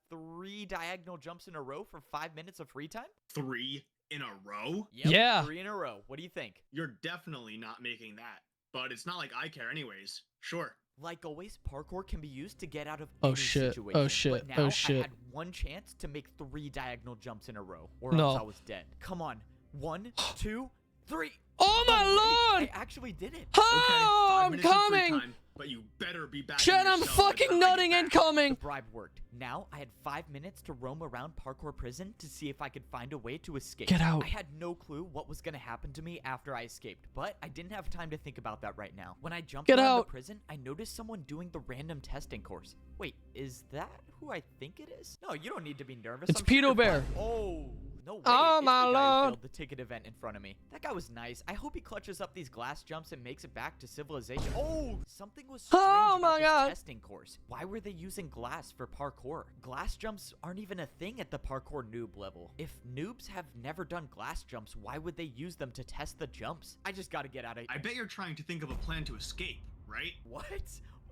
3 diagonal jumps in a row for 5 minutes of free time? 3 in a row? Yep, Yeah. 3 in a row. What do you think? You're definitely not making that. But it's not like I care anyways. Sure. Like always, parkour can be used to get out of Oh, any shit. situation. Oh, shit. But now Oh, shit. I had one chance to make 3 diagonal jumps in a row, or No. else I was dead. Come on. 1, 2, 3. Oh my lord! I actually did it. Oh, Five I'm minutes of free coming! time, but you better be back. Chet, in your I'm cell by the fucking time I nutting get back. incoming! The bribe worked. Now I had 5 minutes to roam around Parkour Prison to see if I could find a way to escape. Get out. I had no clue what was gonna happen to me after I escaped, but I didn't have time to think about that right now. When I jumped Get around out. the prison, I noticed someone doing the random testing course. Wait, is that who I think it is? No, you don't need to be nervous. It's I'm sure Pedo you're Bear. fine. Oh. No way. Oh, It's my the guy who lord. failed the ticket event in front of me. That guy was nice. I hope he clutches up these glass jumps and makes it back to civilization. Oh, something was strange Oh, about my this God. testing course. Why were they using glass for parkour? Glass jumps aren't even a thing at the parkour noob level. If noobs have never done glass jumps, why would they use them to test the jumps? I just gotta get out of I bet you're trying to think of a plan to escape, right? What?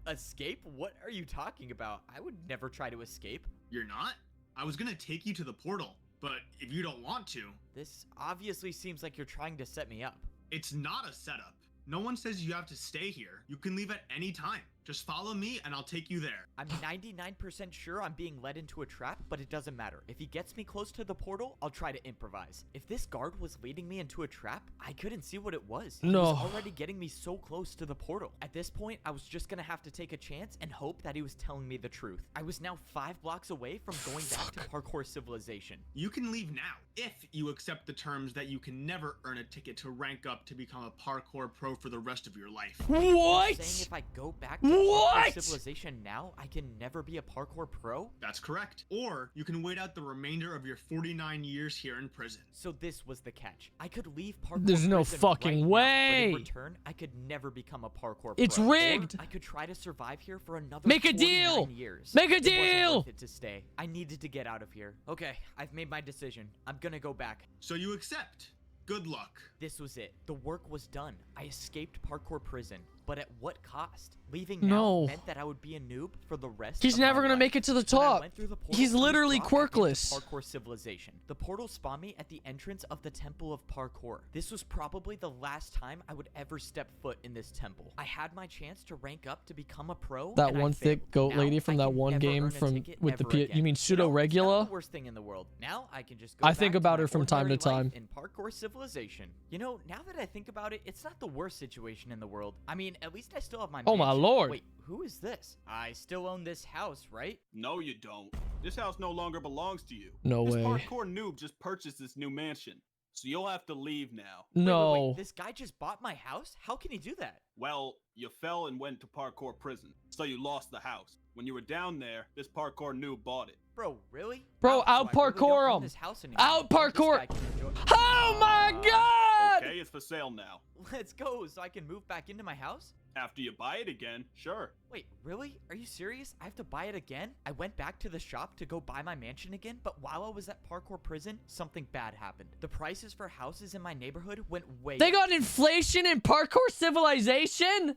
Escape? What are you talking about? I would never try to escape. You're not? I was gonna take you to the portal, but if you don't want to... This obviously seems like you're trying to set me up. It's not a setup. No one says you have to stay here. You can leave at any time. Just follow me and I'll take you there. I'm 99% sure I'm being led into a trap, but it doesn't matter. If he gets me close to the portal, I'll try to improvise. If this guard was leading me into a trap, I couldn't see what it was. He No. was already getting me so close to the portal. At this point, I was just gonna have to take a chance and hope that he was telling me the truth. I was now 5 blocks away from going back to Parkour Civilization. You can leave now, if you accept the terms that you can never earn a ticket to rank up to become a parkour pro for the rest of your life. What? Saying if I go back to What? Parkour Civilization now, I can never be a parkour pro? That's correct. Or you can wait out the remainder of your 49 years here in prison. So this was the catch. I could leave parkour There's no prison fucking right now, way. but in return, I could never become a parkour It's pro. rigged. Or I could try to survive here for another Make a 49 deal. years. Make a It wasn't deal. worth it to stay. I needed to get out of here. Okay, I've made my decision. I'm gonna go back. So you accept. Good luck. This was it. The work was done. I escaped parkour prison. But at what cost? Leaving No. now meant that I would be a noob for the rest He's of never my gonna life. make it to the When I top. went through the portal, He's I was literally brought back into quirkless. Parkour Civilization. The portal spawned me at the entrance of the Temple of Parkour. This was probably the last time I would ever step foot in this temple. I had my chance to rank up to become a pro. That and I one thick failed. goat Now, lady from I that can one never game earn a from ticket with the ever P. again. You mean pseudo It's not regular? the worst thing in the world. Now I can just go I back think to about my her from time to ordinary life time. in Parkour Civilization. You know, now that I think about it, it's not the worst situation in the world. I mean, at least I still have my Oh my mansion. lord. Wait, who is this? I still own this house, right? No, you don't. This house no longer belongs to you. No this way. parkour noob just purchased this new mansion, so you'll have to leave now. No. This guy just bought my house? How can he do that? Well, you fell and went to parkour prison, so you lost the house. When you were down there, this parkour noob bought it. Bro, really? Bro, Wow, out so I really don't parkour own him. this house anymore. Out This parkour. guy can enjoy- Oh my god! Okay, it's for sale now. Let's go, so I can move back into my house? After you buy it again, sure. Wait, really? Are you serious? I have to buy it again? I went back to the shop to go buy my mansion again, but while I was at parkour prison, something bad happened. The prices for houses in my neighborhood went way They up. got inflation in Parkour Civilization?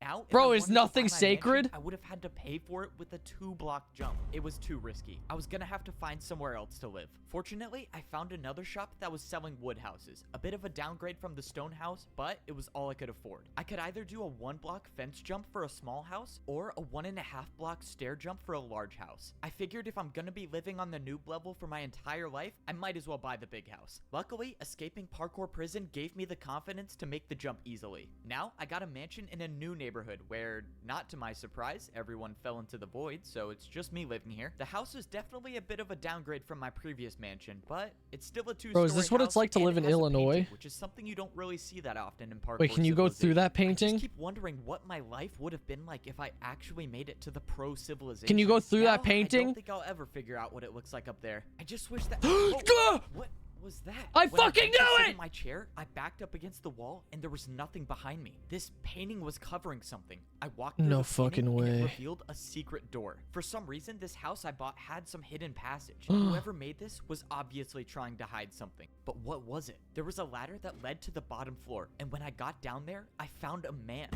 Now, if Bro, I is wanted to nothing buy my sacred? mansion, I would have had to pay for it with a 2-block jump. It was too risky. I was gonna have to find somewhere else to live. Fortunately, I found another shop that was selling wood houses. A bit of a downgrade from the stone house, but it was all I could afford. I could either do a 1-block fence jump for a small house, or a 1.5-block stair jump for a large house. I figured if I'm gonna be living on the noob level for my entire life, I might as well buy the big house. Luckily, escaping parkour prison gave me the confidence to make the jump easily. Now, I got a mansion in a new neighborhood neighborhood where, not to my surprise, everyone fell into the void, so it's just me living here. The house is definitely a bit of a downgrade from my previous mansion, but it's still a 2-story Bro, is this what it's like to live in Illinois? Which is something you don't really see that often in Parkour Wait, can you go through that I painting? just keep wondering what my life would have been like if I actually made it to the pro civilization. Can you go through that I painting? don't think I'll ever figure out what it looks like up there. I just wish that. Oh, what was that? I When fucking went to knew sit it! In my chair, I backed up against the wall, and there was nothing behind me. This painting was covering something. I walked through No the fucking painting, and it way. revealed a secret door. For some reason, this house I bought had some hidden passage. Whoever made this was obviously trying to hide something. But what was it? There was a ladder that led to the bottom floor, and when I got down there, I found a man.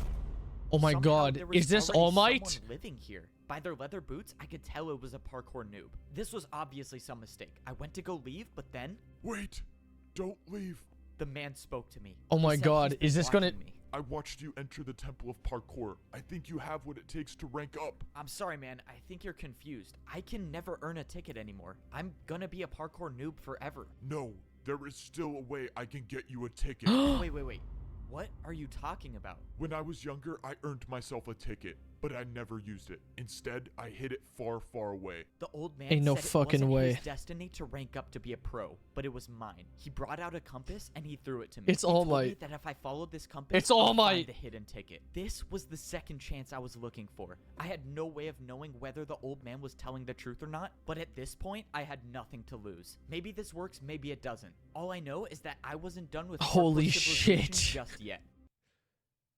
Oh my Somehow, god, there was is this already All Might? someone living here. By their leather boots, I could tell it was a parkour noob. This was obviously some mistake. I went to go leave, but then Wait, don't leave. the man spoke to me. Oh He my said god, he's been is this gonna... watching me. I watched you enter the Temple of Parkour. I think you have what it takes to rank up. I'm sorry, man. I think you're confused. I can never earn a ticket anymore. I'm gonna be a parkour noob forever. No, there is still a way I can get you a ticket. Wait. What are you talking about? When I was younger, I earned myself a ticket, but I never used it. Instead, I hid it far, far away. The old man Ain't no said fucking it wasn't way. his destiny to rank up to be a pro, but it was mine. He brought out a compass and he threw it to me. It's He All told me Might. that if I followed this compass, It's All I'd Might. find the hidden ticket. This was the second chance I was looking for. I had no way of knowing whether the old man was telling the truth or not, but at this point, I had nothing to lose. Maybe this works, maybe it doesn't. All I know is that I wasn't done with Holy Parkour Civilization shit. just yet.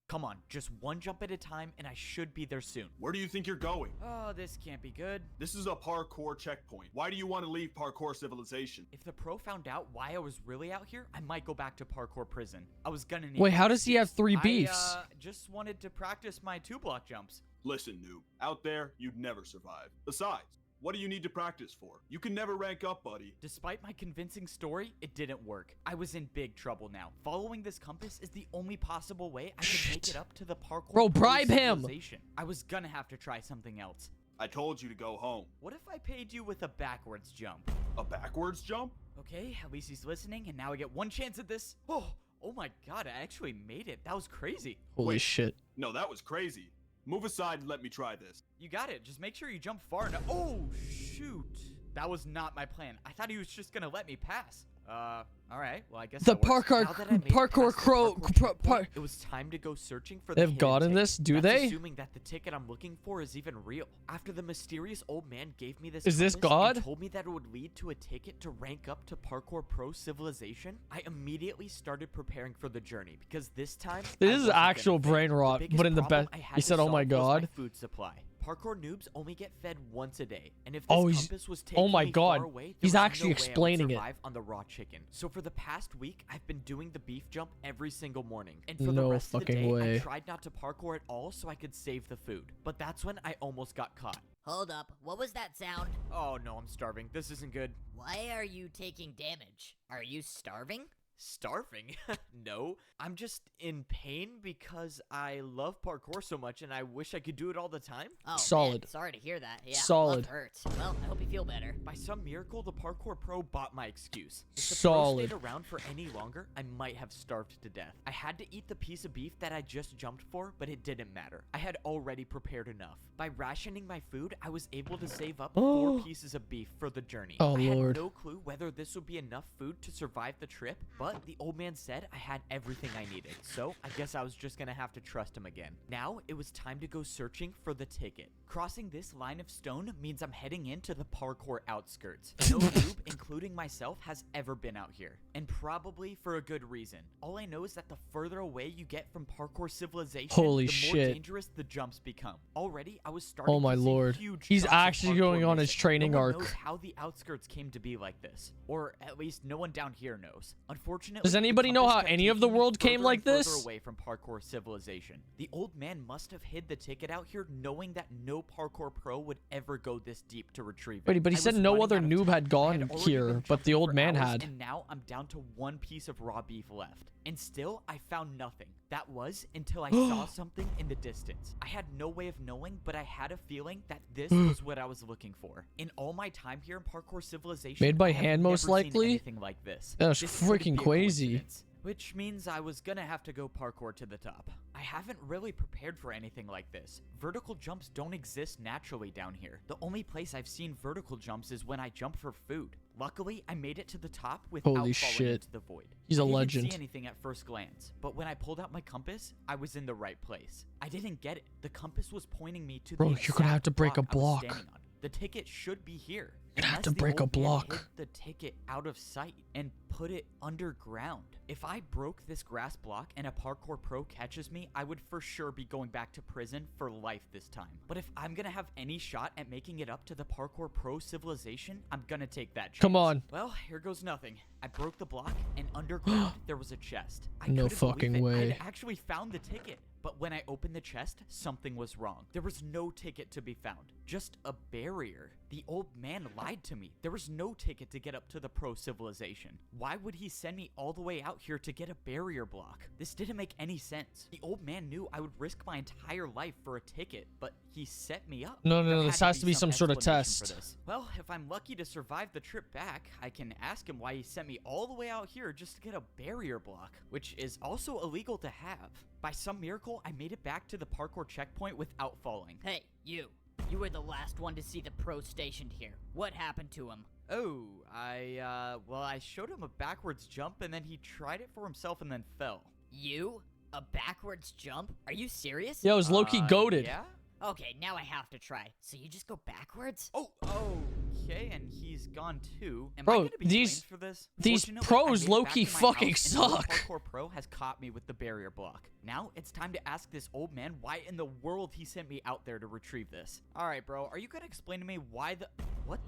Come on, just one jump at a time, and I should be there soon. Where do you think you're going? Oh, this can't be good. This is a parkour checkpoint. Why do you want to leave parkour civilization? If the pro found out why I was really out here, I might go back to parkour prison. I was gonna need... Wait, how does he have 3 I, beefs? just wanted to practice my 2-block jumps. Listen, noob. Out there, you'd never survive. Besides, what do you need to practice for? You can never rank up, buddy. Despite my convincing story, it didn't work. I was in big trouble now. Following this compass is the only possible way I could make it up to the parkour Bro, pro bribe him. civilization. I was gonna have to try something else. I told you to go home. What if I paid you with a backwards jump? A backwards jump? Okay, at least he's listening, and now I get one chance at this. Oh my god, I actually made it. That was crazy. Holy shit. No, that was crazy. Move aside and let me try this. You got it. Just make sure you jump far enough. Oh, shoot. That was not my plan. I thought he was just gonna let me pass. All right. Well, I guess The that works. parkour- Now that I made it parkour past the crow- parkour pro- checkpoint, it was time to go searching for the They've hidden gotten ticket. this? Do That's they? assuming that the ticket I'm looking for is even real. After the mysterious old man gave me this Is this compass God? and told me that it would lead to a ticket to rank up to Parkour Pro Civilization, I immediately started preparing for the journey because this time This I is wasn't gonna actual fail. brain The rot, biggest but in the problem best. I had He to said, "Oh my solve was god." my food supply. Parkour noobs only get fed once a day, and if this Oh, he's- compass was oh taking my me god. far away, there He's was actually no way I would explaining it. survive on the raw chicken. So for the past week, I've been doing the beef jump every single morning, and for No the rest of the fucking day, way. I tried not to parkour at all so I could save the food. But that's when I almost got caught. Hold up, what was that sound? Oh no, I'm starving. This isn't good. Why are you taking damage? Are you starving? Starving? No, I'm just in pain because I love parkour so much and I wish I could do it all the time. Oh, Solid. Man, sorry to hear that. Yeah, Solid. love hurts. Well, I hope you feel better. By some miracle, the parkour pro bought my excuse. If the Solid. pro stayed around for any longer, I might have starved to death. I had to eat the piece of beef that I just jumped for, but it didn't matter. I had already prepared enough. By rationing my food, I was able to save up 4 pieces of beef for the journey. Oh, I had Lord. no clue whether this would be enough food to survive the trip, but the old man said I had everything I needed, so I guess I was just gonna have to trust him again. Now, it was time to go searching for the ticket. Crossing this line of stone means I'm heading into the parkour outskirts. No noob, including myself, has ever been out here, and probably for a good reason. All I know is that the further away you get from parkour civilization, Holy the more shit. dangerous the jumps become. Already, I was starting Oh my to see lord. huge He's chunks of actually parkour going on his missing. training No one arc. knows how the outskirts came to be like this, or at least no one down here knows. Unfortunately, Does the anybody know compass how kept any of the taking me world came further like and further this? away from parkour civilization. The old man must have hid the ticket out here, knowing that no parkour pro would ever go this deep to retrieve it. Wait, but he I said was no running other out of noob time. had gone already here, been but the jumping old for man hours, had. And now I'm down to 1 piece of raw beef left. And still, I found nothing. That was until I saw something in the distance. I had no way of knowing, but I had a feeling that this was what I was looking for. In all my time here in Parkour Civilization, Made by I have hand, never most seen likely? anything like this. That was This couldn't freaking be a crazy. coincidence. which means I was gonna have to go parkour to the top. I haven't really prepared for anything like this. Vertical jumps don't exist naturally down here. The only place I've seen vertical jumps is when I jump for food. Luckily, I made it to the top without Holy falling shit. into the void. He's a I legend. didn't see anything at first glance, but when I pulled out my compass, I was in the right place. I didn't get it. The compass was pointing me to Bro, the you're gonna have to break a exact block I was block. standing on. The ticket should be here. You're gonna have to Unless the break a old man block. hid the ticket out of sight and put it underground. If I broke this grass block and a parkour pro catches me, I would for sure be going back to prison for life this time. But if I'm gonna have any shot at making it up to the parkour pro civilization, I'm gonna take that chance. Come on. Well, here goes nothing. I broke the block, and underground there was a chest. I No couldn't believe fucking it. way. I'd actually found the ticket. But when I opened the chest, something was wrong. There was no ticket to be found, just a barrier. The old man lied to me. There was no ticket to get up to the pro civilization. Why would he send me all the way out here to get a barrier block? This didn't make any sense. The old man knew I would risk my entire life for a ticket, but he set me up. No, There this had has to be some sort of explanation for test. this. Well, if I'm lucky to survive the trip back, I can ask him why he sent me all the way out here just to get a barrier block, which is also illegal to have. By some miracle, I made it back to the parkour checkpoint without falling. Hey, you. You were the last one to see the pro stationed here. What happened to him? Oh, well, I showed him a backwards jump and then he tried it for himself and then fell. You? A backwards jump? Are you serious? Yeah, it was low-key goated. Yeah? Okay, now I have to try. So you just go backwards? Oh, okay, and he's gone too. Am I Bro, gonna be these blamed for this? these Fortunately, I pros made it low-key back to my fucking house, and the suck. Parkour Pro has caught me with the barrier block. Now it's time to ask this old man why in the world he sent me out there to retrieve this. All right, bro, are you gonna explain to me why the what?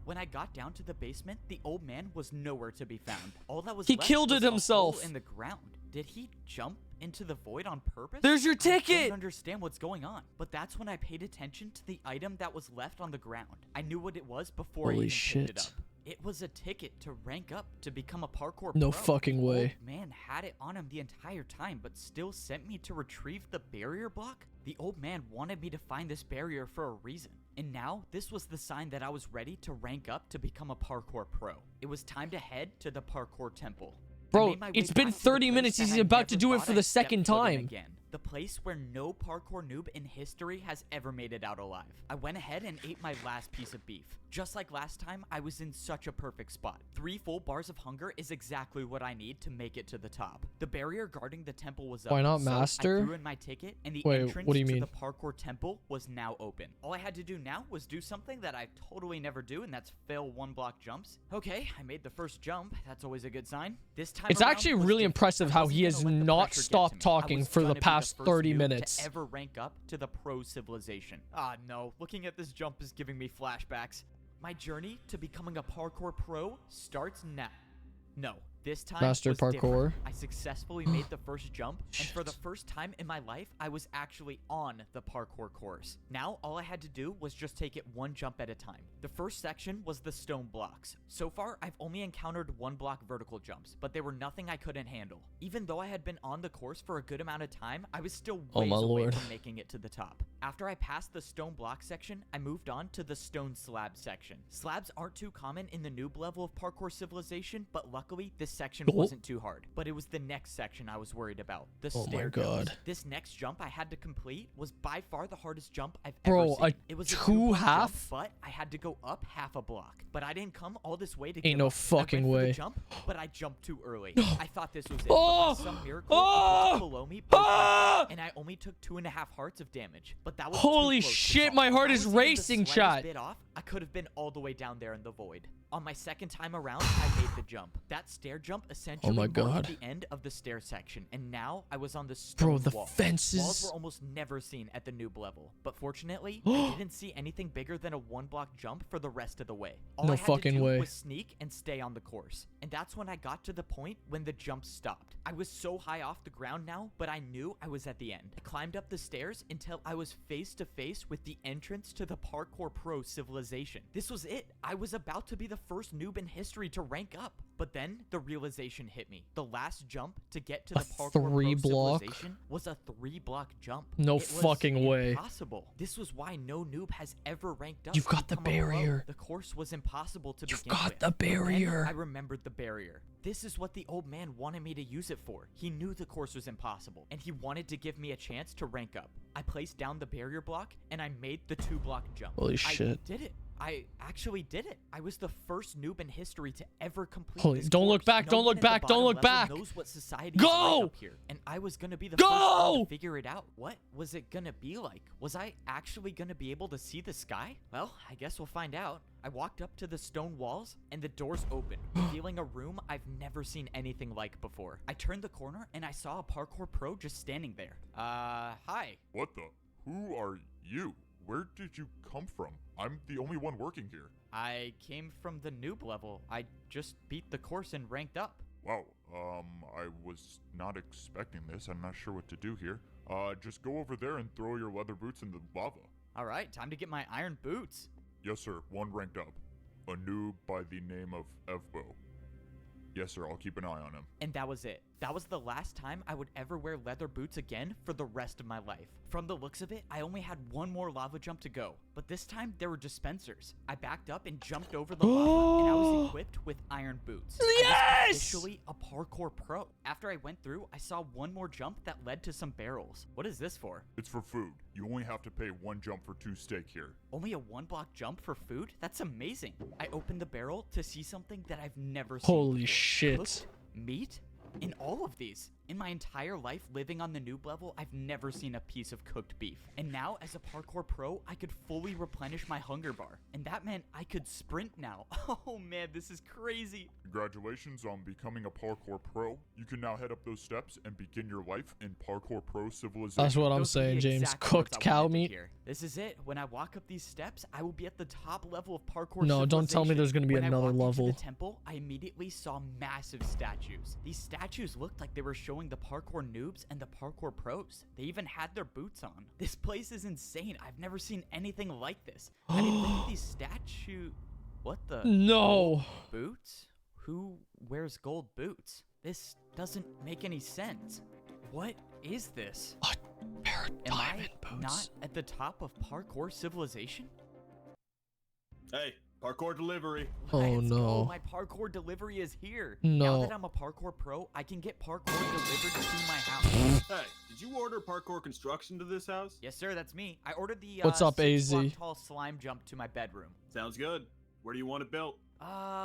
When I got down to the basement, the old man was nowhere to be found. All that was He left killed was it a himself. hole in the ground. Did he jump into the void on purpose? There's your I ticket! don't understand what's going on. But that's when I paid attention to the item that was left on the ground. I knew what it was before I Holy even picked it shit. up. It was a ticket to rank up to become a parkour No pro. fucking The way. old man had it on him the entire time, but still sent me to retrieve the barrier block? The old man wanted me to find this barrier for a reason. And now, this was the sign that I was ready to rank up to become a parkour pro. It was time to head to the parkour temple. I Bro, made my way it's been back to the 30 place minutes. that He's I about to never do it thought for the I'd step second foot in time. again. The place where no parkour noob in history has ever made it out alive. I went ahead and ate my last piece of beef. Just like last time, I was in such a perfect spot. 3 full bars of hunger is exactly what I need to make it to the top. The barrier guarding the temple was up. Why not so master? I threw in my ticket, and the Wait, entrance what do you to mean? the parkour temple was now open. All I had to do now was do something that I totally never do, and that's fail 1-block jumps. Okay, I made the first jump. That's always a good sign. This time It's around actually was really different. impressive I how wasn't he has gonna let the not pressure get to stopped me. I talking was for the gonna be past first 30 noob minutes. to ever rank up to the pro civilization. Ah, no. Looking at this jump is giving me flashbacks. My journey to becoming a parkour pro starts now. No, this time Master was parkour. different. I successfully made the first jump, and for the first time in my life, I was actually on the parkour course. Now, all I had to do was just take it one jump at a time. The first section was the stone blocks. So far, I've only encountered 1-block vertical jumps, but they were nothing I couldn't handle. Even though I had been on the course for a good amount of time, I was still Oh ways my away lord. from making it to the top. After I passed the stone block section, I moved on to the stone slab section. Slabs aren't too common in the noob level of parkour civilization, but luckily, this section wasn't too hard. But it was the next section I was worried about, the Oh my stair God. jumps. This next jump I had to complete was by far the hardest jump I've Bro, ever a seen. It was a 2 2-block half? jump, but I had to go up half a block. But I didn't come all this way to Ain't give no up. fucking I went for the way. jump, but I jumped too early. I thought this was it. Oh! But by some miracle, the block below me broke open, and I only took 2.5 hearts of damage. But that was too Holy close to shit, fall. my heart If I is was even the racing, slightest chat. bit off, I could have been all the way down there in the void. On my second time around, I made the jump. That stair jump essentially Oh my marked God. the end of the stair section, and now I was on the stone Bro, the wall. fences. Walls were almost never seen at the noob level, but fortunately, I didn't see anything bigger than a 1-block jump for the rest of the way. All No I had fucking to do way. was sneak and stay on the course, and that's when I got to the point when the jump stopped. I was so high off the ground now, but I knew I was at the end. I climbed up the stairs until I was face to face with the entrance to the parkour pro civilization. This was it. I was about to be the first noob in history to rank up. But then the realization hit me. The last jump to get to the parkour 3 pro block? civilization was a 3-block jump. No It was fucking way. Impossible. This was why no noob has ever ranked up. You've to got the become a pro. barrier. The course was impossible to begin got with. the But then barrier. I remembered the barrier. This is what the old man wanted me to use it for. He knew the course was impossible, and he wanted to give me a chance to rank up. I placed down the barrier block, and I made the 2-block jump. Holy shit. I did it. I actually did it. I was the first noob in history to ever complete Holy, this don't look course. back, No don't one look at the back, don't bottom look level back. knows what society Go! is like up here, and I was gonna be the Go! first one to figure it out. What was it gonna be like? Was I actually gonna be able to see the sky? Well, I guess we'll find out. I walked up to the stone walls, and the doors opened, revealing a room I've never seen anything like before. I turned the corner, and I saw a parkour pro just standing there. Hi. What the? Who are you? Where did you come from? I'm the only one working here. I came from the noob level. I just beat the course and ranked up. Wow, I was not expecting this. I'm not sure what to do here. Just go over there and throw your leather boots in the lava. All right, time to get my iron boots. Yes, sir. One ranked up. A noob by the name of Evbo. Yes, sir. I'll keep an eye on him. And that was it. That was the last time I would ever wear leather boots again for the rest of my life. From the looks of it, I only had one more lava jump to go. But this time, there were dispensers. I backed up and jumped over the lava, and I was equipped with iron boots. Yes! I was officially a parkour pro. After I went through, I saw one more jump that led to some barrels. What is this for? It's for food. You only have to pay 1 jump for 2 steak here. Only a 1-block jump for food? That's amazing. I opened the barrel to see something that I've never seen. Holy shit. Cooked meat? In all of these. In my entire life living on the noob level, I've never seen a piece of cooked beef. And now, as a parkour pro, I could fully replenish my hunger bar. And that meant I could sprint now. Oh man, this is crazy. Congratulations on becoming a parkour pro. You can now head up those steps and begin your life in parkour pro civilization. That's what I'm Those are the saying, James. exact Cooked words I cow wanted to meat. hear. This is it. When I walk up these steps, I will be at the top level of parkour No, don't tell me civilization. there's gonna be When I another walked into level. the temple, I immediately saw massive statues. These statues looked like they were showing the parkour noobs and the parkour pros. They even had their boots on. This place is insane. I've never seen anything like this. I mean, look at these statues. What the? No. Gold boots? Who wears gold boots? This doesn't make any sense. What is this? Am I not at the top of parkour civilization? Hey, parkour delivery. Oh Let's go. no. My parkour delivery is here. No. Now that I'm a parkour pro, I can get parkour delivered to my house. Hey, did you order parkour construction to this house? Yes, sir, that's me. I ordered the What's up, 6-block AZ? tall slime jump to my bedroom. Sounds good. Where do you want it built?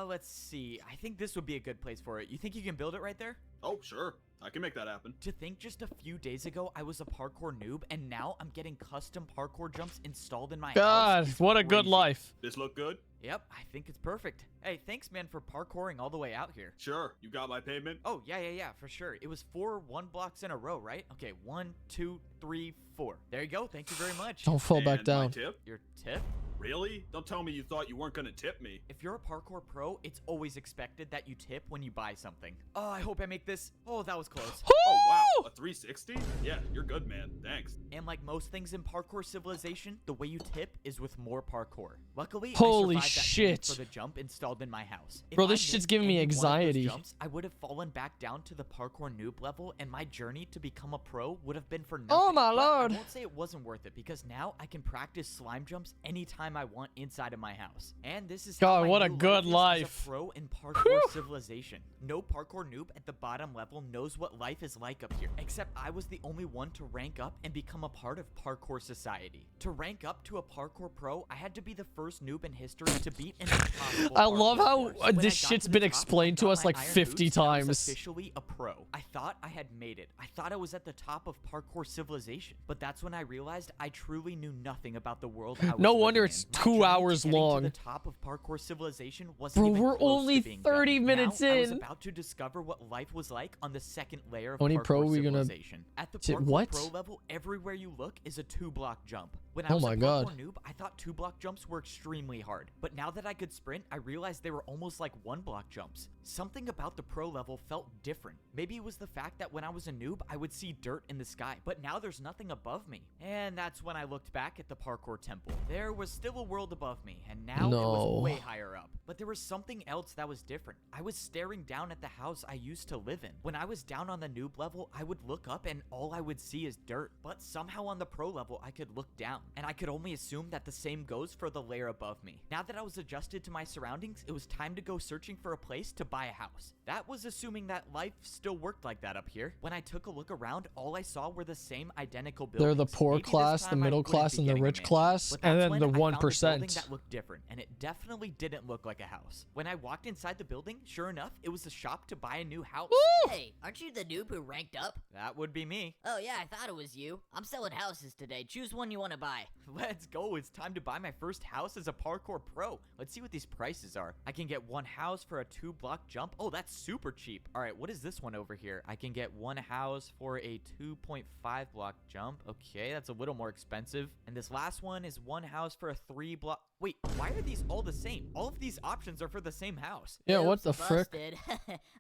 Let's see. I think this would be a good place for it. You think you can build it right there? Oh, sure. I can make that happen. To think just a few days ago I was a parkour noob and now I'm getting custom parkour jumps installed in my God, house. what a good life. This look good? Yep, I think it's perfect. Hey, thanks man for parkouring all the way out here. Sure. You got my payment? Oh, yeah, for sure. It was 4 1-blocks in a row, right? Okay, 1, 2, 3, 4. There you go. Thank you very much. Don't fall back And my down. tip? Your tip? Really? Don't tell me you thought you weren't gonna tip me. If you're a parkour pro, it's always expected that you tip when you buy something. Oh, I hope I make this. Oh, that was close. Oh, wow. A 360? Yeah, you're good, man. Thanks. And like most things in parkour civilization, the way you tip is with more parkour. Luckily, Holy I survived that shit. pain for the jump installed in my house. If Bro, I this shit's missed giving me any one of those anxiety. Jumps, I would have fallen back down to the parkour noob level, and my journey to become a pro would have been for nothing. Oh my But lord. I won't say it wasn't worth it because now I can practice slime jumps anytime I want inside of my house. And this is how God, my what a new good life is life. as a pro in parkour civilization. No parkour noob at the bottom level knows what life is like up here, except I was the only one to rank up and become a part of parkour society. To rank up to a parkour pro, I had to be the first noob in history to beat an impossible I love parkour how course. When I this got shit's to the been top, explained I to got us my like iron 50 boots, and I was times. officially a pro. I thought I had made it. I thought I was at the top of parkour civilization. But that's when I realized I truly knew nothing about the world I was No living wonder in. it's My 2 journey to hours getting long. To the top of parkour civilization wasn't Bro, even we're close only to being 30 done. minutes Now, I was in. about to discover what life was like on the second layer of How many parkour pro are we gonna- civilization. At the T- parkour what? pro level, everywhere you look is a 2-block jump. When I Oh was my a God. parkour noob, I thought 2-block jumps were extremely hard. But now that I could sprint, I realized they were almost like 1-block jumps. Something about the pro level felt different. Maybe it was the fact that when I was a noob, I would see dirt in the sky. But now there's nothing above me. And that's when I looked back at the parkour temple. There was still a world above me, and now it No. was way higher up. But there was something else that was different. I was staring down at the house I used to live in. When I was down on the noob level, I would look up and all I would see is dirt. But somehow on the pro level, I could look down, and I could only assume that the same goes for the layer above me. Now that I was adjusted to my surroundings, it was time to go searching for a place to buy a house. That was assuming that life still worked like that up here. When I took a look around, all I saw were the same identical buildings. They're the poor Maybe this class, the time I middle wouldn't class, be and the getting a rich mansion. class, But and that's then when the I found a building 1%. that looked different, and it definitely didn't look like a house. When I walked inside the building, sure enough, it was a shop to buy a new house. Hey, aren't you the noob who ranked up? That would be me. Oh yeah, I thought it was you. I'm selling houses today. Choose one you want to buy. Let's go. It's time to buy my first house as a parkour pro. Let's see what these prices are. I can get one house for a 2-block jump. Oh, that's super cheap. All right, what is this one over here? I can get one house for a 2.5-block jump. Okay, that's a little more expensive. And this last one is one house for a 3-block. Wait, why are these all the same? All of these options are for the same house. Yeah, what Oops, the frick? busted.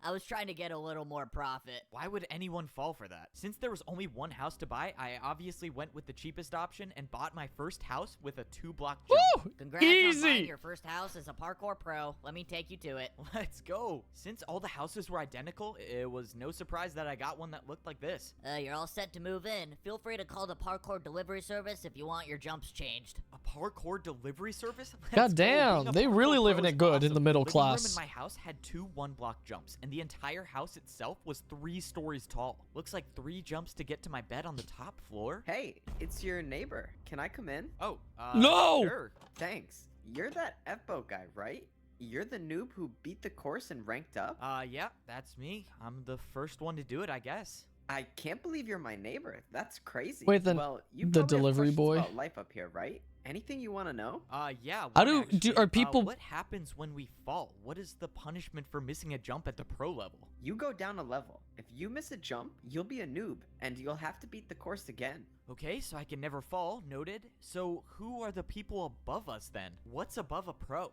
I was trying to get a little more profit. Why would anyone fall for that? Since there was only one house to buy, I obviously went with the cheapest option and bought my first house with a 2-block jump. Woo! Congrats on buying Easy! your first house as a parkour pro. Let me take you to it. Let's go. Since all the houses were identical, it was no surprise that I got one that looked like this. You're all set to move in. Feel free to call the parkour delivery service if you want your jumps changed. A parkour delivery service? God damn, they really living it good in the middle The living room class. in my house had 2 1-block jumps, and the entire house itself was 3 stories tall. Looks like 3 jumps to get to my bed on the top floor. Hey, it's your neighbor. Can I come in? Oh, No! Sure. Thanks. You're that F-boat guy, right? You're the noob who beat the course and ranked up? Yeah, that's me. I'm the first one to do it, I guess. I can't believe you're my neighbor. That's crazy. Wait, then well, you the probably have delivery questions boy? about life up here, right? Anything you want to know? Yeah. How one do actually. are people? What happens when we fall? What is the punishment for missing a jump at the pro level? You go down a level. If you miss a jump, you'll be a noob, and you'll have to beat the course again. Okay, so I can never fall. Noted. So who are the people above us then? What's above a pro?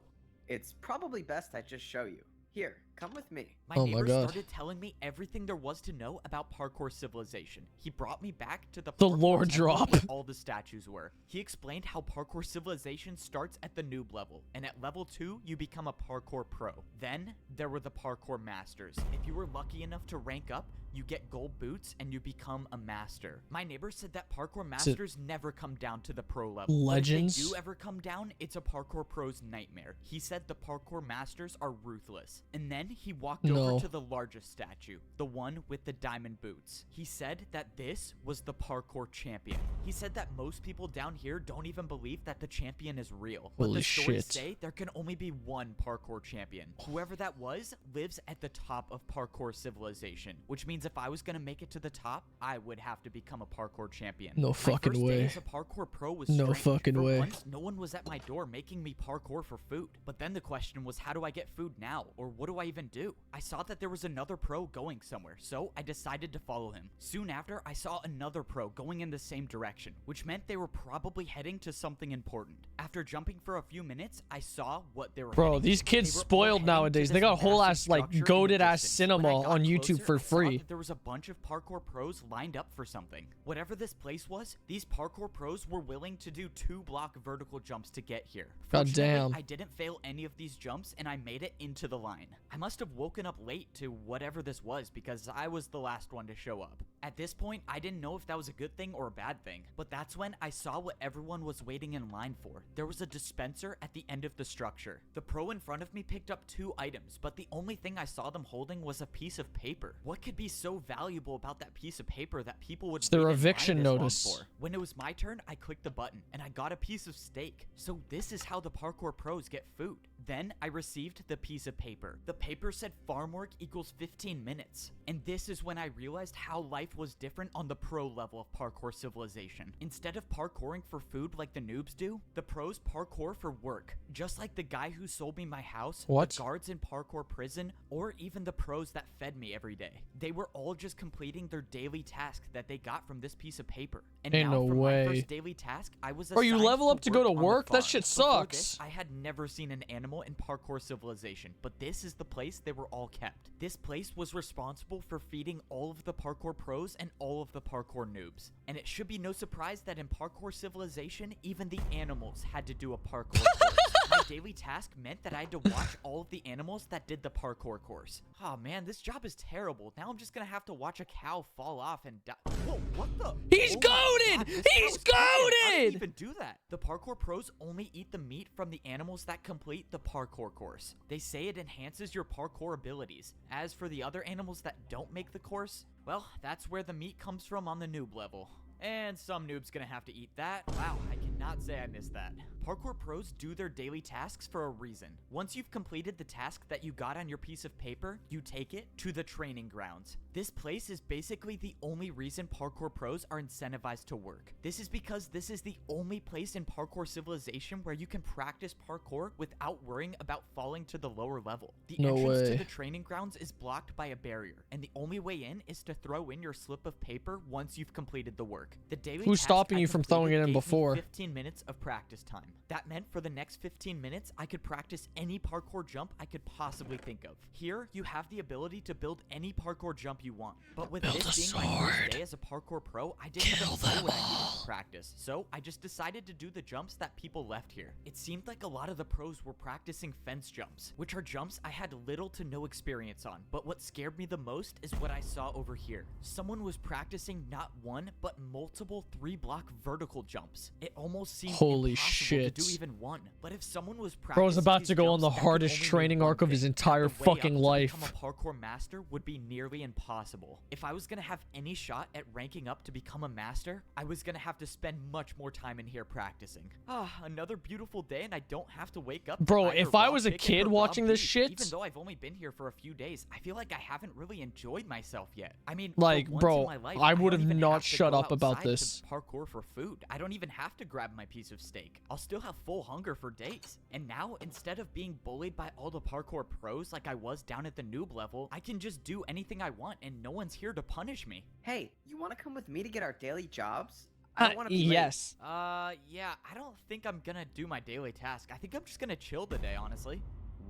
It's probably best I just show you. Here, come with me. My Oh my neighbor God. started telling me everything there was to know about parkour civilization. He brought me back to the lore parkour temple drop. where all the statues were. He explained how parkour civilization starts at the noob level, and at level 2, you become a parkour pro. Then, there were the parkour masters. If you were lucky enough to rank up, you get gold boots and you become a master. My neighbor said that parkour masters never come down to the pro level. Legends? But if they do ever come down, it's a parkour pro's nightmare. He said the parkour masters are ruthless. And then he walked No. over to the largest statue, the one with the diamond boots. He said that this was the parkour champion. He said that most people down here don't even believe that the champion is real. But Holy the stories shit. say there can only be one parkour champion. Whoever that was lives at the top of parkour civilization, which means if I was gonna make it to the top, I would have to become a parkour champion. No My fucking first day way. as a parkour pro was No strange. fucking For way. once, no one was at my door making me parkour for food. But then the question was, how do I get food now? Or what do I even do? I saw that there was another pro going somewhere, so I decided to follow him. Soon after, I saw another pro going in the same direction, which meant they were probably heading to something important. After jumping for a few minutes, I saw what they were Bro, heading these to. kids They were all spoiled heading to nowadays. They this got a whole massive ass like structure in the goated ass distance. cinema When I got on YouTube closer, for I saw free. that there was a bunch of parkour pros lined up for something. Whatever this place was, these parkour pros were willing to do 2-block vertical jumps to get here. God Fortunately, damn. I didn't fail any of these jumps and I made it into the line. I must have woken up late to whatever this was because I was the last one to show up. At this point, I didn't know if that was a good thing or a bad thing, but that's when I saw what everyone was waiting in line for. There was a dispenser at the end of the structure. The pro in front of me picked up 2 items, but the only thing I saw them holding was a piece of paper. What could be so valuable about that piece of paper that people would It's their wait in line eviction this long notice. for? When it was my turn, I clicked the button and I got a piece of steak. So this is how the parkour pros get food. Then I received the piece of paper. The paper said farm work equals 15 minutes. And this is when I realized how life was different on the pro level of parkour civilization. Instead of parkouring for food like the noobs do, the pros parkour for work. Just like the guy who sold me my house, What? the guards in parkour prison, or even the pros that fed me every day. They were all just completing their daily task that they got from this piece of paper. And Ain't now no from way. my first daily task, I was Bro, you assigned level up to go to on the work? That farm. shit Before sucks. this, I had never seen an animal in parkour civilization, but this is the place they were all kept. This place was responsible for feeding all of the parkour pros and all of the parkour noobs. And it should be no surprise that in parkour civilization, even the animals had to do a parkour course. My daily task meant that I had to watch all of the animals that did the parkour course. Oh man, this job is terrible. Now I'm just gonna have to watch a cow fall off and die. Whoa, what the? He's Oh my goated! God, this He's cow is goated! How did he goated! even do that? The parkour pros only eat the meat from the animals that complete the parkour course. They say it enhances your parkour abilities. As for the other animals that don't make the course, well, that's where the meat comes from on the noob level. And some noob's gonna have to eat that. Wow, I cannot say I missed that. Parkour pros do their daily tasks for a reason. Once you've completed the task that you got on your piece of paper, you take it to the training grounds. This place is basically the only reason parkour pros are incentivized to work. This is because this is the only place in parkour civilization where you can practice parkour without worrying about falling to the lower level. The No entrance way. to the training grounds is blocked by a barrier, and the only way in is to throw in your slip of paper once you've completed the work. The daily Who's task stopping I you from throwing it in completed gave me before? 15 minutes of practice time. That meant for the next 15 minutes, I could practice any parkour jump I could possibly think of. Here, you have the ability to build any parkour jump you want. But with this being my first day as a parkour pro, I didn't even know what I needed to practice. So I just decided to do the jumps that people left here. It seemed like a lot of the pros were practicing fence jumps, which are jumps I had little to no experience on. But what scared me the most is what I saw over here. Someone was practicing not one, but multiple 3-block vertical jumps. It almost seemed Holy impossible shit. to do even one. But if someone was practicing Bro's about these to go on jumps the that could hardest only do training one arc of his thing, entire the way up fucking to life. become a parkour master would be nearly impossible. If I was gonna have any shot at ranking up to become a master, I was gonna have to spend much more time in here practicing. Ah, another beautiful day, and I don't have to wake up. to Bro, either if I Rob was a Pickett kid or watching Rob this Pete. shit- Even though I've only been here for a few days, I feel like I haven't really enjoyed myself yet. I mean, Like, for once bro, in my life, I don't would have even not have to shut go up about outside to this. Parkour for food. I don't even have to grab my piece of steak. I'll still have full hunger for days. And now, instead of being bullied by all the parkour pros like I was down at the noob level, I can just do anything I want and no one's here to punish me. Hey, you want to come with me to get our daily jobs? I don't want to be yes. Yeah, I don't think I'm gonna do my daily task. I think I'm just gonna chill today, honestly.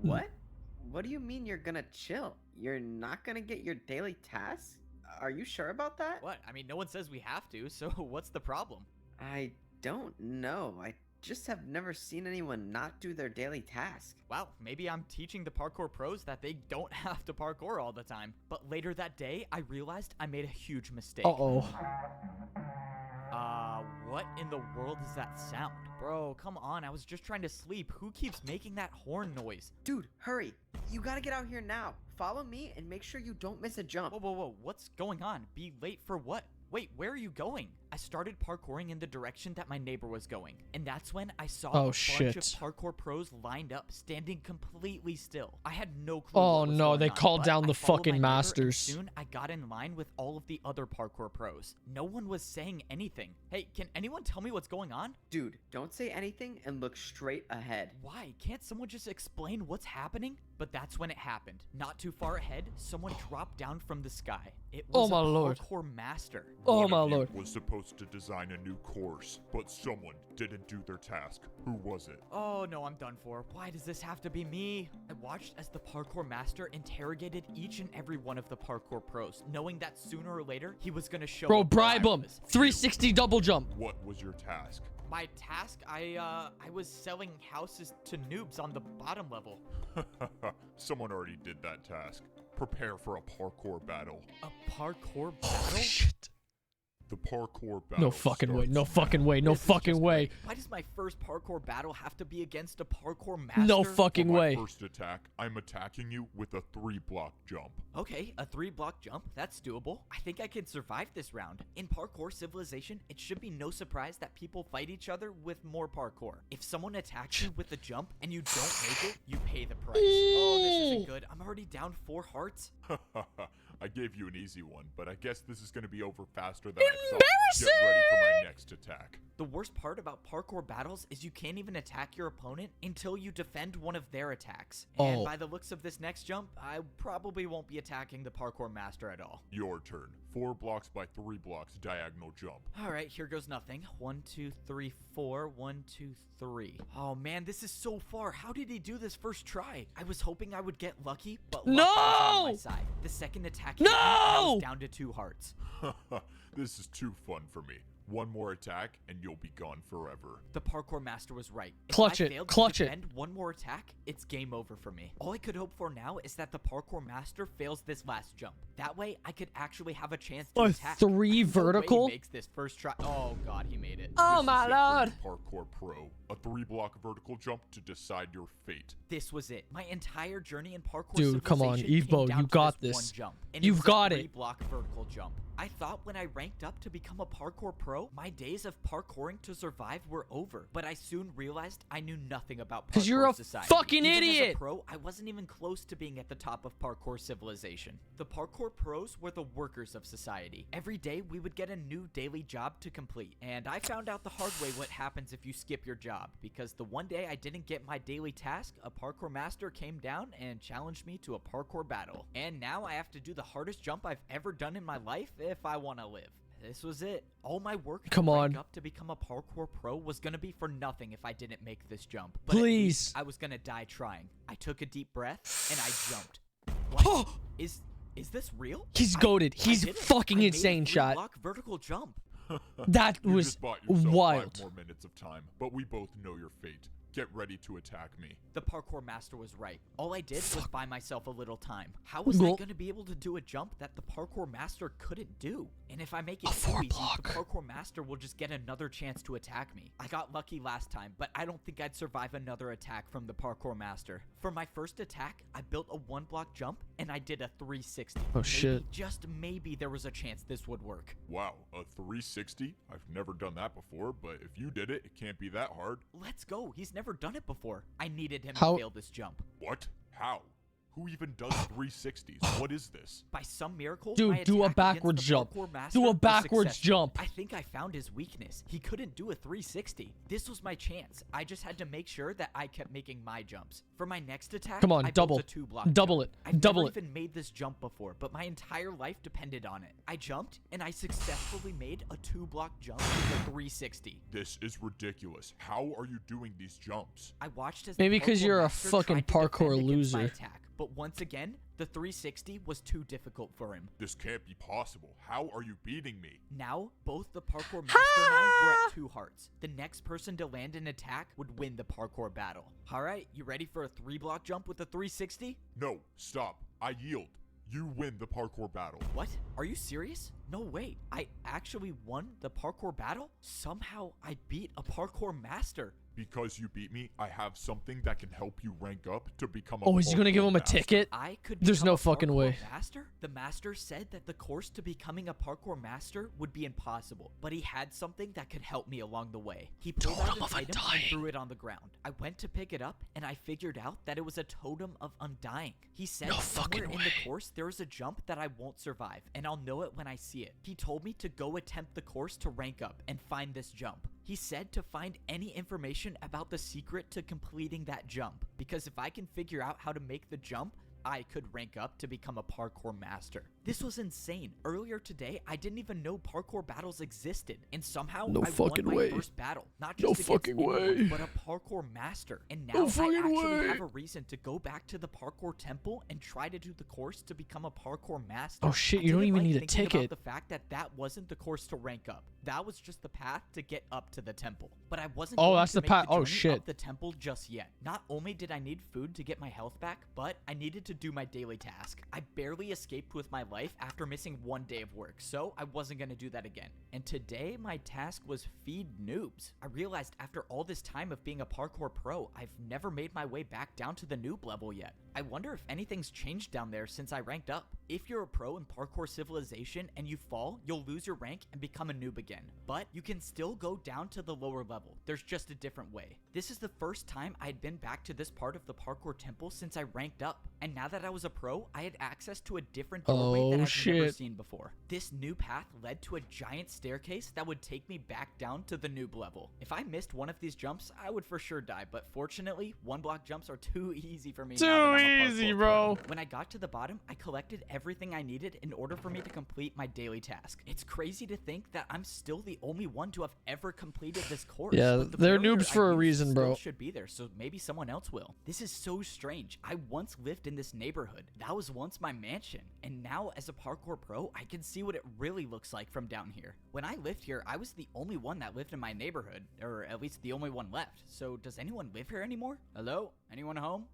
late. What? What do you mean you're gonna chill? You're not gonna get your daily tasks? Are you sure about that? What? I mean, no one says we have to, so what's the problem? I don't know. I just have never seen anyone not do their daily task. Wow, maybe I'm teaching the parkour pros that they don't have to parkour all the time. But later that day, I realized I made a huge mistake. Uh-oh. What in the world is that sound? Bro, come on, I was just trying to sleep. Who keeps making that horn noise? Dude, hurry. You gotta get out here now. Follow me and make sure you don't miss a jump. Whoa, what's going on? Be late for what? Wait, where are you going? I started parkouring in the direction that my neighbor was going, and that's when I saw a bunch of parkour pros lined up, standing completely still. I had no clue Oh what was no, going they on, called but down I the followed fucking my neighbor, and masters. soon I got in line with all of the other parkour pros. No one was saying anything. Hey, can anyone tell me what's going on? Dude, don't say anything and look straight ahead. Why? Can't someone just explain what's happening? But that's when it happened. Not too far ahead, someone dropped down from the sky. It was my a lord. parkour master. Oh One my of you lord. was supposed to design a new course, but someone didn't do their task. Who was it? Oh no, I'm done for. Why does this have to be me? I watched as the parkour master interrogated each and every one of the parkour pros, knowing that sooner or later he was gonna show Bro, up where I bribe him. was. 360 double jump. What was your task? My task, I was selling houses to noobs on the bottom level. Someone already did that task. Prepare for a parkour battle. A parkour battle? Shit. The parkour battle. No fucking way. No starts fucking way. No fucking way. Why does my first parkour battle have to be against a parkour master? No fucking For my way. first attack, I'm attacking you with a 3-block jump. Okay, a 3-block jump, that's doable. I think I can survive this round. In parkour civilization, it should be no surprise that people fight each other with more parkour. If someone attacks you with a jump and you don't make it, you pay the price. Oh, this isn't good. I'm already down 4 hearts. I gave you an easy one, but I guess this is going to be over faster than I thought. Get ready for my next attack. The worst part about parkour battles is you can't even attack your opponent until you defend one of their attacks. And by the looks of this next jump, I probably won't be attacking the parkour master at all. Your turn. 4 blocks by 3 blocks diagonal jump. All right, here goes nothing. 1, 2, 3, 4. 1, 2, 3. Oh man, this is so far. How did he do this first try? I was hoping I would get lucky, but luck was on my side. The second attack hit me, I was down to 2 hearts. This is too fun for me. One more attack, and you'll be gone forever. The parkour master was right. Clutch If I it, failed clutch to it. defend one more attack, it's game over for me. All I could hope for now is that the parkour master fails this last jump. That way, I could actually have a chance to A attack. 3 No way he vertical? makes this first try. Oh god, he made it. Oh This my is it for lord. you, Parkour Pro. A 3-block vertical jump to decide your fate. This was it. My entire journey in parkour Dude, come on, civilization came Evo, down you to got this this. one jump, and You've it was got a it. 3-block vertical jump. I thought when I ranked up to become a parkour pro, my days of parkouring to survive were over. But I soon realized I knew nothing about parkour 'Cause you're a society. fucking Even idiot. As a pro, I wasn't even close to being at the top of parkour civilization. The parkour pros were the workers of society. Every day we would get a new daily job to complete, and I found out the hard way what happens if you skip your job, because the one day I didn't get my daily task, a parkour master came down and challenged me to a parkour battle. And now I have to do the hardest jump I've ever done in my life if I want to live. This was it. All my work to Come rank on. up to become a parkour pro was gonna be for nothing if I didn't make this jump. But at Please. least I was gonna die trying. I took a deep breath and I jumped. What? is this real? He's goated. I He's did it. fucking I made insane, a shot. 3-block vertical jump. That You was just bought yourself wild. 5 more minutes of time, but we both know your fate. Get ready to attack me. The parkour master was right. All I did was buy myself a little time. How was I Well- going to be able to do a jump that the parkour master couldn't do? And if I make it too easy, the parkour master will just get another chance to attack me. I got lucky last time, but I don't think I'd survive another attack from the parkour master. For my first attack, I built a 1-block jump and I did a 360. Oh, Maybe, shit. just maybe there was a chance this would work. Wow, a 360? I've never done that before, but if you did it, it can't be that hard. Let's go. He's never done it before. I needed him How- to fail this jump. What? How? Who even does 360s? What is this? By some miracle, Dude, my do a attack against backwards the jump. parkour master Do a was backwards successful. jump. I think I found his weakness. He couldn't do a 360. This was my chance. I just had to make sure that I kept making my jumps. For my next attack, Come on, I double. built a 2-block Double jump. it. I've Double never it. even made this jump before, but my entire life depended on it. I jumped, and I successfully made a 2-block jump with a 360. This is ridiculous. How are you doing these jumps? I watched as Maybe the 'cause parkour you're a master fucking tried to parkour defend against my loser. attack, but once again, the 360 was too difficult for him. This can't be possible. How are you beating me? Now, both the parkour master and I were at 2 hearts. The next person to land an attack would win the parkour battle. Alright, you ready for a 3-block jump with a 360? No, stop. I yield. You win the parkour battle. What? Are you serious? No way. I actually won the parkour battle? Somehow I beat a parkour master. Because you beat me, I have something that can help you rank up to become a Oh, is he gonna give parkour him a master. ticket? I could There's become no a fucking parkour way. Master? The master said that the course to becoming a parkour master would be impossible, but he had something that could help me along the way. He pulled out Totem an of item and Undying. threw it on the ground. I went to pick it up and I figured out that it was a totem of undying. He said No somewhere fucking in the way. course there is a jump that I won't survive, and I'll know it when I see it. He told me to go attempt the course to rank up and find this jump. He said to find any information about the secret to completing that jump, because if I can figure out how to make the jump, I could rank up to become a parkour master. This was insane. Earlier today, I didn't even know parkour battles existed, and somehow No I fucking won my way. first battle. Not No just against fucking anyone, way. but a parkour master. And now No I fucking actually way. have a reason to go back to the parkour temple and try to do the course to become a parkour master. Oh, shit, I you don't didn't even like need a thinking about ticket. the fact that that wasn't the course to rank up. That was just the path to get up to the temple. But I wasn't Oh, going that's to the make path. Oh, journey shit. up the temple just yet. Not only did I need food to get my health back, but I needed to do my daily task. I barely escaped with my life after missing 1 day of work, so I wasn't going to do that again. And today, my task was feed noobs. I realized after all this time of being a parkour pro, I've never made my way back down to the noob level yet. I wonder if anything's changed down there since I ranked up. If you're a pro in parkour civilization and you fall, you'll lose your rank and become a noob again. But you can still go down to the lower level. There's just a different way. This is the first time I'd been back to this part of the parkour temple since I ranked up. And now that I was a pro, I had access to a different doorway Oh, that I've never shit. seen before. This new path led to a giant staircase that would take me back down to the noob level. If I missed one of these jumps, I would for sure die, but fortunately, 1-block jumps are too easy for me now that I'm easy, bro. When I got to the bottom, I collected everything I needed in order for me to complete my daily task. It's crazy to think that I'm still the only one to have ever completed this course. Yeah, but the they're barrier noobs I for a used reason, still bro. should be there, so maybe someone else will. This is so strange. I once lived in this neighborhood. That was once my mansion. And now, as a parkour pro, I can see what it really looks like from down here. When I lived here, I was the only one that lived in my neighborhood, or at least the only one left. So does anyone live here anymore? Hello? Anyone home?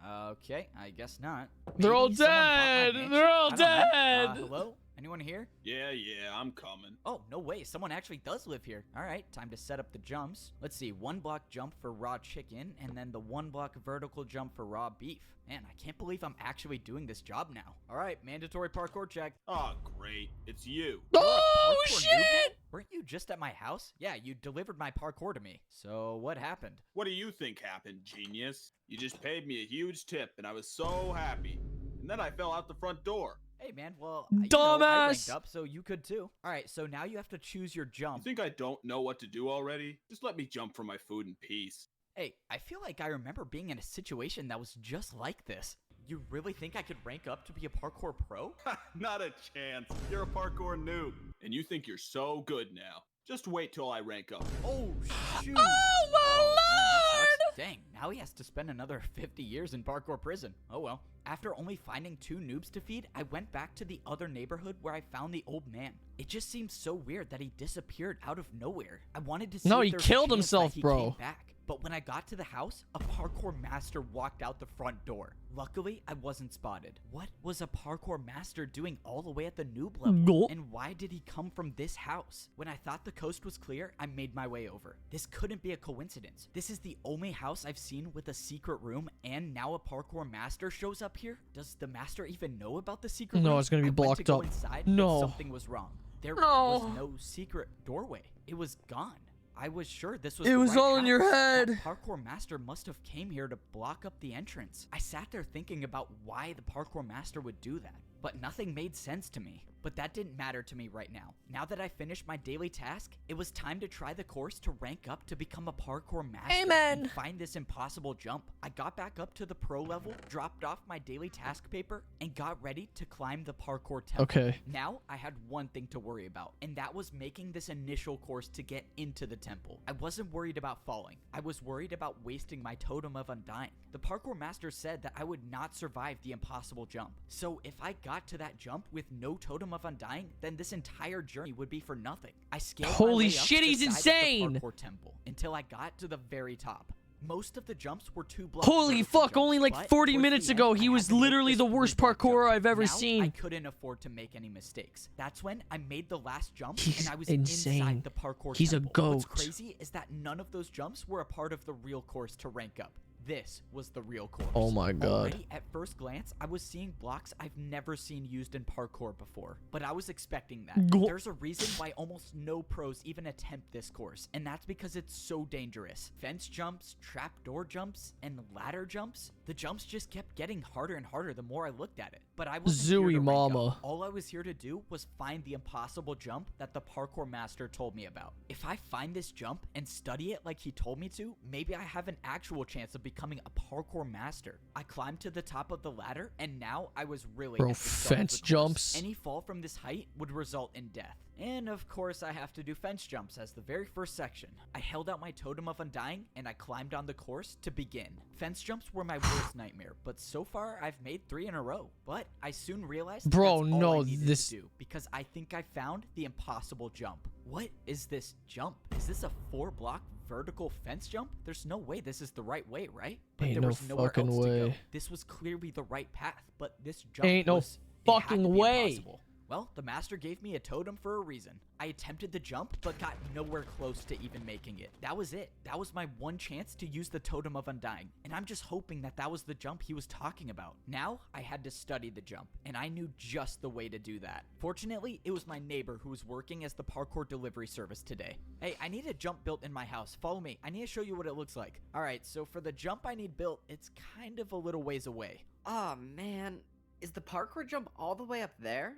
Okay, I guess not. They're all Maybe someone bought my dead. mansion? They're all I don't know. dead. Hello? Anyone here? Yeah, I'm coming. Oh, no way. Someone actually does live here. All right, time to set up the jumps. Let's see, 1 block jump for raw chicken, and then the 1 block vertical jump for raw beef. Man, I can't believe I'm actually doing this job now. All right, mandatory parkour check. Oh, great. It's you. Oh, Parkour shit! noob? Weren't you just at my house? Yeah, you delivered my parkour to me. So what happened? What do you think happened, genius? You just paid me a huge tip, and I was so happy. And then I fell out the front door. Hey, man, well, I Dumbass! ranked up, so you could too. All right, so now you have to choose your You jump. think I don't know what to do already? Just let me jump for my food in peace. Hey, I feel like I remember being in a situation that was just like this. You really think I could rank up to be a parkour pro? Not a chance. You're a parkour noob. And you think you're so good now. Just wait till I rank up. Oh, shoot. Oh, my man, that lord! sucks. Dang, now he has to spend another 50 years in parkour prison. Oh well. After only finding 2 noobs to feed, I went back to the other neighborhood where I found the old man. It just seems so weird that he disappeared out of nowhere. I wanted to see No, if he there was a killed chance that himself, he bro. came back. But when I got to the house, a parkour master walked out the front door. Luckily, I wasn't spotted. What was a parkour master doing all the way at the noob level? Gulp. And why did he come from this house? When I thought the coast was clear, I made my way over. This couldn't be a coincidence. This is the only house I've seen with a secret room, and now a parkour master shows up here? Does the master even know about the secret room? No, it's gonna be I went to blocked go up. inside, No. but something was wrong. There No. was no secret doorway. It was gone. I was sure this was It the was right all in your house. head. That parkour master must have came here to block up the entrance. I sat there thinking about why the parkour master would do that, but nothing made sense to me. But that didn't matter to me right now. Now that I finished my daily task, it was time to try the course to rank up to become a parkour master. Amen. And find this impossible jump. I got back up to the pro level, dropped off my daily task paper, and got ready to climb the parkour temple. Okay. Now, I had one thing to worry about, and that was making this initial course to get into the temple. I wasn't worried about falling. I was worried about wasting my totem of undying. The parkour master said that I would not survive the impossible jump. So if I got to that jump with no totem of undying, then this entire journey would be for nothing. I scaled my Holy way up shit, the he's side of insane! the parkour temple until I got to the very top. Most of the jumps were 2 blocks. Holy fuck, only like 40 minutes ago, he was literally the worst parkourer I've ever I seen. couldn't afford to make any mistakes. That's when I made the last jump, He's and I was insane. inside the parkour He's a temple. What's goat. crazy is that none of those jumps were a part of the real course to rank up. This was the real course. Oh my god. Already at first glance, I was seeing blocks I've never seen used in parkour before, but I was expecting that. Go- There's a reason why almost no pros even attempt this course, and that's because it's so dangerous. Fence jumps, trapdoor jumps, and ladder jumps. The jumps just kept getting harder and harder the more I looked at it. But I wasn't here Zooey to rank mama. up. All I was here to do was find the impossible jump that the parkour master told me about. If I find this jump and study it like he told me to, maybe I have an actual chance of becoming a parkour master. I climbed to the top of the ladder, and now I was really Bro, at the start of fence the course. jumps? Any fall from this height would result in death. And of course, I have to do fence jumps as the very first section. I held out my totem of undying, and I climbed on the course to begin. Fence jumps were my worst nightmare, but so far I've made 3 in a row. But I soon realized Bro, that's all no, I needed this- to do, because I think I found the impossible jump. What is this jump? Is this a 4-block vertical fence jump? There's no way this is the right way, right? But Ain't there no was nowhere fucking else to go. way. This was clearly the right path, but this jump Ain't no it had to fucking be way. impossible. Well, the master gave me a totem for a reason. I attempted the jump, but got nowhere close to even making it. That was it. That was my one chance to use the totem of undying, and I'm just hoping that that was the jump he was talking about. Now, I had to study the jump, and I knew just the way to do that. Fortunately, it was my neighbor who was working as the parkour delivery service today. Hey, I need a jump built in my house. Follow me. I need to show you what it looks like. All right, so for the jump I need built, it's kind of a little ways away. Oh man, Is the parkour jump all the way up there?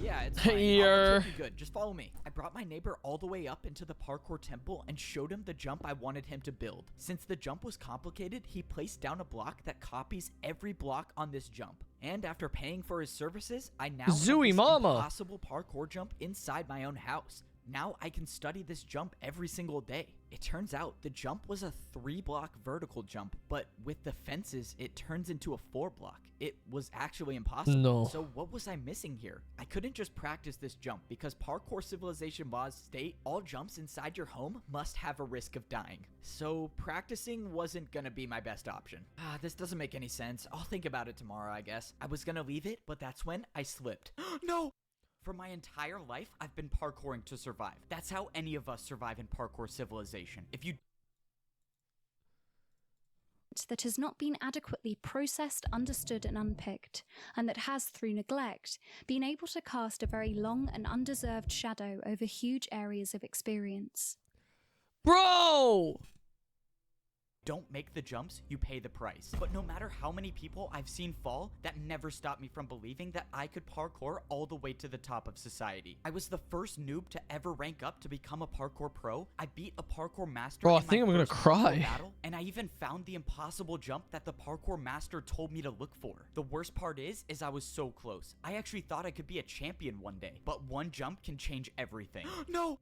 Yeah, it's fine. I'll take you good. Just follow me. I brought my neighbor all the way up into the parkour temple and showed him the jump I wanted him to build. Since the jump was complicated, he placed down a block that copies every block on this jump. And after paying for his services, I now have this impossible parkour jump inside my own house. Now I can study this jump every single day. It turns out the jump was a 3-block vertical jump, but with the fences, it turns into a 4-block. It was actually impossible. No. So what was I missing here? I couldn't just practice this jump because Parkour Civilization laws state all jumps inside your home must have a risk of dying. So practicing wasn't gonna be my best option. This doesn't make any sense. I'll think about it tomorrow, I guess. I was gonna leave it, but that's when I slipped. No! For my entire life, I've been parkouring to survive. That's how any of us survive in Parkour Civilization. If you that has not been adequately processed, understood, and unpicked, and that has, through neglect, been able to cast a very long and undeserved shadow over huge areas of experience. Bro! don't make the jumps, you pay the price. But no matter how many people I've seen fall, that never stopped me from believing that I could parkour all the way to the top of society. I was the first noob to ever rank up to become a parkour pro. I beat a parkour master. Bro, I think I'm gonna cry. Battle, and I even found the impossible jump that the parkour master told me to look for. The worst part is I was so close. I actually thought I could be a champion one day, but one jump can change everything. No!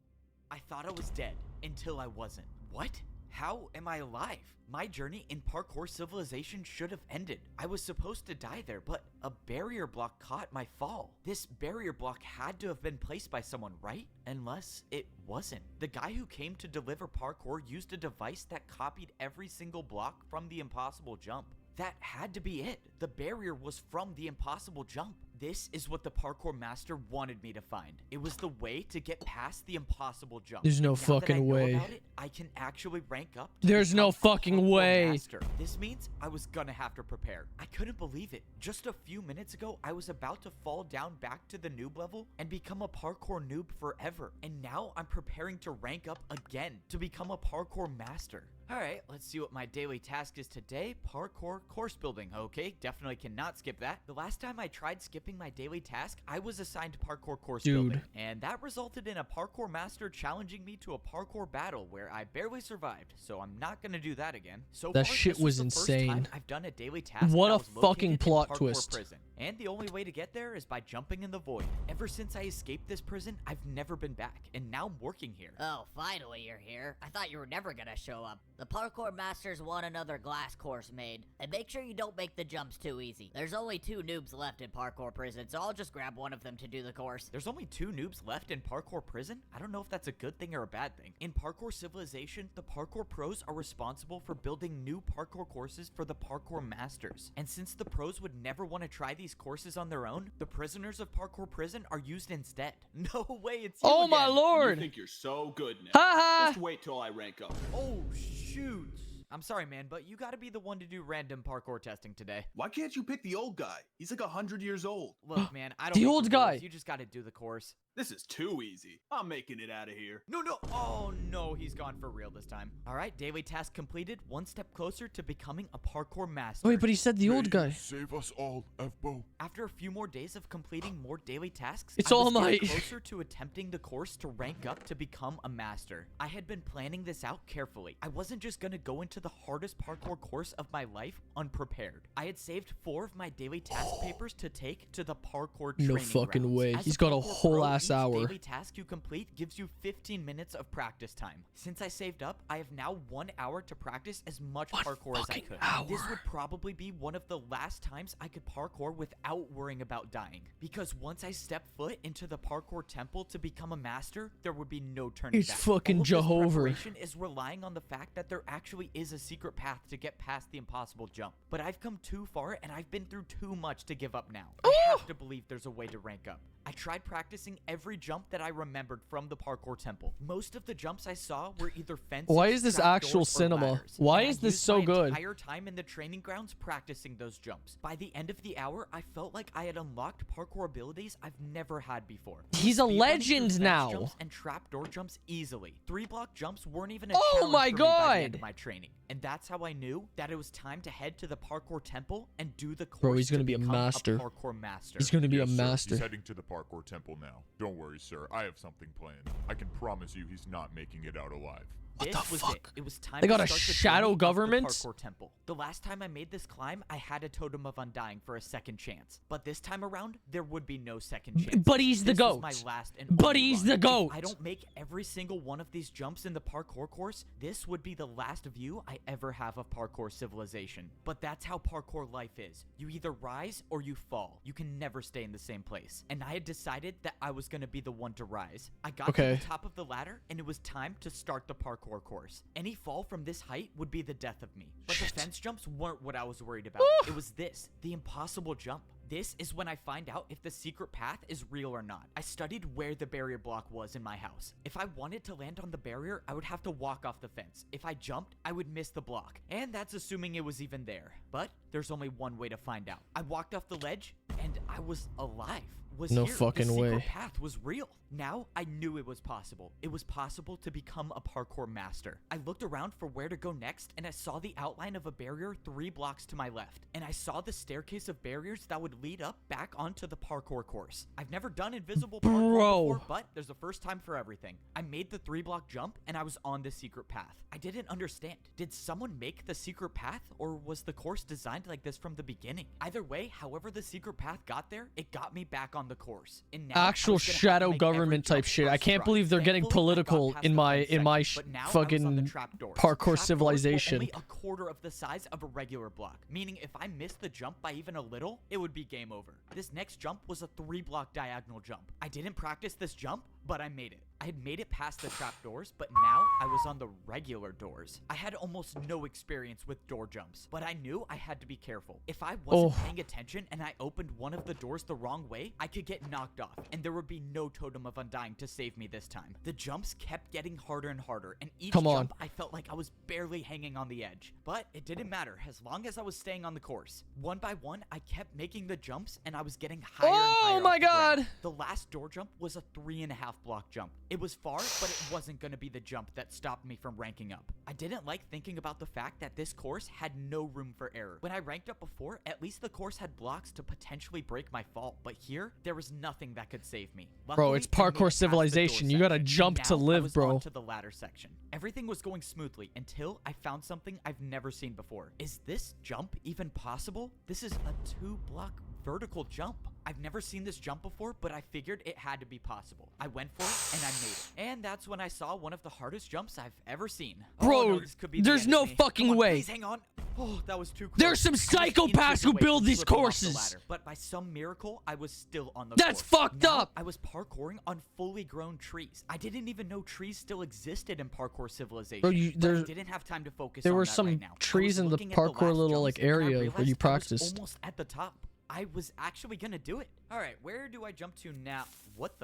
I thought I was dead until I wasn't. What? How am I alive? My journey in Parkour Civilization should have ended. I was supposed to die there, but a barrier block caught my fall. This barrier block had to have been placed by someone, right? Unless it wasn't. The guy who came to deliver parkour used a device that copied every single block from the impossible jump. That had to be it. The barrier was from the impossible jump. This is what the parkour master wanted me to find. It was the way to get past the impossible jump. There's no Now fucking that I know way. about it, I can actually rank up. To There's no become fucking parkour way. master. This means I was gonna have to prepare. I couldn't believe it. Just a few minutes ago, I was about to fall down back to the noob level and become a parkour noob forever. And now I'm preparing to rank up again to become a parkour master. Alright, let's see what my daily task is today. Parkour course building. Okay, definitely cannot skip that. The last time I tried skipping my daily task, I was assigned parkour course building. And that resulted in a parkour master challenging me to a parkour battle where I barely survived. So I'm not gonna do that again. So That far, shit this was the first insane. time I've done a daily task. What that a was located fucking in plot parkour twist. Prison. And the only way to get there is by jumping in the void. Ever since I escaped this prison, I've never been back. And now I'm working here. Oh, finally you're here. I thought you were never gonna show up. The parkour masters want another glass course made. And make sure you don't make the jumps too easy. There's only 2 noobs left in parkour prison, so I'll just grab one of them to do the course. There's only 2 noobs left in parkour prison? I don't know if that's a good thing or a bad thing. In Parkour Civilization, the parkour pros are responsible for building new parkour courses for the parkour masters. And since the pros would never want to try these courses on their own, the prisoners of parkour prison are used instead. No way, it's you Oh my again. lord! You think you're so good now. Ha ha! Just wait till I rank up. Oh, shoot. I'm sorry, man, but you gotta be the one to do random parkour testing today. Why can't you pick the old guy? He's like 100 years old. Look, man, I don't The make old rules. guy. You just gotta do the course. This is too easy. I'm making it out of here. No. Oh, no, he's gone for real this time. All right, daily task completed. One step closer to becoming a parkour master. Wait, but he said the old guy. Save us all, F-Bo. After a few more days of completing more daily tasks, It's I was All getting Might. closer to attempting the course to rank up to become a master. I had been planning this out carefully. I wasn't just gonna go into the hardest parkour course of my life unprepared. I had saved 4 of my daily task papers to take to the parkour No training fucking grounds. way. As He's a got a parkour whole pro, ass each hour. daily task you complete gives you 15 minutes of practice time. Since I saved up, I have now 1 hour to practice as much parkour as I could. This would probably be one of the last times I could parkour without worrying about dying. Because once I step foot into the parkour temple to become a master, there would be no turning It's back. fucking All of this Jehovah. preparation is relying on the fact that there actually is a secret path to get past the impossible jump. But I've come too far and I've been through too much to give up now. I have to believe there's a way to rank up. I tried practicing every jump that I remembered from the parkour temple. Most of the jumps I saw were either fences, Why is this trapdoors, actual or cinema? ladders, Why and I is this used so my good? entire time in the training grounds practicing those jumps. By the end of the hour, I felt like I had unlocked parkour abilities I've never had before. He's a Speedrunning through legend fence now. Jumps and trapdoor jumps easily. 3-block jumps weren't even a Oh challenge my for me by the end God. of my training. And that's how I knew that it was time to head to the parkour temple and do the course. Bro, he's gonna to be a become master. parkour master. He's gonna be a Yes, sir. master. He's heading to the parkour temple now. Don't worry, sir. I have something planned. I can promise you he's not making it out alive. What This the was fuck? it. It was time They to got a start the shadow journey of the government? parkour temple. The last time I made this climb, I had a totem of undying for a second chance. But this time around, there would be no second chance. But he's the This was goat. my last and But only he's run. the goat. If I don't make every single one of these jumps in the parkour course, this would be the last view I ever have of parkour civilization. But that's how parkour life is. You either rise or you fall. You can never stay in the same place. And I had decided that I was going to be the one to rise. I got to Okay. the top of the ladder, and it was time to start the parkour course. Any fall from this height would be the death of me. But the fence jumps weren't what I was worried about. It was this, the impossible jump. This is when I find out if the secret path is real or not. I studied where the barrier block was in my house. If I wanted to land on the barrier, I would have to walk off the fence. If I jumped, I would miss the block. And that's assuming it was even there. But there's only one way to find out. I walked off the ledge, and I was alive. Was No here. fucking the secret way. path was real. Now I knew it was possible. It was possible to become a parkour master. I looked around for where to go next, and I saw the outline of a barrier 3 blocks to my left. And I saw the staircase of barriers that would lead up back onto the parkour course. I've never done invisible parkour before, but there's a first time for everything. I made the 3-block jump, and I was on the secret path. I didn't understand. Did someone make the secret path, or was the course designed like this from the beginning? Either way, however the secret path got there, it got me back on the course. And now I Actual was gonna have to shadow make every government jump type shit. I first can't try. believe they're getting Thankfully, I got political past in the my fence section, but now I was on the fucking trapdoors. parkour Trapdoors were civilization. only a quarter of the size of a regular block, meaning if I missed the jump by even a little, it would be game over. This next jump was a 3-block diagonal jump. I didn't practice this jump, but I made it. I had made it past the trapdoors, but now I was on the regular doors. I had almost no experience with door jumps, but I knew I had to be careful. If I wasn't paying attention and I opened one of the doors the wrong way, I could get knocked off, and there would be no totem of undying to save me this time. The jumps kept getting harder and harder, and each jump I felt like I was barely hanging on the edge. But it didn't matter, as long as I was staying on the course. One by one, I kept making the jumps, and I was getting higher and higher. Oh my off the ground. God. The last door jump was a 3.5-block jump. It was far, but it wasn't going to be the jump that stopped me from ranking up. I didn't like thinking about the fact that this course had no room for error. When I ranked up before, at least the course had blocks to potentially break my fall, but here, there was nothing that could save me. Bro, it's Luckily, I made it parkour past the door civilization. You gotta section, jump and to now I live, was bro. onto the ladder section. Everything was going smoothly until I found something I've never seen before. Is this jump even possible? This is a 2-block vertical jump. I've never seen this jump before, but I figured it had to be possible. I went for it, and I made it. And that's when I saw one of the hardest jumps I've ever seen. Bro, oh, no, this could be the there's end no of me. fucking Come on, way. Please hang on. Oh, that was too close. There's some I was psychopaths inches who away build from these slipping off the courses. ladder, but by some miracle, I was still on the That's course. fucked Now, up. I was parkouring on fully grown trees. I didn't even know trees still existed in parkour civilization. Bro, but I didn't have time to focus there on were that some right now. I trees was in the looking at the parkour last little jumps, like and I area where realized you I was practiced. almost at the top. I was actually gonna do it. All right, where do I jump to now? What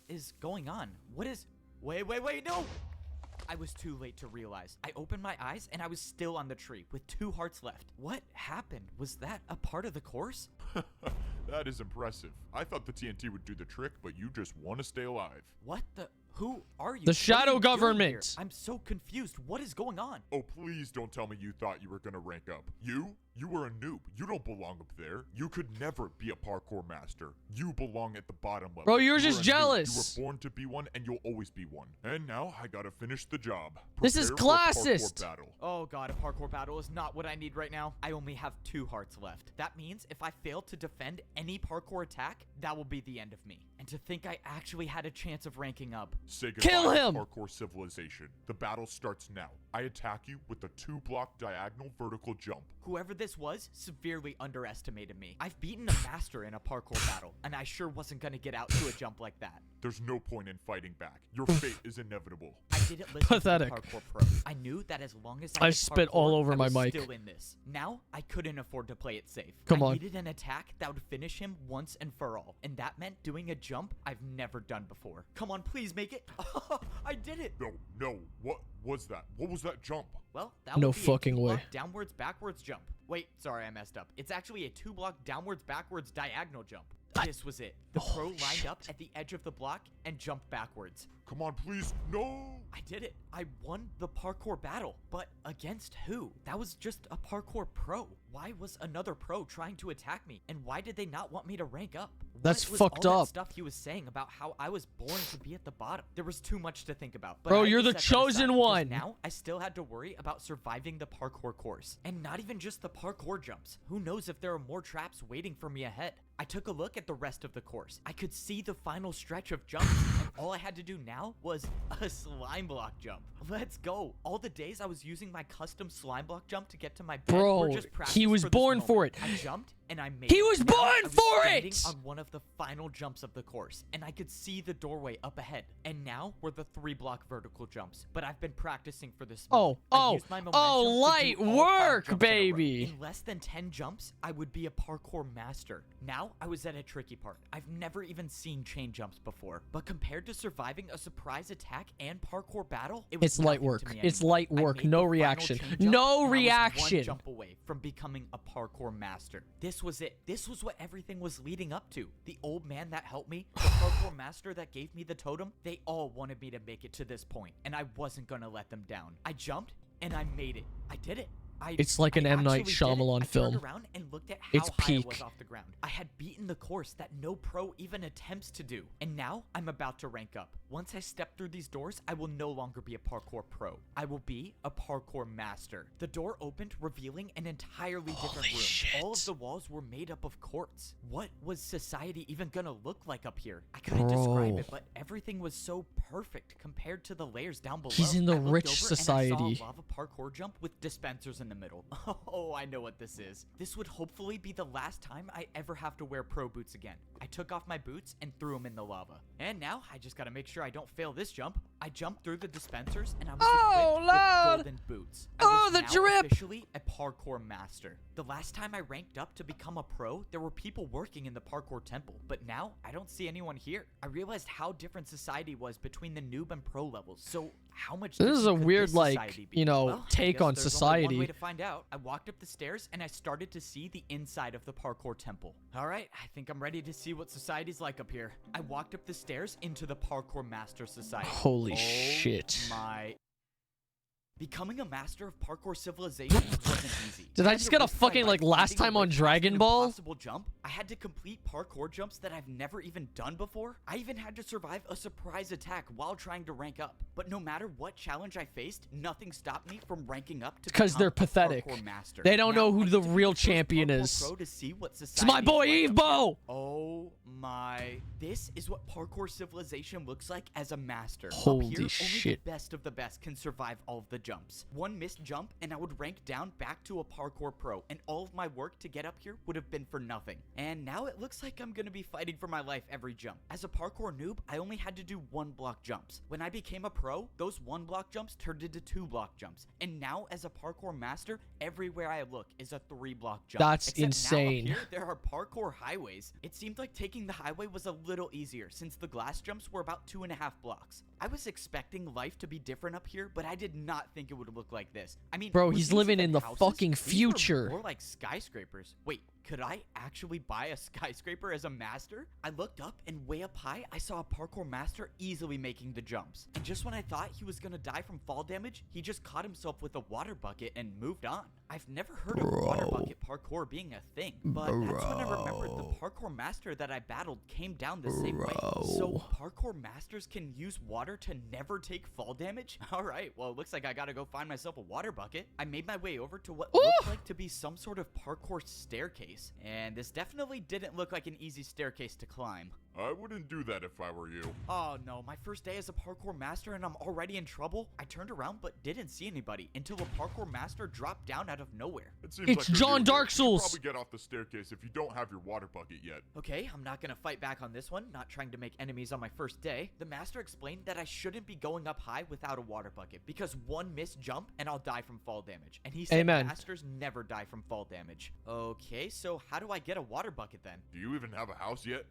is going on? Wait, no! I was too late to realize. I opened my eyes and I was still on the tree with 2 hearts left. What happened? Was that a part of the course? That is impressive. I thought the TNT would do the trick, but you just want to stay alive. What the? Who are you? The What are shadow you doing government. here? I'm so confused. What is going on? Oh, please don't tell me you thought you were gonna rank up. You were a noob. You don't belong up there. You could never be a parkour master. You belong at the bottom level. Bro, you're just a noob. jealous. You were born to be one, and you'll always be one. And now I gotta finish the job. This is Prepare for a parkour classist. battle. Oh god, a parkour battle is not what I need right now. I only have 2 hearts left. That means if I fail to defend any parkour attack, that will be the end of me. And to think I actually had a chance of ranking up. Say goodbye Kill to him! Parkour civilization. The battle starts now. I attack you with a 2-block diagonal vertical jump. Whoever this was severely underestimated me. I've beaten a master in a parkour battle, and I sure wasn't gonna get out to a jump like that. There's no point in fighting back. Your fate is inevitable. I didn't listen Pathetic. to the Parkour Pro. I knew that as long as I I did spit parkour, all over I my was mic. still in this. Now, I couldn't afford to play it safe. Come I on. needed an attack that would finish him once and for all. And that meant doing a jump I've never done before. Come on, please make it. I did it. No. What was that? What was that jump? Well, that No would be fucking a 2-block way. downwards backwards jump. Wait, sorry, I messed up. It's actually a 2-block downwards backwards diagonal jump. This was it. The pro lined up at the edge of the block and jumped backwards. Come on, please. No. I did it. I won the parkour battle. But against who? That was just a parkour pro. Why was another pro trying to attack me? And why did they not want me to rank up? That's What was fucked all that up. stuff he was saying about how I was born to be at the bottom. There was too much to think about. But Bro, I you're had to the set that aside chosen because one. Now I still had to worry about surviving the parkour course. And not even just the parkour jumps. Who knows if there are more traps waiting for me ahead. I took a look at the rest of the course. I could see the final stretch of jumps, and all I had to do now was a slime block jump. Let's go. All the days I was using my custom slime block jump to get to my bed Bro, were just practice he was for this born moment. for it. I jumped and I made He it. was Now, born I was for standing it! on one of the final jumps of the course, and I could see the doorway up ahead. And now were the 3-block vertical jumps. But I've been practicing for this moment. I used my momentum to do light all 5 work, jumps in a row. baby. In less than 10 jumps, I would be a parkour master. Now, I was at a tricky part. I've never even seen chain jumps before, but compared to surviving a surprise attack and parkour battle, it was It's light nothing work. to me It's anymore. light I work. made No the final reaction. chain jump, No and I was reaction. one jump away from becoming a parkour master. This was it. This was what everything was leading up to. The old man that helped me, the parkour master that gave me the totem, they all wanted me to make it to this point, and I wasn't gonna let them down. I jumped and I made it. I did it. It's like an M. Night actually did it. Shyamalan I film. turned around and looked at how It's high I peak. was off the ground. I had beaten the course that no pro even attempts to do. And now I'm about to rank up. Once I step through these doors, I will no longer be a parkour pro. I will be a parkour master. The door opened, revealing an entirely different room. All of the walls were made up of quartz. What was society even gonna look like up here? I couldn't describe it, but everything was so perfect compared to the layers down below. He's in the I looked rich over society. And I saw a lava parkour jump with dispensers in the middle. Oh, I know what this is. This would hopefully be the last time I ever have to wear pro boots again. I took off my boots and threw them in the lava. And now I just gotta make sure I don't fail this jump. I jumped through the dispensers and I was equipped with golden boots. I was the now drip! officially a parkour master. The last time I ranked up to become a pro, there were people working in the parkour temple, but now I don't see anyone here. I realized how different society was between the noob and pro levels. So how much This is a different could weird, this like, society be? you know, Well, I take guess on there's only one society. way to find out. I walked up the stairs and I started to see the inside of the parkour temple. All right, I think I'm ready to see what society's like up here. I walked up the stairs into the parkour master society. Holy shit. My becoming a master of parkour civilization wasn't easy. Did I had just to get a risk my fucking, life like, last finding a time way on past Dragon an Ball? impossible jump. I had to complete parkour jumps that I've never even done before. I even had to survive a surprise attack while trying to rank up. But no matter what challenge I faced, nothing stopped me from ranking up to Because become they're a pathetic. parkour master. They don't know Now, who I the get to be real first champion parkour is. pro to see what It's my society boy is like up Evo! here. Oh my. This is what parkour civilization looks like as a master. Holy up here, shit. Only the best of the best can survive all of the jumps. One missed jump and I would rank down back to a parkour pro, and all of my work to get up here would have been for nothing. And now it looks like I'm gonna be fighting for my life every jump. As a parkour noob, I only had to do 1-block jumps. When I became a pro, those 1-block jumps turned into 2-block jumps. And now as a parkour master, everywhere I look is a 3-block jump. That's Except now up insane. here, there are parkour highways. It seemed like taking the highway was a little easier since the glass jumps were about 2.5 blocks. I was expecting life to be different up here, but I did not think it would look like this. I mean, Bro, were he's these living even in the houses? fucking These were future. more like skyscrapers. Wait, could I actually buy a skyscraper as a master? I looked up and way up high, I saw a parkour master easily making the jumps. And just when I thought he was gonna die from fall damage, he just caught himself with a water bucket and moved on. I've never heard of water bucket parkour being a thing, but that's when I remembered the parkour master that I battled came down the same way. So parkour masters can use water to never take fall damage? Alright, well it looks like I gotta go find myself a water bucket. I made my way over to what looked like to be some sort of parkour staircase. staircase. And this definitely didn't look like an easy staircase to climb. I wouldn't do that if I were you. Oh no, my first day as a parkour master and I'm already in trouble? I turned around but didn't see anybody until a parkour master dropped down out of nowhere. It seems It's like John Dark Souls. You should probably get off the staircase if you don't have your water bucket yet. Okay, I'm not gonna fight back on this one, not trying to make enemies on my first day. The master explained that I shouldn't be going up high without a water bucket because one missed jump and I'll die from fall damage. And he said Amen. masters never die from fall damage. Okay, so how do I get a water bucket then? Do you even have a house yet?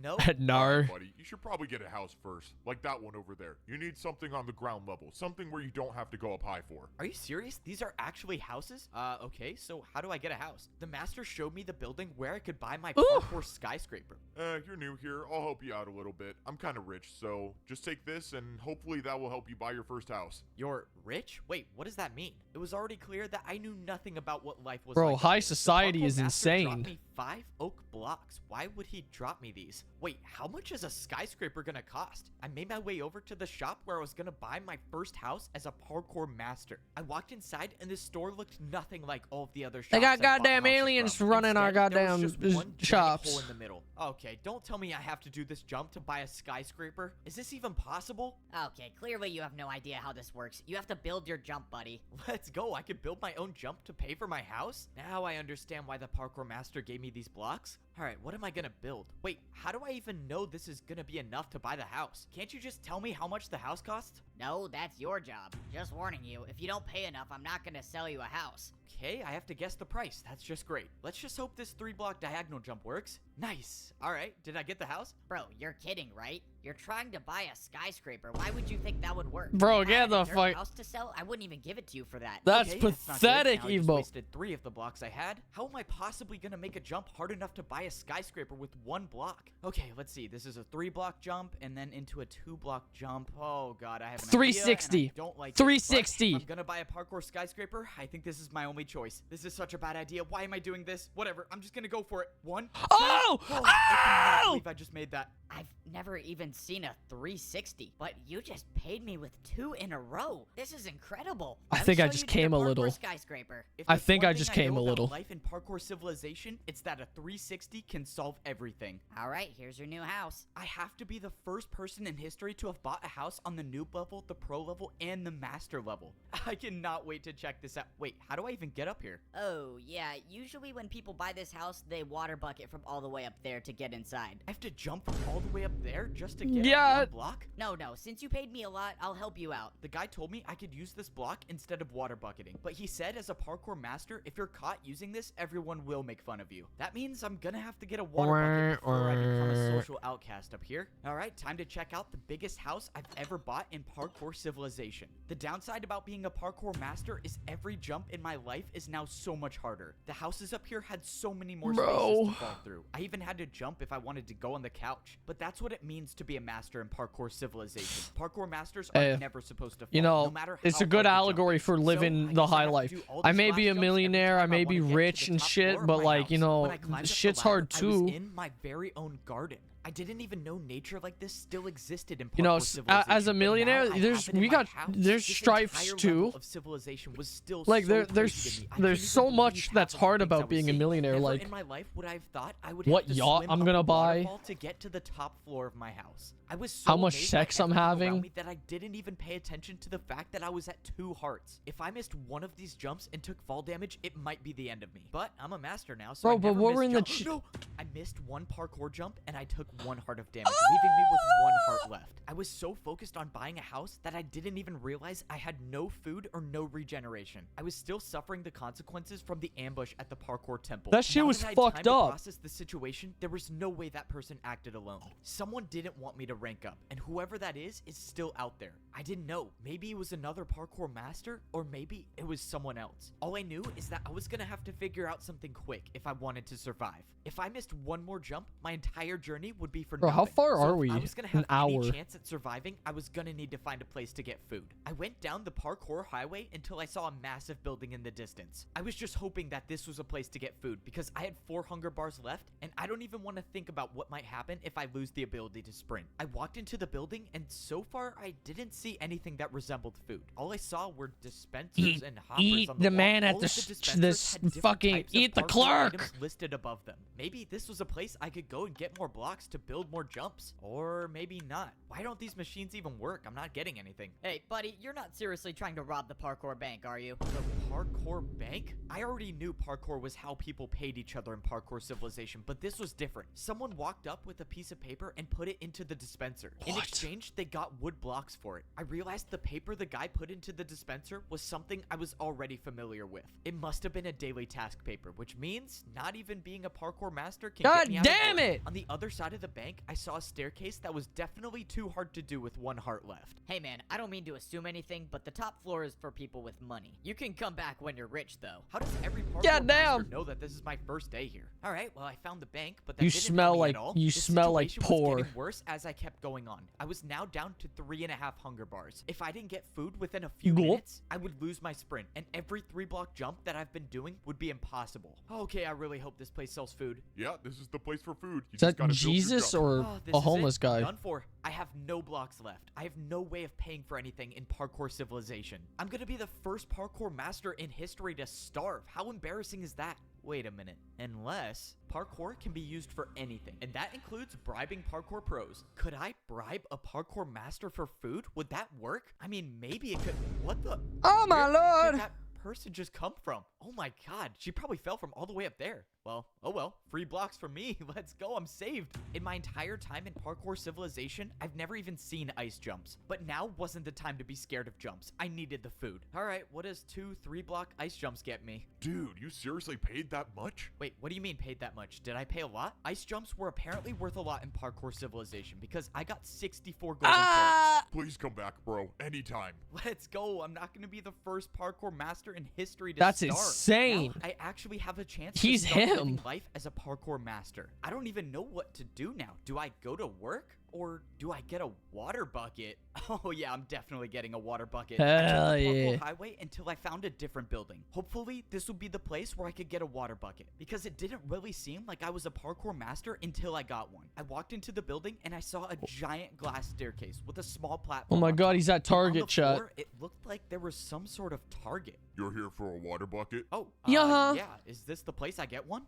No. Nar. Buddy, you should probably get a house first, like that one over there. You need something on the ground level, something where you don't have to go up high for. Are you serious? These are actually houses? Okay, so how do I get a house? The master showed me the building where I could buy my parkour skyscraper. You're new here. I'll help you out a little bit. I'm kind of rich, so just take this and hopefully that will help you buy your first house. You're rich? Wait, what does that mean? It was already clear that I knew nothing about what life was Bro, like. high The society parkour is master dropped insane. me 5 oak blocks. Why would he drop me these? Wait, how much is a skyscraper gonna cost? I made my way over to the shop where I was gonna buy my first house as a parkour master. I walked inside and this store looked nothing like all of the other shops. They got I bought goddamn houses aliens from. running our Instead, there was goddamn just one giant shops. hole in the middle. Okay, don't tell me I have to do this jump to buy a skyscraper. Is this even possible? Okay, clearly you have no idea how this works. You have to build your jump, buddy. Let's go. I could build my own jump to pay for my house? Now I understand why the parkour master gave me these blocks. Alright, what am I gonna build? Wait, how do I even know this is gonna be enough to buy the house? Can't you just tell me how much the house costs? No, that's your job. Just warning you, if you don't pay enough, I'm not gonna sell you a house. Okay, I have to guess the price. That's just great. Let's just hope this 3-block diagonal jump works. Nice. Alright, did I get the house? Bro, you're kidding, right? You're trying to buy a skyscraper. Why would you think that would work? Bro, If I get had the a dirt fuck- house to sell, I wouldn't even give it to you for that. That's Okay, that's not good. pathetic, Now I just Evo. wasted 3 of the blocks I had. How am I possibly gonna make a jump hard enough to buy a skyscraper with 1 block? Okay, let's see. This is a 3-block jump and then into a 2-block jump. Oh god, I have an 360. idea, and I don't like it, 360. but I'm gonna buy a parkour skyscraper. I think this is my only choice. This is such a bad idea. Why am I doing this? Whatever. I'm just gonna go for it. 1, 2. Oh! I cannot believe I just made that. I've never even seen a 360, but you just paid me with 2 in a row. This is incredible. I Let me think I show just you came the a parkour little. skyscraper. If I there's think one I thing just came know a about little. Life in parkour civilization, it's that a 360 can solve everything. All right, here's your new house. I have to be the first person in history to have bought a house on the noob level, the pro level, and the master level. I cannot wait to check this out. Wait, how do I even get up here? Oh, yeah, usually when people buy this house, they water bucket from all the way up there to get inside. I have to jump from all the way up there just to get Yeah. one block? No, since you paid me a lot, I'll help you out. The guy told me I could use this block instead of water bucketing, but he said as a parkour master, if you're caught using this, everyone will make fun of you. That means I'm gonna have to get a water bucket before I become a social outcast up here. Alright, time to check out the biggest house I've ever bought in parkour civilization. The downside about being a parkour master is every jump in my life is now so much harder. The houses up here had so many more spaces Bro. to fall through. I even had to jump if I wanted to go on the couch. But that's what it means to be a master in parkour civilization. Parkour masters are Hey, never supposed to fall, You know, no matter it's how a good hard you allegory jump. for So, living I the guess I high have to life. do all I these may glass be a jumps every millionaire, I time may wanna be get to rich the and top shit, floor of but my like, house. you know, When I climbed up the shit's ladder, hard I was too. in my very own garden. I didn't even know nature like this still existed in parkour You know, civilization. as a but millionaire, now I there's have it in we my got house. there's This stripes entire too. level of civilization was still Like so there's crazy to me. I there's couldn't so even much believe that's half of the hard things I about was being a seeing. millionaire. Never Like, in my life would I have thought I would what have to yacht swim I'm up gonna a buy. waterfall to get to the top floor of my house. I was so How much amazed by sex I'm everything around having. me that I didn't even pay attention to the fact that I was at 2 hearts. If I missed one of these jumps and took fall damage, it might be the end of me. But I'm a master now, so Bro, I but never what miss were in the jumps. ch- No! I missed 1 parkour jump and I took 1 heart of damage, leaving me with 1 heart left. I was so focused on buying a house that I didn't even realize I had no food or no regeneration. I was still suffering the consequences from the ambush at the parkour temple. That shit Now was that I had fucked time to up. process the situation, there was no way that person acted alone. Someone didn't want me to rank up, and whoever that is still out there. I didn't know. Maybe it was another parkour master, or maybe it was someone else. All I knew is that I was gonna have to figure out something quick if I wanted to survive. If I missed one more jump, my entire journey would be for Bro, nothing. how far So are if we? I was gonna An have any hour. chance at surviving, I was gonna need to find a place to get food. I went down the parkour highway until I saw a massive building in the distance. I was just hoping that this was a place to get food because I had 4 hunger bars left, and I don't even want to think about what might happen if I lose the ability to sprint. I walked into the building, and so far I didn't see anything that resembled food. All I saw were dispensers and hoppers Eat on the wall. man at All the of s- dispensers this had different fucking types of eat the parkour clerk. items listed above them. Maybe this was a place I could go and get more blocks to build more jumps. Or maybe not. Why don't these machines even work? I'm not getting anything. Hey, buddy, you're not seriously trying to rob the parkour bank, are you? The parkour bank? I already knew parkour was how people paid each other in Parkour Civilization, but this was different. Someone walked up with a piece of paper and put it into the dispenser. In exchange, they got wood blocks for it. I realized the paper the guy put into the dispenser was something I was already familiar with. It must have been a daily task paper, which means not even being a parkour master can God get me out of damn work. it! On the other side of the bank, I saw a staircase that was definitely too hard to do with 1 heart left. Hey man, I don't mean to assume anything, but the top floor is for people with money. You can come back when you're rich, though. How does every parkour God master damn. know that this is my first day here? All right, well, I found the bank, but that You didn't smell help me like- at all. you The smell like situation poor. was getting worse as I kept going on. I was now down to 3.5 hunger bars. If I didn't get food within a few Gulp. minutes, I would lose my sprint, and every 3-block jump that I've been doing would be impossible. Okay, I really hope this place sells food. Yeah, this is the place for food. You Is just that gotta build your Jesus jump. or Oh, this a is homeless it. guy? Done for. I have no blocks left. I have no way of paying for anything in Parkour Civilization. I'm gonna be the first parkour master in history to starve. How embarrassing is that? Wait a minute. Unless parkour can be used for anything, and that includes bribing parkour pros. Could I bribe a parkour master for food? Would that work? I mean, maybe it could. What the? Oh my Where lord! did that person just come from? Oh my god, she probably fell from all the way up there. Well, oh well, free blocks for me. Let's go, I'm saved. In my entire time in Parkour Civilization, I've never even seen ice jumps. But now wasn't the time to be scared of jumps. I needed the food. All right, what does 2 3-block ice jumps get me? Dude, you seriously paid that much? Wait, what do you mean paid that much? Did I pay a lot? Ice jumps were apparently worth a lot in Parkour Civilization because I got 64 golden carrots. Please come back, bro. Anytime. Let's go. I'm not going to be the first parkour master in history to That's starve. insane. Now I actually have a chance He's to start him. living life as a parkour master. I don't even know what to do now. Do I go to work? Or do I get a water bucket? Oh yeah, I'm definitely getting a water bucket. I took Hell the parkour yeah. highway until I found a different building. Hopefully, this will be the place where I could get a water bucket. Because it didn't really seem like I was a parkour master until I got one. I walked into the building and I saw a giant glass staircase with a small Oh platform. my on god, top. he's at And on Target, the chat. floor, it looked like there was some sort of target. You're here for a water bucket? Oh, Yeah. yeah. Is this the place I get one?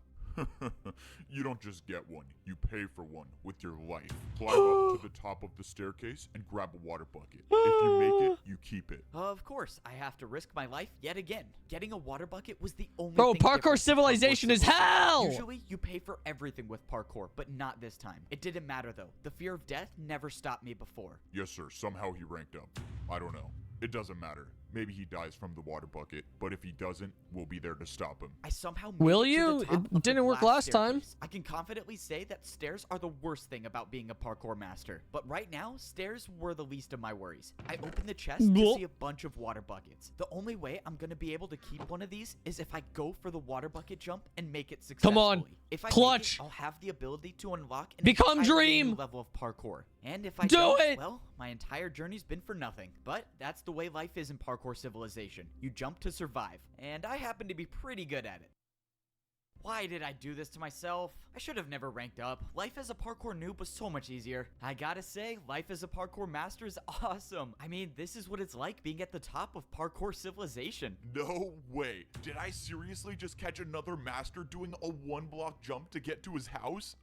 You don't just get one, you pay for one with your life. Climb up to the top of the staircase and grab a water bucket. If you make it, you keep it. Of course, I have to risk my life yet again. Getting a water bucket was the only Bro, thing Parkour different from Civilization is Civilization. hell! Usually, you pay for everything with parkour, but not this time. It didn't matter though. The fear of death never stopped me before. Yes, sir. Somehow he ranked up. I don't know. It doesn't matter. Maybe he dies from the water bucket, but if he doesn't, we'll be there to stop him. I somehow made Will it to you? the top It of the didn't work glass last time. staircase. I can confidently say that stairs are the worst thing about being a parkour master. But right now, stairs were the least of my worries. I opened the chest to Blah. see a bunch of water buckets. The only way I'm going to be able to keep one of these is if I go for the water bucket jump and make it successfully. Come on. If I Clutch. Make it, I'll have the ability to unlock an Become entirely new Dream. level of parkour. And if I Do don't, it. well, my entire journey's been for nothing. But that's the way life is in Parkour Civilization. You jump to survive, and I happen to be pretty good at it. Why did I do this to myself? I should have never ranked up. Life as a parkour noob was so much easier. I gotta say, life as a parkour master is awesome. I mean, this is what it's like being at the top of Parkour Civilization. No way. Did I seriously just catch another master doing a 1-block jump to get to his house?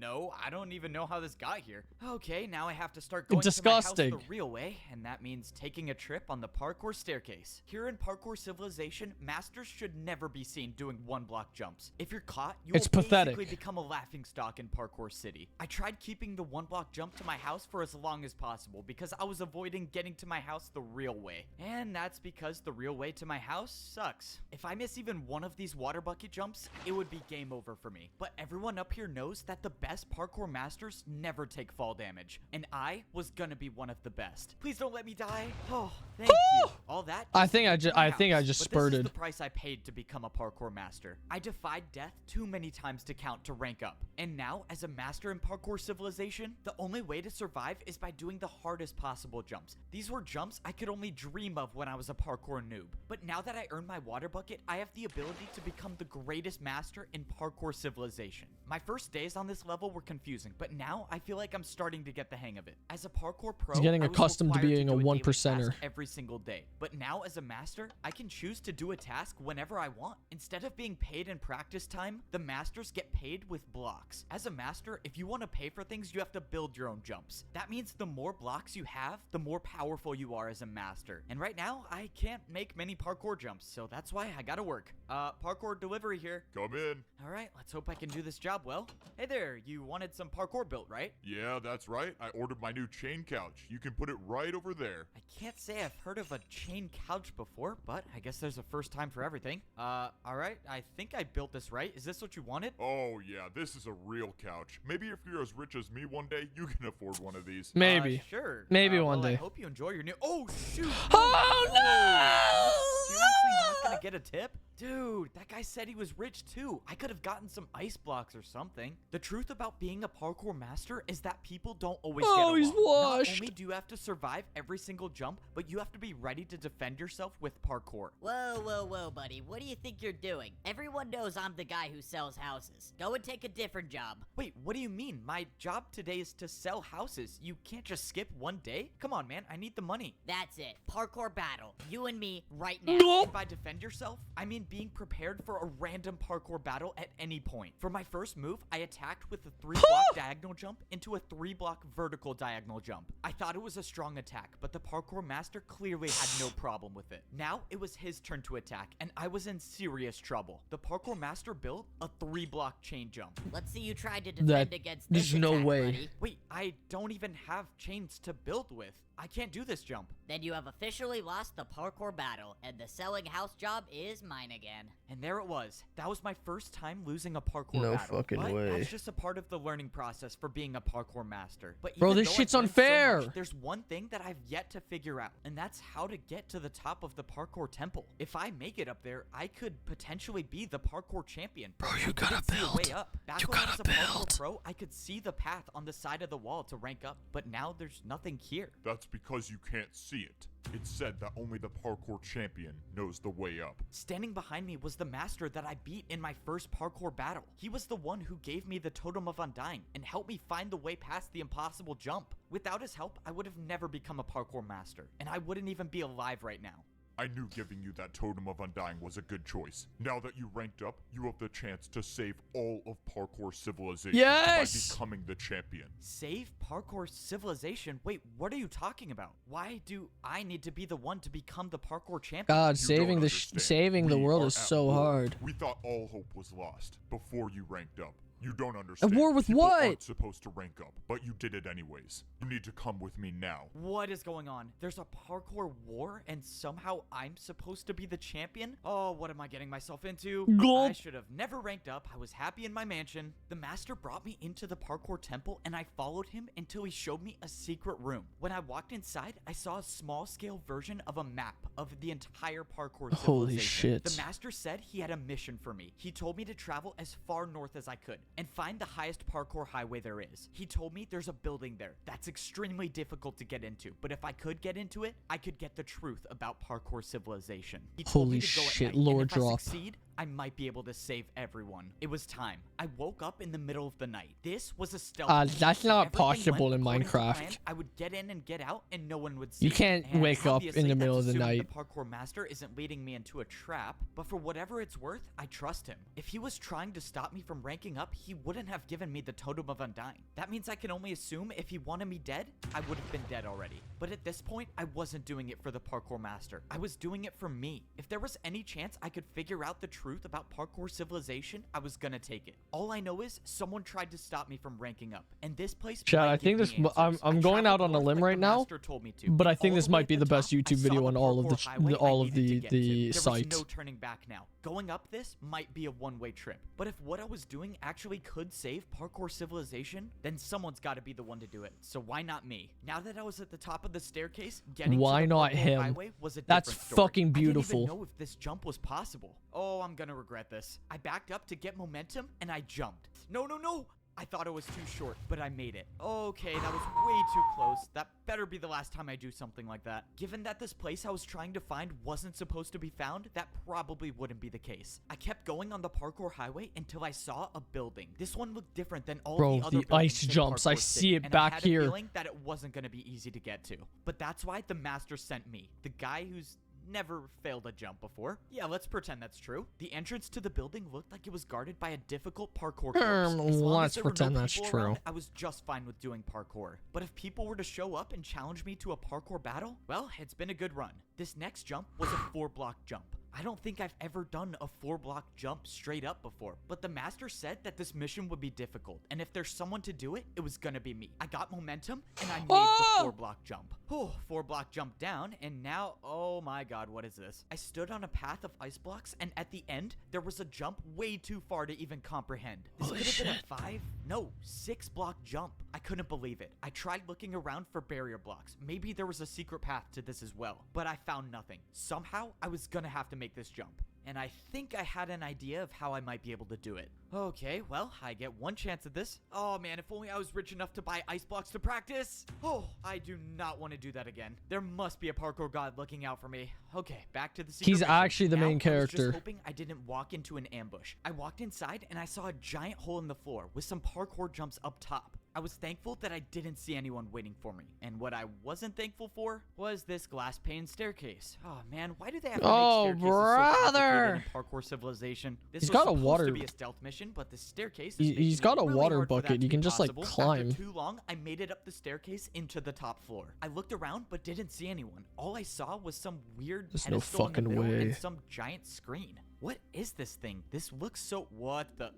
No, I don't even know how this got here. Okay, now I have to start going Disgusting. to my house the real way, and that means taking a trip on the parkour staircase. Here in Parkour Civilization, masters should never be seen doing 1-block jumps. If you're caught, you It's will pathetic. basically become a laughingstock in Parkour City. I tried keeping the 1-block jump to my house for as long as possible because I was avoiding getting to my house the real way. And that's because the real way to my house sucks. If I miss even one of these water bucket jumps, it would be game over for me. But everyone up here knows that the best parkour masters never take fall damage, and I was gonna be one of the best. Please don't let me die. Oh, thank you. All that. I just think to I get to just my I think I house. just But this is spurted. the price I paid to become a parkour master. I defied died death too many times to count to rank up. And now, as a master in Parkour Civilization, the only way to survive is by doing the hardest possible jumps. These were jumps I could only dream of when I was a parkour noob. But now that I earned my water bucket, I have the ability to become the greatest master in Parkour Civilization. My first days on this level were confusing, but now I feel like I'm starting to get the hang of it. As a parkour pro, He's getting I was accustomed to required being a do daily 1%er. task every single day. But now as a master, I can choose to do a task whenever I want. Instead of being paid in practice time, the masters get paid with blocks. As a master, if you want to pay for things, you have to build your own jumps. That means the more blocks you have, the more powerful you are as a master. And right now, I can't make many parkour jumps, so that's why I gotta work. Parkour delivery here. Come in. All right, let's hope I can do this job well. Hey there, you wanted some parkour built, right? Yeah, that's right. I ordered my new chain couch. You can put it right over there. I can't say I've heard of a chain couch before, but I guess there's a first time for everything. All right, I think I built this right. Is this what you wanted? Oh, yeah, this is a real couch. Maybe if you're as rich as me one day, you can afford one of these. Maybe. Sure. Maybe one well, day. I hope you enjoy your new... Oh, shoot! Oh, no! Seriously not gonna get a tip? Dude, that guy said he was rich too. I could have gotten some ice blocks or something. The truth about being a parkour master is that people don't always get along. He's washed. Not only do you have to survive every single jump, but you have to be ready to defend yourself with parkour. Whoa, whoa, whoa, buddy. What do you think you're doing? Everyone knows I'm the guy who sells houses. Go and take a different job. Wait, what do you mean? My job today is to sell houses. You can't just skip one day? Come on, man. I need the money. That's it. Parkour battle. You and me right now. And by defend yourself, I mean being prepared for a random parkour battle at any point. For my first move, I attacked with a 3-block diagonal jump into a 3-block vertical diagonal jump. I thought it was a strong attack, but the parkour master clearly had no problem with it. Now, it was his turn to attack, and I was in serious trouble. The parkour master built a 3-block chain jump. Let's see you try to defend against this There's no attack, way. buddy. Wait, I don't even have chains to build with. I can't do this jump. Then you have officially lost the parkour battle, and the selling house job is mine again. And there it was. That was my first time losing a parkour No battle. fucking But way. that's just a part of the learning process for being a parkour master. But Bro, even this though I've shit's learned so unfair. much, there's one thing that I've yet to figure out, and that's how to get to the top of the parkour temple. If I make it up there, I could potentially be the parkour champion. Bro, you gotta I could see a build. way up. Back You when I gotta was a parkour build. pro, I could see the path on the side of the wall to rank up, but now there's nothing here. That's because you can't see it. It's said that only the parkour champion knows the way up. Standing behind me was the master that I beat in my first parkour battle. He was the one who gave me the Totem of Undying and helped me find the way past the impossible jump. Without his help, I would have never become a parkour master, and I wouldn't even be alive right now. I knew giving you that Totem of Undying was a good choice. Now that you ranked up, you have the chance to save all of Parkour Civilization Yes! by becoming the champion. Save Parkour Civilization? Wait, what are you talking about? Why do I need to be the one to become the parkour champion? God, You saving don't the understand. saving the We world are is at so war. hard. We thought all hope was lost before you ranked up. You don't understand. war with People what? aren't supposed to rank up, but you did it anyways. You need to come with me now. What is going on? There's a parkour war and somehow I'm supposed to be the champion? Oh, what am I getting myself into? Gulp. I should have never ranked up. I was happy in my mansion. The master brought me into the parkour temple and I followed him until he showed me a secret room. When I walked inside, I saw a small scale version of a map of the entire parkour Holy civilization. shit. The master said he had a mission for me. He told me to travel as far north as I could and find the highest parkour highway there is. He told me there's a building there that's extremely difficult to get into, but if I could get into it, I could get the truth about parkour civilization. He told Holy me to go at shit, night, lore and if drop. I succeed, I might be able to save everyone. It was time. I woke up in the middle of the night. This was a stealth. That's not Everything possible went in according to Minecraft. plan. I would get in and get out and no one would see You me. can't And wake up in obviously, the middle of that's the assuming night. The parkour master isn't leading me into a trap, but for whatever it's worth, I trust him. If he was trying to stop me from ranking up, he wouldn't have given me the Totem of Undying. That means I can only assume if he wanted me dead, I would have been dead already. But at this point, I wasn't doing it for the parkour master. I was doing it for me. If there was any chance I could figure out the truth about parkour civilization, I was gonna take it. All I know is someone tried to stop me from ranking up, and this place Chad, might I think give this. me I'm answers. I going out traveled on a north limb like right the now, master told me to. but I think All this the way might at be the best top, I YouTube saw video the on all of parkour highway I all of needed to the get to. There was sites. no turning back now. Going up this might be a one-way trip. But if what I was doing actually could save parkour civilization, then someone's got to be the one to do it. So why not me? Now that I was at the top of the staircase, getting Why to the not parkour him? highway was a That's different story. fucking beautiful. I didn't even know if this jump was possible. Oh, I'm gonna regret this. I backed up to get momentum and I jumped. No, no, no! I thought it was too short, but I made it. Okay, that was way too close. That better be the last time I do something like that. Given that this place I was trying to find wasn't supposed to be found, that probably wouldn't be the case. I kept going on the parkour highway until I saw a building. This one looked different than all Bro, the other the ice buildings in jumps. I Parkour see City, it and back I had here. a feeling that it wasn't going to be easy to get to. But that's why the master sent me, the guy who's never failed a jump before. Yeah, let's pretend that's true. The entrance to the building looked like it was guarded by a difficult parkour course. As long as Let's there were no pretend that's people true. around, I was just fine with doing parkour. But if people were to show up and challenge me to a parkour battle, well, it's been a good run. This next jump was a 4-block jump. I don't think I've ever done a 4-block jump straight up before, but the master said that this mission would be difficult, and if there's someone to do it, it was gonna be me. I got momentum, and I made the 4-block jump. 4-block jump down, and now, oh my god, what is this? I stood on a path of ice blocks, and at the end, there was a jump way too far to even comprehend. This could have been a 6-block jump. I couldn't believe it. I tried looking around for barrier blocks. Maybe there was a secret path to this as well, but I found nothing. Somehow, I was gonna have to make this jump. And I think I had an idea of how I might be able to do it. Okay, well, I get one chance at this. Oh man, if only I was rich enough to buy ice blocks to practice. Oh, I do not want to do that again. There must be a parkour god looking out for me. Okay, back to the secret He's mission. actually the Now, main I was character. just hoping I didn't walk into an ambush. I walked inside and I saw a giant hole in the floor with some parkour jumps up top. I was thankful that I didn't see anyone waiting for me. And what I wasn't thankful for was this glass pane staircase. Oh man, why do they have to make staircases so complicated in Parkour Civilization? This He's was got a supposed water- to be a stealth mission, but the staircase is He's making got it a really water hard for that bucket. to You be can just, like, possible. climb. After too long, I made it up the staircase into the top floor. I looked around but didn't see anyone. All I saw was some weird There's no pedestal in the fucking middle way. and some giant screen. What is this thing? This looks so... What the...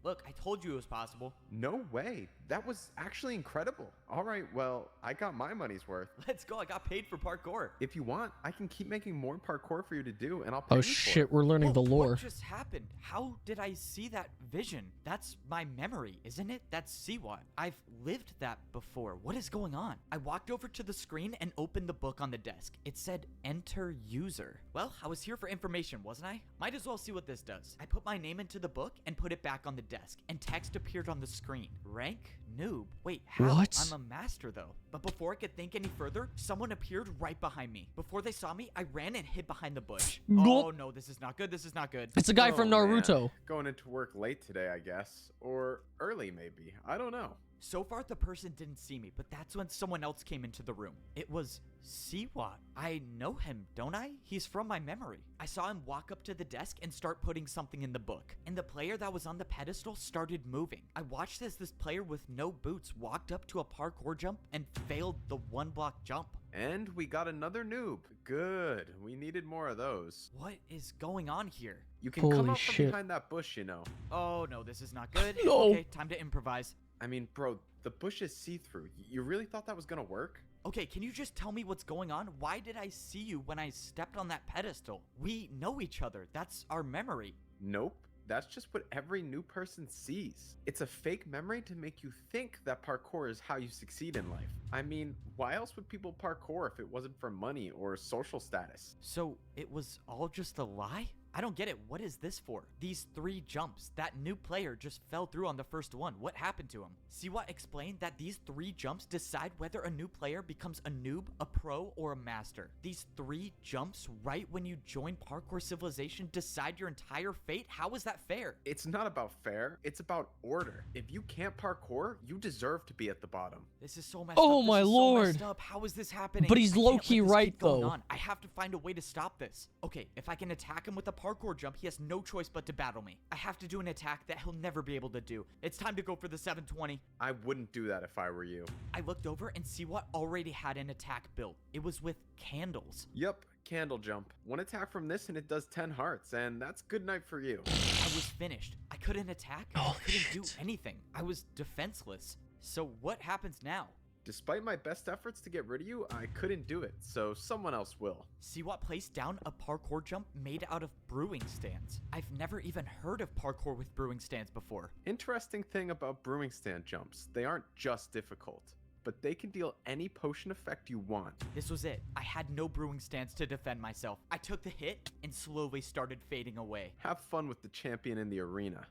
Look, I told you it was possible. No way. That was actually incredible. All right, well, I got my money's worth. Let's go. I got paid for parkour. If you want, I can keep making more parkour for you to do, and I'll pay Oh you for shit, it. we're learning the lore. What just happened? How did I see that vision? That's my memory, isn't it? That's Siwat. I've lived that before. What is going on? I walked over to the screen and opened the book on the desk. It said, enter user. Well, I was here for information, wasn't I? Might as well see what this does. I put my name into the book and put it back on the desk, and text appeared on the screen. Rank? Noob. Wait, how? What? I'm a master, though. But before I could think any further, someone appeared right behind me. Before they saw me, I ran and hid behind the bush. Oh no, this is not good. This is not good. It's a guy from Oh, Naruto. man. Going into work late today, I guess. Or early, maybe. I don't know. So far, the person didn't see me, but that's when someone else came into the room. It was Siwat. I know him, don't I? He's from my memory. I saw him walk up to the desk and start putting something in the book. And the player that was on the pedestal started moving. I watched as this player with no boots walked up to a parkour jump and failed the 1-block jump. And we got another noob. Good. We needed more of those. What is going on here? You can come Holy up from shit. behind that bush, you know. Oh no, this is not good. No. Okay, time to improvise. I mean, bro, the bush is see-through. You really thought that was gonna work? Okay, can you just tell me what's going on? Why did I see you when I stepped on that pedestal? We know each other. That's our memory. Nope. That's just what every new person sees. It's a fake memory to make you think that parkour is how you succeed in life. I mean, why else would people parkour if it wasn't for money or social status? So it was all just a lie? I don't get it. What is this for? These 3 jumps. That new player just fell through on the first one. What happened to him? Siwat explained that these 3 jumps decide whether a new player becomes a noob, a pro, or a master. These 3 jumps right when you join Parkour Civilization decide your entire fate? How is that fair? It's not about fair. It's about order. If you can't parkour, you deserve to be at the bottom. This is so messed Oh up. my This is lord. So messed up. How is this happening? But he's I can't let low-key this right, keep going though. on. I have to find a way to stop this. Okay, if I can attack him with a parkour jump, he has no choice but to battle me. I have to do an attack that he'll never be able to do. It's time to go for the 720. I wouldn't do that if I were you. I looked over and Siwat already had an attack built. It was with candles. Yup, candle jump. One attack from this and it does 10 hearts, and that's good night for you. I was finished. I couldn't attack. I couldn't do anything. I was defenseless. So what happens now? Despite my best efforts to get rid of you, I couldn't do it, so someone else will. Siwat placed down a parkour jump made out of brewing stands. I've never even heard of parkour with brewing stands before. Interesting thing about brewing stand jumps, they aren't just difficult. but they can deal any potion effect you want. This was it. I had no brewing stance to defend myself. I took the hit and slowly started fading away. Have fun with the champion in the arena.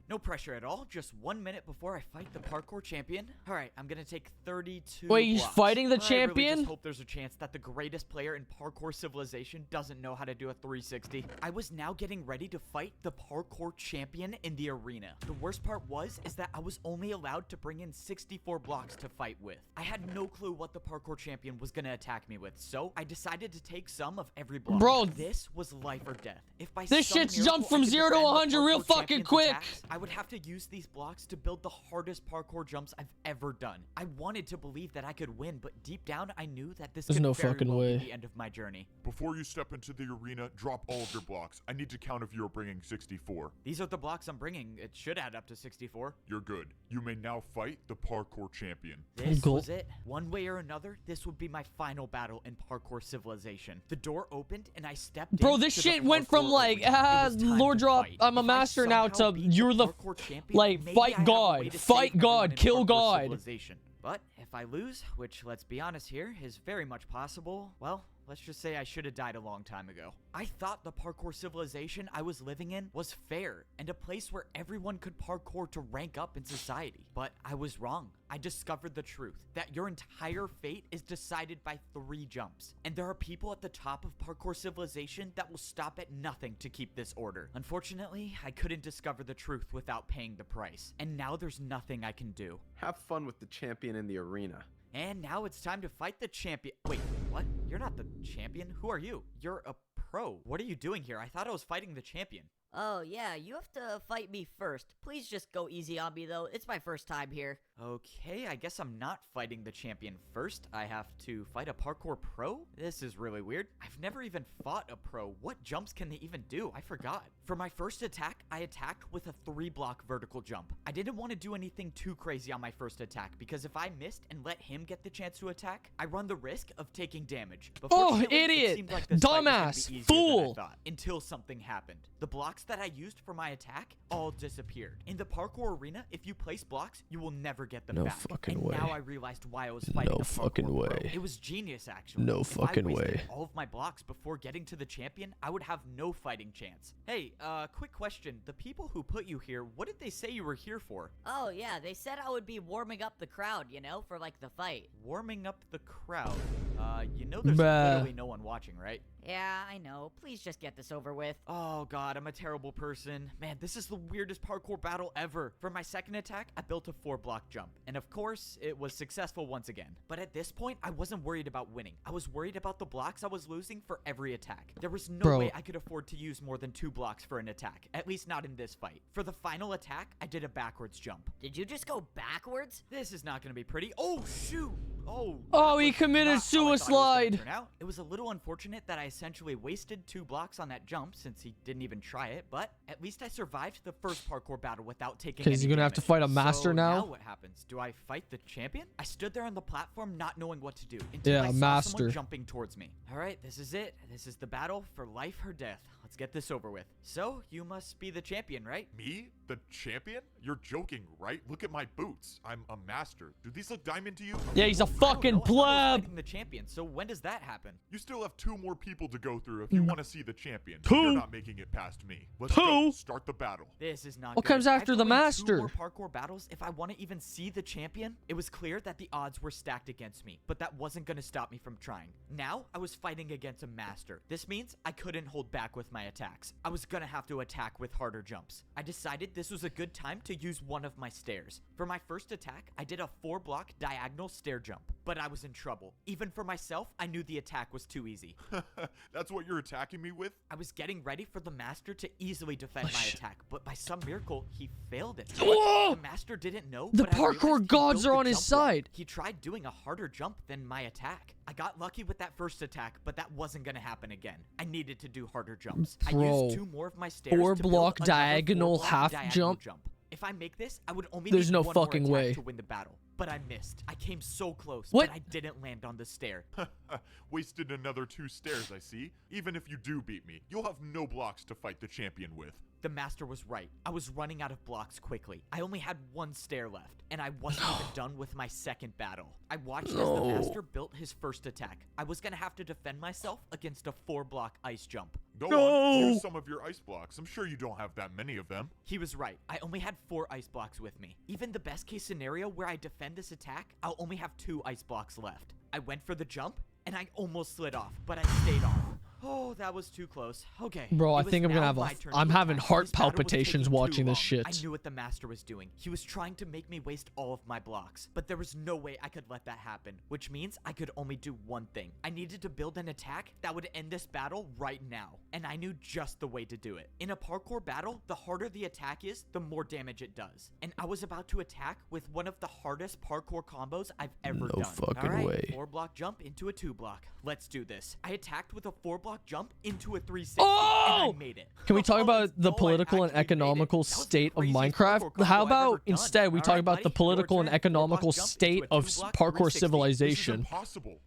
No pressure at all. Just 1 minute before I fight the parkour champion. All right, I'm gonna take 32 Wait, he's blocks. fighting the I really champion? just hope there's a chance that the greatest player in parkour civilization doesn't know how to do a 360. I was now getting ready to fight the parkour champion in the arena. The worst part is that I was only allowed to bring in 64 blocks to fight with. I had no clue what the parkour champion was gonna attack me with, so I decided to take some of every block. Bro, this was life or death. If by this some shit's miracle jumped I from could 0 to defend the 100 real parkour fucking champion's quick. attacks, I would have to use these blocks to build the hardest parkour jumps I've ever done. I wanted to believe that I could win, but deep down I knew that this There's could no very fucking well way. be the end of my journey. Before you step into the arena, drop all of your blocks. I need to count if you're bringing 64. These are the blocks I'm bringing. It should add up to 64. You're good. You may now fight the parkour champion. This was it. One way or another, this would be my final battle in parkour civilization. The door opened and I stepped Bro, in this to shit the went from parkour like, arena. It was time Lord to drop, fight. I'm a If I master now, somehow to beat you're the, parkour champion, like, maybe I fight have a way God, to fight save God, everyone in kill parkour God. civilization. But if I lose, which let's be honest here, is very much possible, well, let's just say I should have died a long time ago. I thought the parkour civilization I was living in was fair and a place where everyone could parkour to rank up in society. But I was wrong. I discovered the truth, that your entire fate is decided by 3 jumps. And there are people at the top of parkour civilization that will stop at nothing to keep this order. Unfortunately, I couldn't discover the truth without paying the price. And now there's nothing I can do. Have fun with the champion in the arena. And now it's time to fight the champion. Wait, what? You're not the champion? Who are you? You're a pro. What are you doing here? I thought I was fighting the champion. Oh, yeah, you have to fight me first. Please just go easy on me, though. It's my first time here. Okay, I guess I'm not fighting the champion first. I have to fight a parkour pro? This is really weird. I've never even fought a pro. What jumps can they even do? I forgot. For my first attack, I attacked with a 3-block vertical jump. I didn't want to do anything too crazy on my first attack, because if I missed and let him get the chance to attack, I run the risk of taking damage. But Oh, fortunately, it idiot! seemed like this fight was gonna Dumbass! be easier Fool! than I thought, until something happened. The blocks that I used for my attack all disappeared. In the parkour arena, if you place blocks, you will never get them No back. fucking and way. now I realized why I was fighting No a fucking parkour pro. way. It was genius, actually. No If I fucking wasted way. all of my blocks before getting to the champion, I would have no fighting chance. Hey, quick question. The people who put you here, what did they say you were here for? Oh, yeah, they said I would be warming up the crowd, you know, for, like, the fight. Warming up the crowd. You know there's Bruh. literally no one watching, right? Yeah, I know. Please just get this over with. Oh god, I'm a terrible person. Man, this is the weirdest parkour battle ever. For my second attack, I built a 4-block jump. And of course, it was successful once again. But at this point, I wasn't worried about winning. I was worried about the blocks I was losing for every attack. There was no way I could afford to use more than 2 blocks for an attack. At least not in this fight. For the final attack, I did a backwards jump. Did you just go backwards? This is not gonna be pretty. Oh, shoot! Oh, Oh, that he was committed not how I thought it was gonna suicide. turn out. It was a little unfortunate that I essentially wasted 2 blocks on that jump since he didn't even try it, but at least I survived the first parkour battle without taking any Because you're gonna have to damage. fight a master So now? what happens? Do I fight the champion? I stood there on the platform not knowing what to do until Yeah, I saw master. someone jumping towards me. All right, this is it. This is the battle for life or death. Let's get this over with. So, you must be the champion, right? Me? The champion? You're joking, right? Look at my boots. I'm a master. Do these look diamond to you? Yeah, he's a fucking pleb. The champion. So when does that happen? You still have 2 more people to go through if you want to see the champion. 2? You're not making it past me. Let's 2? go. Start the battle. This is not What good. comes I have after to the win master? 2 more parkour battles if I want to even see the champion. It was clear that the odds were stacked against me, but that wasn't going to stop me from trying. Now, I was fighting against a master. This means I couldn't hold back with my attacks. I was going to have to attack with harder jumps. I decided this was a good time to use one of my stairs. For my first attack, I did a 4-block diagonal stair jump, but I was in trouble. Even for myself, I knew the attack was too easy. That's what you're attacking me with? I was getting ready for the master to easily defend my attack, but by some miracle, he failed it. Whoa! The master didn't know, The but I realized parkour he gods built are the on his jump wrong. side. He tried doing a harder jump than my attack. I got lucky with that first attack, but that wasn't gonna happen again. I needed to do harder jumps. I Bro, used 2 more of my stairs 4-block to build another diagonal 4-block half diagonal jump? If I make this, I would only There's need no one more fucking attack way. to win the battle. But I missed. I came so close, What? but I didn't land on the stair. Wasted another 2 stairs, I see. Even if you do beat me, you'll have no blocks to fight the champion with. The master was right. I was running out of blocks quickly. I only had one stair left, and I wasn't even done with my second battle. I watched as the master built his first attack. I was gonna have to defend myself against a 4-block ice jump. Go on, use some of your ice blocks. I'm sure you don't have that many of them. He was right. I only had 4 ice blocks with me. Even the best case scenario where I defend this attack, I'll only have 2 ice blocks left. I went for the jump, and I almost slid off, but I stayed on. Oh, that was too close. Okay. Bro, I it was think I'm gonna now have my turn I'm to having attack. heart This battle was palpitations taking too watching this long. shit. I knew what the master was doing. He was trying to make me waste all of my blocks, but there was no way I could let that happen, which means I could only do one thing. I needed to build an attack that would end this battle right now, and I knew just the way to do it. In a parkour battle, the harder the attack is, the more damage it does. And I was about to attack with one of the hardest parkour combos I've ever done. No fucking All right, way. 4-block jump into a 2-block. Let's do this. I attacked with a 4-block jump into a 360, Oh! and I made it. Can we talk about the political and economical state of Minecraft? How about instead we talk about the political and economical state of parkour civilization?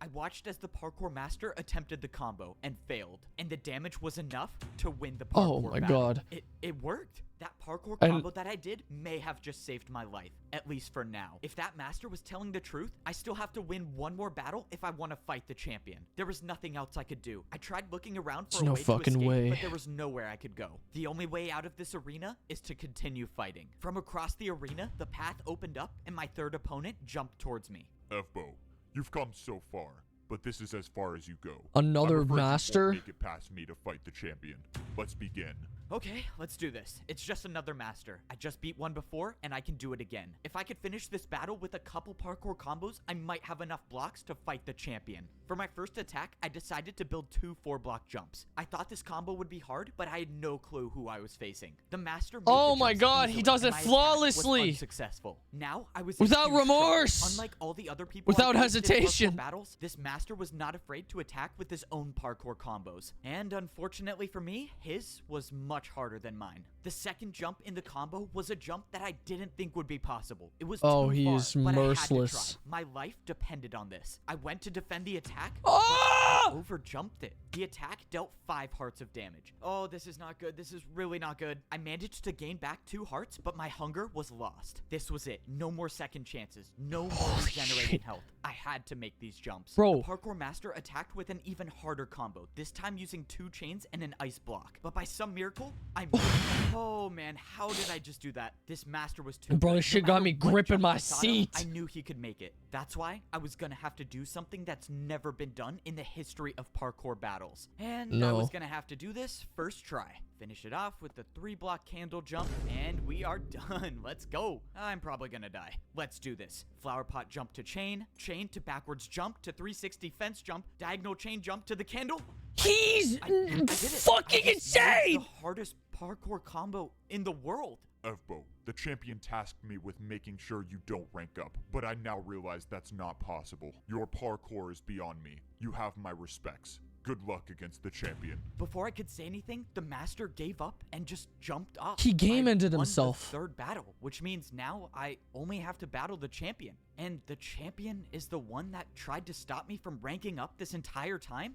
I watched as the parkour master attempted the combo and failed, and the damage was enough to win the parkour Oh my battle. god. It worked. That parkour And- combo that I did may have just saved my life, at least for now. If that master was telling the truth, I still have to win one more battle if I want to fight the champion. There was nothing else I could do. I tried looking around for There's a no way to fucking escape, way. but there was nowhere I could go. The only way out of this arena is to continue fighting. From across the arena, the path opened up, and my third opponent jumped towards me. F-Bo, you've come so far, but this is as far as you go. Another I'm afraid you won't master? make it past me to fight the champion. Let's begin. Okay, let's do this. It's just another master. I just beat one before, and I can do it again. If I could finish this battle with a couple parkour combos, I might have enough blocks to fight the champion. For my first attack, I decided to build 2 4-block jumps. I thought this combo would be hard, but I had no clue who I was facing. The master made Oh the my jumps god, he easily, does and it my attack was flawlessly. unsuccessful. Now I was in Without huge trouble. remorse. Unlike all the other people Without I faced in parkour hesitation. battles, this master was not afraid to attack with his own parkour combos. And unfortunately for me, his was much harder than mine. The second jump in the combo was a jump that I didn't think would be possible. It was Oh, too he far, is but I had to merciless. try. My life depended on this. I went to defend the attack. Ah! I overjumped it. The attack dealt 5 hearts of damage. Oh, this is not good. This is really not good. I managed to gain back 2 hearts, but my hunger was lost. This was it. No more second chances. No more regenerating health. I had to make these jumps. Bro. The parkour master attacked with an even harder combo, this time using 2 chains and an ice block. But by some miracle, I made it. Oh man, how did I just do that? This master was too Bro, good. this shit No got matter me what gripping jump my I thought of, seat. I knew he could make it. That's why I was gonna have to do something that's never been done in the history of parkour battles. And I No. was gonna have to do this first try. Finish it off with the 3-block candle jump, and we are done. Let's go. I'm probably gonna die. Let's do this. Flower pot jump to chain, chain to backwards jump to 360 fence jump, diagonal chain jump to the candle. He's I did it. fucking I just made insane! The hardest parkour combo in the world. F-Bo, the champion tasked me with making sure you don't rank up, but I now realize that's not possible. Your parkour is beyond me. You have my respects. Good luck against the champion. Before I could say anything, the master gave up and just jumped off. He game I ended won himself. The 3rd battle, which means now I only have to battle the champion. And the champion is the one that tried to stop me from ranking up this entire time?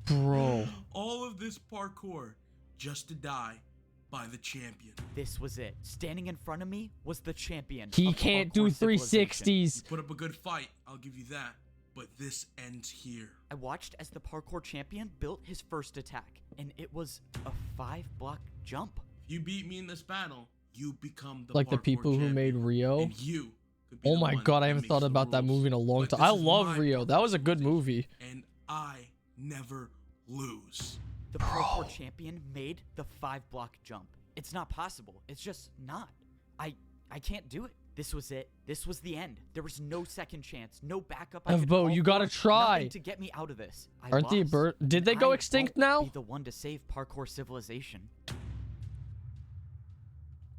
Bro. All of this parkour just to die by the champion. This was it. Standing in front of me was the champion. He of can't parkour do civilization. 360s. You put up a good fight, I'll give you that. But this ends here. I watched as the parkour champion built his first attack, and it was a 5-block jump. If you beat me in this battle, you become the Like the parkour people who champion. made Rio. And you could be Oh the my one god, I that haven't makes thought the about that rules. movie in a long But time. this I is love my Rio. That was a good movie. And I never lose. The parkour champion made the 5-block jump. It's not possible. It's just not. I can't do it. This was it. This was the end. There was no second chance, no backup. I could F-Bo, fall you gotta for, try. nothing to get me out of this. I Aren't they lost. did they go I extinct won't now? Be the one to save parkour civilization.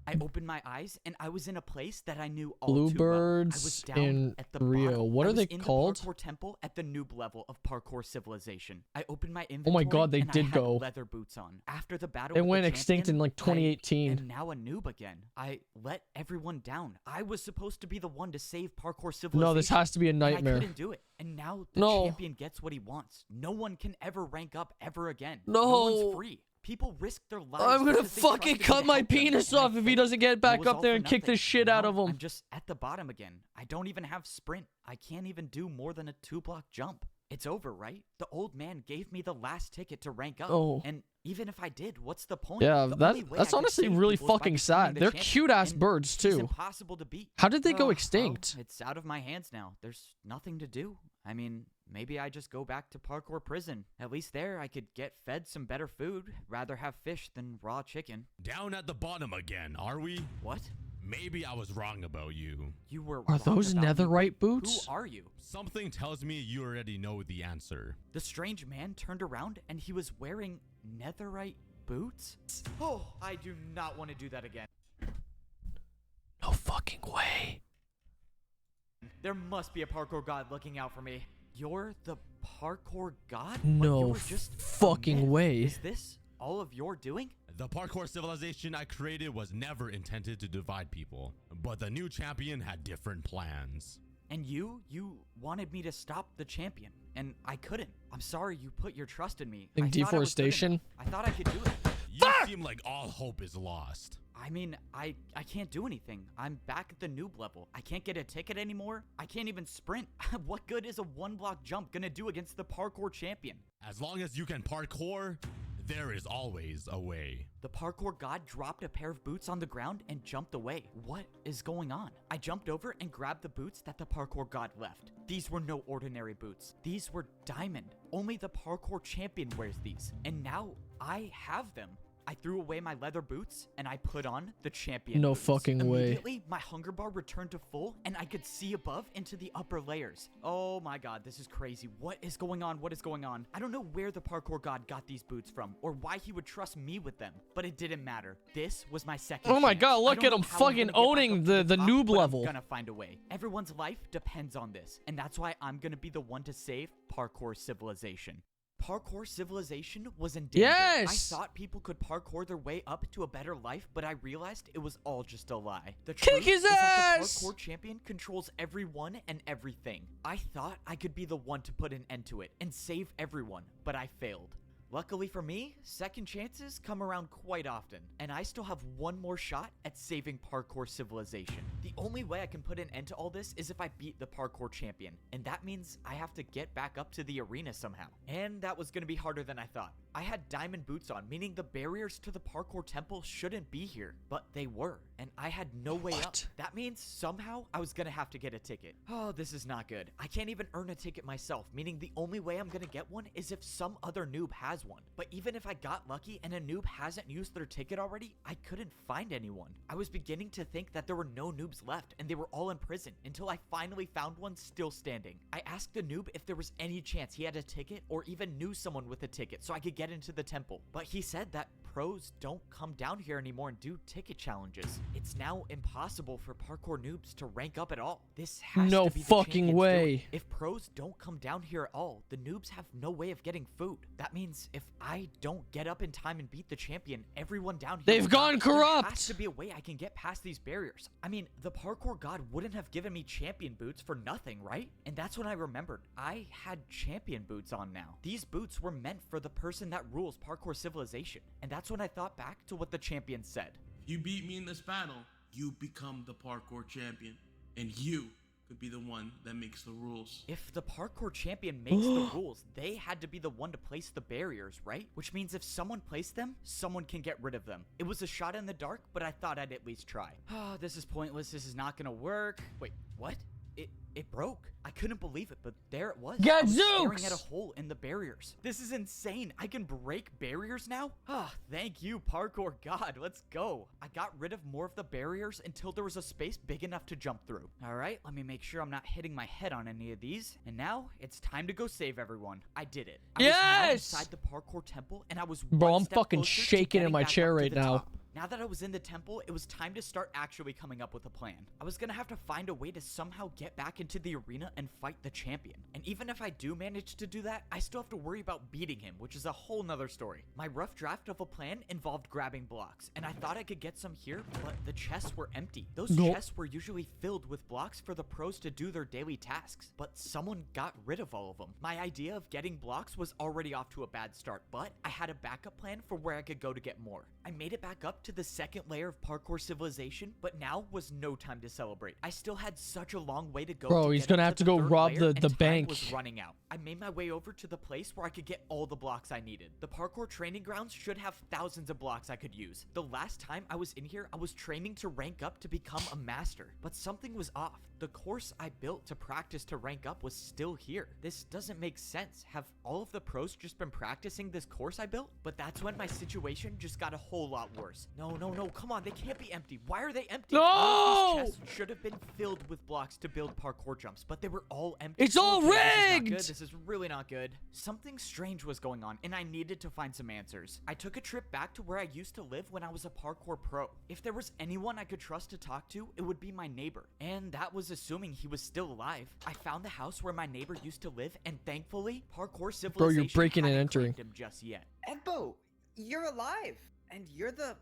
I opened my eyes and I was in a place that I knew all too well. I was Bluebirds down in at the Rio. bottom. What I are was they in called? The parkour temple at the noob level of parkour civilization. I opened my Oh inventory. my god, they and I did had go. leather boots on. After the battle, It with went the extinct in champion, like 2018. I am now a noob again. I let everyone down. I was supposed to be the one to save parkour civilization. No, this has to be a and nightmare. I couldn't do it. And now the No. champion gets what he wants. No one can ever rank up ever again. No. one's free. People risk their lives. I'm gonna because they fucking trusted me cut to my help them, penis and I off if he failed. doesn't get It back was up all there for and kick the nothing. shit out Now of him. I'm just at the bottom again. I don't even have sprint. I can't even do more than a 2-block jump. It's over, right? The old man gave me the last ticket to rank up. Oh. And even if I did, what's the point? Yeah, The that's only way I that's could honestly save really people is by fucking becoming sad. the They're champion, cute ass and birds he's too. impossible to beat. How did they go Well, extinct? it's out of my hands now. There's nothing to do. I mean, maybe I just go back to parkour prison. At least there I could get fed some better food. Rather have fish than raw chicken. Down at the bottom again, are we? What? Maybe I was wrong about you. You were Are wrong those about me. netherite boots? Who are you? Something tells me you already know the answer. The strange man turned around and he was wearing netherite boots? Oh, I do not want to do that again. No fucking way. There must be a parkour god looking out for me. You're the parkour god? No you were just a fucking myth. way. Is this all of your doing? The parkour civilization I created was never intended to divide people, but the new champion had different plans. And you wanted me to stop the champion, and I couldn't. I'm sorry you put your trust in me. Think I thought I was good deforestation? enough. I thought I could do it. You seem like all hope is lost. I mean, I can't do anything. I'm back at the noob level. I can't get a ticket anymore. I can't even sprint. What good is a 1-block jump gonna do against the parkour champion? As long as you can parkour, there is always a way. The parkour god dropped a pair of boots on the ground and jumped away. What is going on? I jumped over and grabbed the boots that the parkour god left. These were no ordinary boots. These were diamond. Only the parkour champion wears these. And now I have them. I threw away my leather boots and I put on the champion No boots. fucking way. Immediately, my hunger bar returned to full and I could see above into the upper layers. Oh my god, this is crazy. What is going on? What is going on? I don't know where the parkour god got these boots from or why he would trust me with them, but it didn't matter. This was my second Oh my chance. god, I look don't at know him how I'm fucking gonna get back owning up to the top, noob but level. I'm gonna find a way. Everyone's life depends on this, and that's why I'm gonna be the one to save parkour civilization. Parkour civilization was in danger. Yes! I thought people could parkour their way up to a better life, but I realized it was all just a lie. The Kick truth his is that the ass! parkour champion controls everyone and everything. I thought I could be the one to put an end to it and save everyone, but I failed. Luckily for me, second chances come around quite often, and I still have one more shot at saving parkour civilization. The only way I can put an end to all this is if I beat the parkour champion, and that means I have to get back up to the arena somehow. And that was gonna be harder than I thought. I had diamond boots on, meaning the barriers to the parkour temple shouldn't be here, but they were, and I had no way up. That means somehow I was gonna have to get a ticket. Oh, this is not good. I can't even earn a ticket myself, meaning the only way I'm gonna get one is if some other noob has one. But even if I got lucky and a noob hasn't used their ticket already, I couldn't find anyone. I was beginning to think that there were no noobs left and they were all in prison until I finally found one still standing. I asked the noob if there was any chance he had a ticket or even knew someone with a ticket so I could get into the temple. But he said that pros don't come down here anymore and do ticket challenges. It's now impossible for parkour noobs to rank up at all. This has No to be the fucking champion's way. doing. If pros don't come down here at all, the noobs have no way of getting food. That means if I don't get up in time and beat the champion, everyone down here They've will gone die. There corrupt. has to be a way I can get past these barriers. I mean, the parkour god wouldn't have given me champion boots for nothing, right? And that's when I remembered I had champion boots on now. These boots were meant for the person that rules parkour civilization. And that's when I thought back to what the champion said. If you beat me in this battle, you become the parkour champion. And you could be the one that makes the rules. If the parkour champion makes the rules, they had to be the one to place the barriers, right? Which means if someone placed them, someone can get rid of them. It was a shot in the dark, but I thought I'd at least try. Oh, this is pointless. This is not gonna work. Wait, what? It broke. I couldn't believe it, but there it was. I was staring at a hole in the barriers. This is insane. I can break barriers now? Ah, thank you, parkour god. Let's go. I got rid of more of the barriers until there was a space big enough to jump through. All right, let me make sure I'm not hitting my head on any of these. And now it's time to go save everyone. I did it. I was now inside the parkour temple, and I was Bro, one I'm step fucking closer to shaking in getting my back chair up to right the now. top. Now that I was in the temple, it was time to start actually coming up with a plan. I was gonna have to find a way to somehow get back into the arena and fight the champion. And even if I do manage to do that, I still have to worry about beating him, which is a whole nother story. My rough draft of a plan involved grabbing blocks, and I thought I could get some here, but the chests were empty. Those chests were usually filled with blocks for the pros to do their daily tasks, but someone got rid of all of them. My idea of getting blocks was already off to a bad start, but I had a backup plan for where I could go to get more. I made it back up to the second layer of parkour civilization, but now was no time to celebrate. I still had such a long way to go. Bro, he's gonna have to go rob the bank. Was running out. I made my way over to the place where I could get all the blocks I needed. The parkour training grounds should have thousands of blocks I could use. The last time I was in here, I was training to rank up to become a master, but something was off. The course I built to practice to rank up was still here. This doesn't make sense. Have all of the pros just been practicing this course I built? But that's when my situation just got a whole lot worse. No, come on, they can't be empty. Why are they empty? No! All of these chests should have been filled with blocks to build parkour jumps, but they were all empty. It's all rigged! This is really not good. Something strange was going on, and I needed to find some answers. I took a trip back to where I used to live when I was a parkour pro. If there was anyone I could trust to talk to, it would be my neighbor. And that was assuming he was still alive. I found the house where my neighbor used to live, and thankfully, parkour civilization Bro, you're breaking and entering him just yet. Egbo, you're alive, and you're the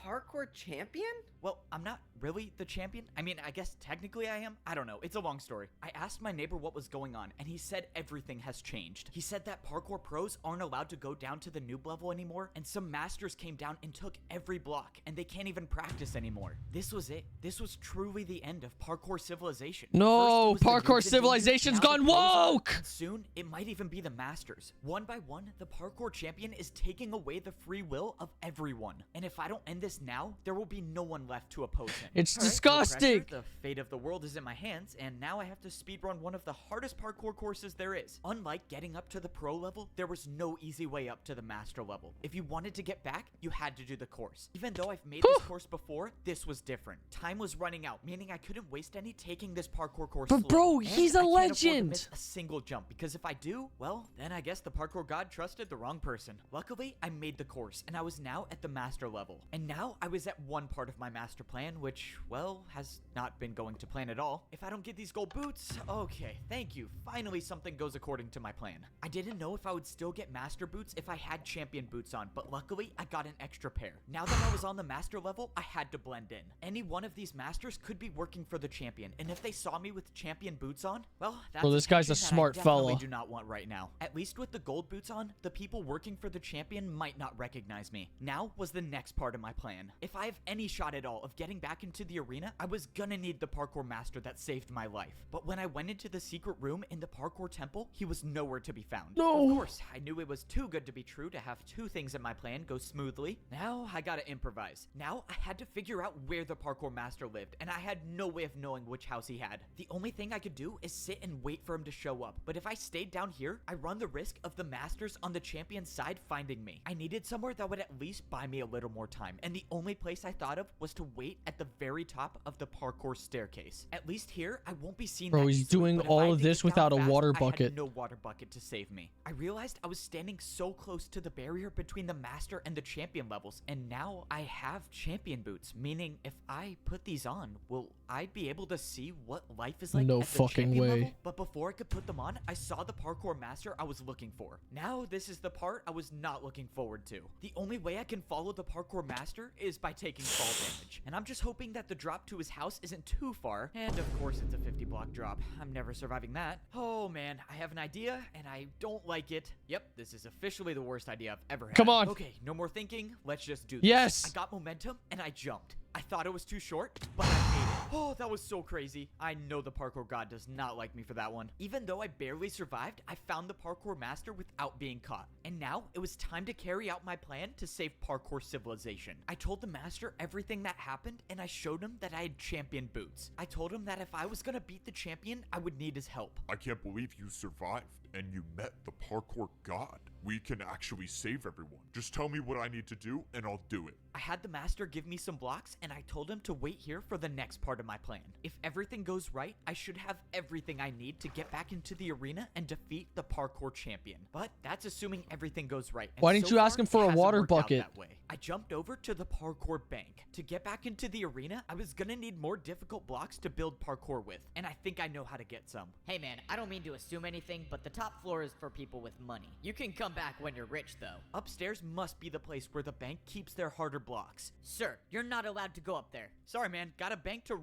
parkour champion? Well, I'm not really the champion. I mean, I guess technically I am. I don't know. It's a long story. I asked my neighbor what was going on, and he said everything has changed. He said that parkour pros aren't allowed to go down to the noob level anymore, and some masters came down and took every block, and they can't even practice anymore. This was it. This was truly the end of parkour civilization. No, parkour civilization's gone woke! And soon, it might even be the masters. One by one, the parkour champion is taking away the free will of everyone. And if I don't end this now, there will be no one left to oppose him. It's All right, disgusting. no pressure. The fate of the world is in my hands, and now I have to speedrun one of the hardest parkour courses there is. Unlike getting up to the pro level, there was no easy way up to the master level. If you wanted to get back, you had to do the course. Even though I've made this course before, this was different. Time was running out, meaning I couldn't waste any taking this parkour course But bro, slow. he's And a I can't afford to legend. miss a single jump, because if I do, well, then I guess the parkour god trusted the wrong person. Luckily, I made the course, and I was now at the master level. And now I was at one part of my master plan, which, well, has not been going to plan at all. If I don't get these gold boots, okay, thank you. Finally, something goes according to my plan. I didn't know if I would still get master boots if I had champion boots on, but luckily, I got an extra pair. Now that I was on the master level, I had to blend in. Any one of these masters could be working for the champion, and if they saw me with champion boots on, well, that's Bro, this guy's a attention that smart I definitely fella. do not want right now. At least with the gold boots on, the people working for the champion might not recognize me. Now was the next part of my plan. If I have any shot at all of getting back into the arena, I was gonna need the parkour master that saved my life. But when I went into the secret room in the parkour temple, he was nowhere to be found. No. Of course, I knew it was too good to be true to have two things in my plan go smoothly. Now I gotta improvise. Now I had to figure out where the parkour master lived, and I had no way of knowing which house he had. The only thing I could do is sit and wait for him to show up. But if I stayed down here, I run the risk of the masters on the champion's side finding me. I needed somewhere that would at least buy me a little more time, and the only place I thought of was to wait at the very top of the parkour staircase. At least here, I won't be seen Bro, that he's easily, doing but if I all had of to this get down without a fast, water I bucket. had no water bucket to save me. I realized I was standing so close to the barrier between the master and the champion levels, and now I have champion boots, meaning if I put these on, will I be able to see what life is like No at the fucking champion way. level? But before I could put them on, I saw the parkour master I was looking for. Now this is the part I was not looking forward to. The only way I can follow the parkour master is by taking fall damage, and I'm just hoping that the drop to his house isn't too far, and of course it's a 50 block drop. I'm never surviving that. Oh man, I have an idea, and I don't like it. Yep, this is officially the worst idea I've ever had. Come on. Okay, no more thinking. Let's just do this. Yes. I got momentum, and I jumped. I thought it was too short, but I made it. Oh, that was so crazy. I know the parkour god does not like me for that one. Even though I barely survived, I found the parkour master without being caught. And now it was time to carry out my plan to save parkour civilization. I told the master everything that happened, and I showed him that I had champion boots. I told him that if I was gonna beat the champion, I would need his help. I can't believe you survived and you met the parkour god. We can actually save everyone. Just tell me what I need to do and I'll do it. I had the master give me some blocks and I told him to wait here for the next part of my plan. If everything goes right, I should have everything I need to get back into the arena and defeat the parkour champion. But that's assuming everything goes right. And Why didn't so you ask far, him for it a hasn't water worked out bucket? that way. I jumped over to the parkour bank. To get back into the arena, I was gonna need more difficult blocks to build parkour with, and I think I know how to get some. Hey man, I don't mean to assume anything, but the top floor is for people with money. You can come back when you're rich though. Upstairs must be the place where the bank keeps their harder blocks. Sir, you're not allowed to go up there. Sorry man, got a bank to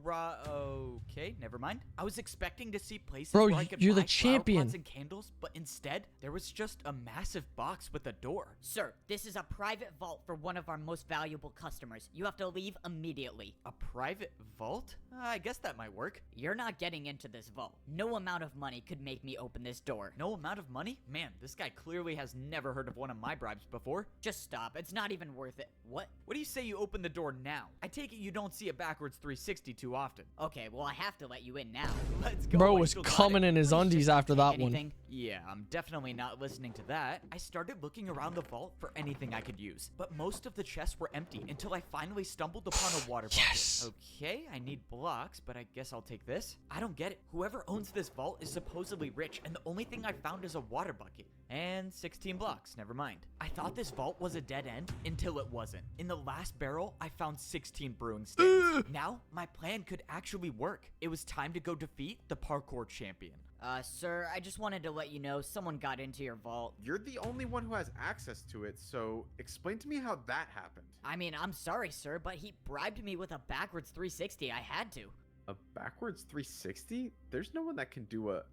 Okay, never mind. I was expecting to see places Bro, where I could you're buy the flower champion. pots and candles, but instead, there was just a massive box with a door. Sir, this is a private vault for one of our most valuable customers. You have to leave immediately. A private vault? I guess that might work. You're not getting into this vault. No amount of money could make me open this door. No amount of money? Man, this guy clearly has never heard of one of my bribes before. Just stop. It's not even worth it. What? What do you say you open the door now? I take it you don't see a backwards 360 too often. Okay, well I have to let you in now. Let's go. Bro I was still got coming it. in his Please undies just don't after take that anything. one. Yeah, I'm definitely not listening to that. I started looking around the vault for anything I could use, but most of the chests were empty until I finally stumbled upon a water bucket. Yes! Okay, I need blocks, but I guess I'll take this. I don't get it. Whoever owns this vault is supposedly rich, and the only thing I found is a water bucket. And 16 blocks, never mind. I thought this vault was a dead end until it wasn't. In the last barrel, I found 16 brewing stands. Now, my plan could actually work. It was time to go defeat the parkour champion. Sir, I just wanted to let you know someone got into your vault. You're the only one who has access to it, so explain to me how that happened. I mean, I'm sorry, sir, but he bribed me with a backwards 360. I had to. A backwards 360? There's no one that can do a...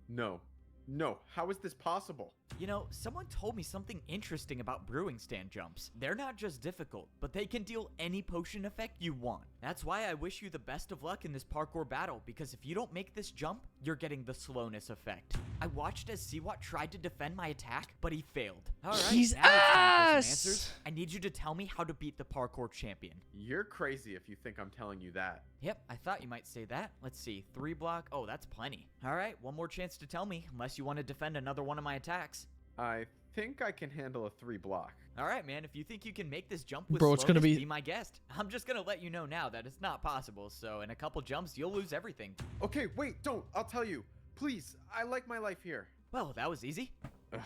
No. No, how is this possible? You know, someone told me something interesting about brewing stand jumps. They're not just difficult, but they can deal any potion effect you want. That's why I wish you the best of luck in this parkour battle, because if you don't make this jump, you're getting the slowness effect. I watched as Siwat tried to defend my attack, but he failed. Alright, He's now it's time for some ass! answers. I need you to tell me how to beat the parkour champion. You're crazy if you think I'm telling you that. Yep, I thought you might say that. Let's see, 3 block. Oh, that's plenty. Alright, one more chance to tell me, unless you want to defend another one of my attacks. I think I can handle a 3 block. Alright, man, if you think you can make this jump with Bro, it's gonna slowness, be my guest. I'm just gonna let you know now that it's not possible, so in a couple jumps, you'll lose everything. Okay, wait, don't. I'll tell you. Please, I like my life here. Well, that was easy. Ugh,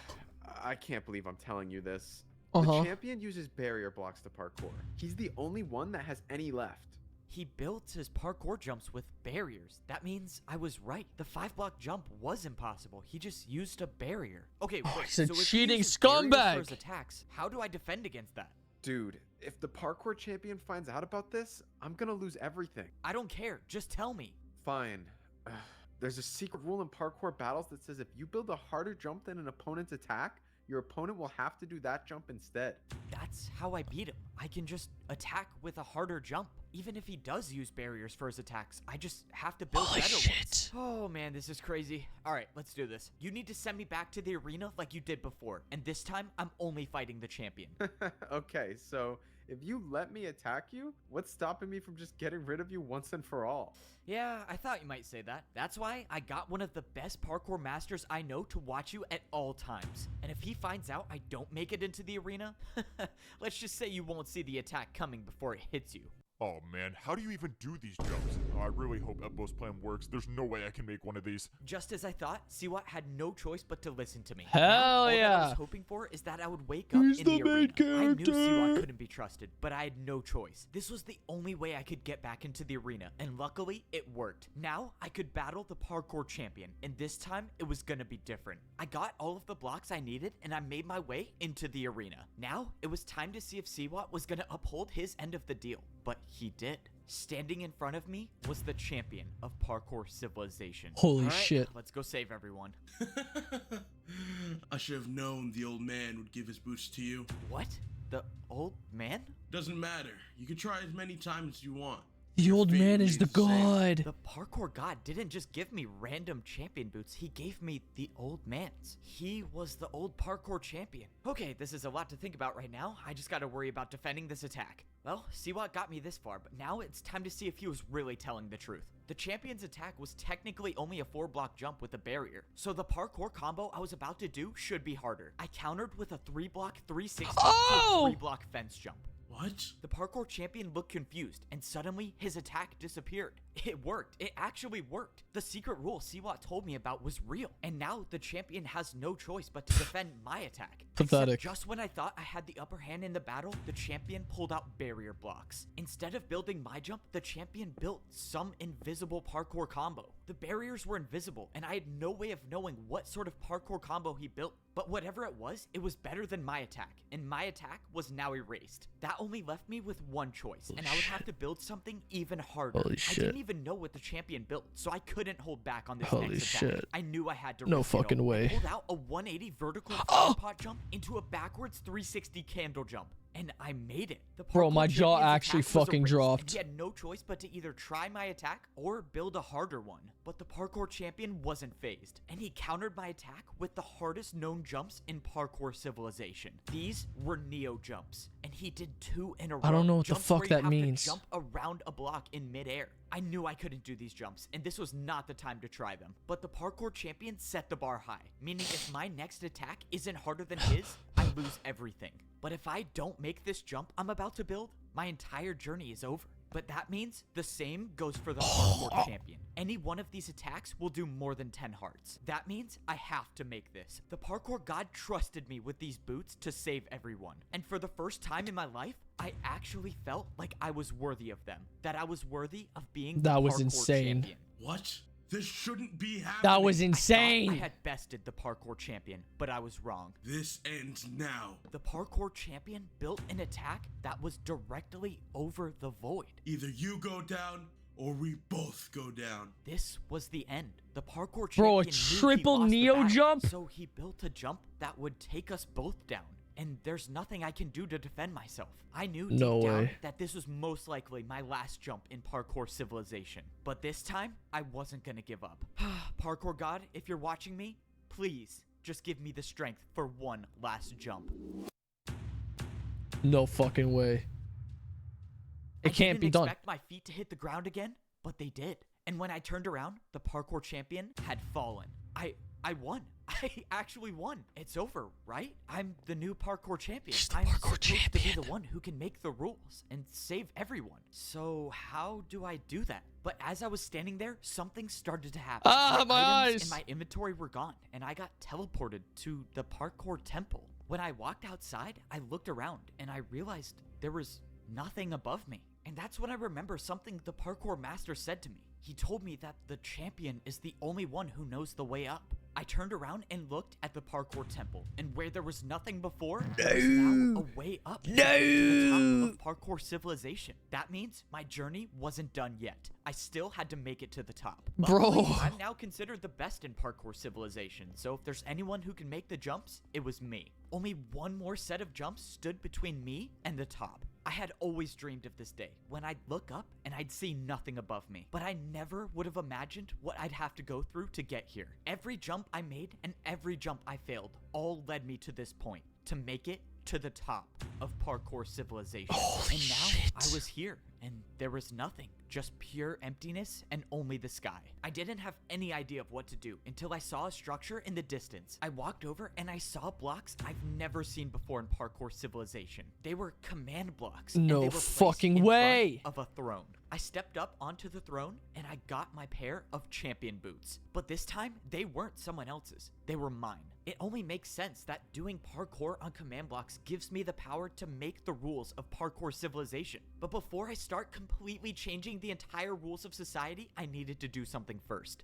I can't believe I'm telling you this. Uh-huh. The champion uses barrier blocks to parkour. He's the only one that has any left. He built his parkour jumps with barriers. That means I was right. The 5-block jump was impossible. He just used a barrier. Okay, wait, he's a so if he cheating uses barriers scumbag. for his attacks, how do I defend against that? Dude, if the parkour champion finds out about this, I'm gonna lose everything. I don't care. Just tell me. Fine. There's a secret rule in parkour battles that says if you build a harder jump than an opponent's attack, your opponent will have to do that jump instead. That's how I beat him. I can just attack with a harder jump. Even if he does use barriers for his attacks, I just have to build Holy better shit. ones. Oh man, this is crazy. Alright, let's do this. You need to send me back to the arena like you did before. And this time, I'm only fighting the champion. Okay, so if you let me attack you, what's stopping me from just getting rid of you once and for all? Yeah, I thought you might say that. That's why I got one of the best parkour masters I know to watch you at all times. And if he finds out I don't make it into the arena, let's just say you won't see the attack coming before it hits you. Oh man, how do you even do these jumps? I really hope Ebbo's plan works. There's no way I can make one of these. Just as I thought, Siwat had no choice but to listen to me. Hell All that I yeah. was hoping for is that I would wake up He's in the the main arena. I knew character. Siwat couldn't be trusted, but I had no choice. This was the only way I could get back into the arena, and luckily, it worked. Now, I could battle the parkour champion, and this time, it was gonna be different. I got all of the blocks I needed, and I made my way into the arena. Now, it was time to see if Siwat was gonna uphold his end of the deal, but he did. Standing in front of me was the champion of parkour civilization. Holy All right, shit. Let's go save everyone. I should have known the old man would give his boots to you. What? The old man? Doesn't matter. You can try as many times as you want. The old man is the god. The parkour god didn't just give me random champion boots, he gave me the old man's. He was the old parkour champion. Okay, this is a lot to think about right now. I just gotta worry about defending this attack. Well, Siwat got me this far, but now it's time to see if he was really telling the truth. The champion's attack was technically only a 4-block jump with a barrier, so the parkour combo I was about to do should be harder. I countered with a 3-block 360 to a 3-block fence jump. What? The parkour champion looked confused, and suddenly his attack disappeared. It worked. It actually worked. The secret rule Siwat told me about was real, and now the champion has no choice but to defend my attack. Pathetic. Except just when I thought I had the upper hand in the battle, the champion pulled out barrier blocks. Instead of building my jump, the champion built some invisible parkour combo. The barriers were invisible, and I had no way of knowing what sort of parkour combo he built. But whatever it was better than my attack, and my attack was now erased. That only left me with one choice, and I would have to build something even harder. Holy I shit. didn't even know what the champion built, so I couldn't hold back on this Holy next attack. shit. I knew I had to No risk it all. fucking way. I pulled out a 180 vertical flower pot jump into a backwards 360 candle jump. And I made it. The Bro, parkour my jaw champion's actually attack was fucking erased, dropped. and he had no choice but to either try my attack or build a harder one. But the parkour champion wasn't phased, and he countered my attack with the hardest known jumps in parkour civilization. These were Neo jumps, and he did 2 in a row. I don't know what the Jumps fuck where you that have to means. jump around a block in midair. I knew I couldn't do these jumps, and this was not the time to try them. But the parkour champion set the bar high, meaning if my next attack isn't harder than his, I lose everything. But if I don't make this jump I'm about to build, my entire journey is over. But that means the same goes for the parkour champion. Any one of these attacks will do more than 10 hearts. That means I have to make this. The parkour god trusted me with these boots to save everyone. And for the first time in my life, I actually felt like I was worthy of them. That I was worthy of being the That was parkour insane. champion. What? This shouldn't be happening. That was I insane. had bested the parkour champion, but I was wrong. This ends now. The parkour champion built an attack that was directly over the void. Either you go down or we both go down. This was the end. The parkour Bro, a champion knew he triple lost the Neo battle, jump? So he built a jump that would take us both down. And there's nothing I can do to defend myself. I knew deep No down way. that this was most likely my last jump in parkour civilization. But this time, I wasn't gonna give up. Parkour god, if you're watching me, please just give me the strength for one last jump. No fucking way. It can't be I didn't done. expect my feet to hit the ground again, but they did. And when I turned around, the parkour champion had fallen. I won. I actually won. It's over, right? I'm the new parkour champion. I'm supposed to be the one who can make the rules and save everyone. So how do I do that? But as I was standing there, something started to happen. Ah, my items eyes! in my inventory were gone, and I got teleported to the parkour temple. When I walked outside, I looked around, and I realized there was nothing above me. And that's when I remember something the parkour master said to me. He told me that the champion is the only one who knows the way up. I turned around and looked at the parkour temple, and where there was nothing before, there was now a way up to the top of parkour civilization. That means my journey wasn't done yet. I still had to make it to the top. Bro. Luckily, I'm now considered the best in parkour civilization, so if there's anyone who can make the jumps, it was me. Only one more set of jumps stood between me and the top. I had always dreamed of this day, when I'd look up and I'd see nothing above me. But I never would have imagined what I'd have to go through to get here. Every jump I made and every jump I failed all led me to this point, to make it to the top of parkour civilization. And now I was here, and there was nothing. Just pure emptiness and only the sky. I didn't have any idea of what to do until I saw a structure in the distance. I walked over and I saw blocks I've never seen before in parkour civilization. They were command blocks. and No they were placed fucking in front way. of a throne. I stepped up onto the throne and I got my pair of champion boots. But this time, they weren't someone else's. They were mine. It only makes sense that doing parkour on command blocks gives me the power to make the rules of parkour civilization. But before I start completely changing the entire rules of society, I needed to do something first.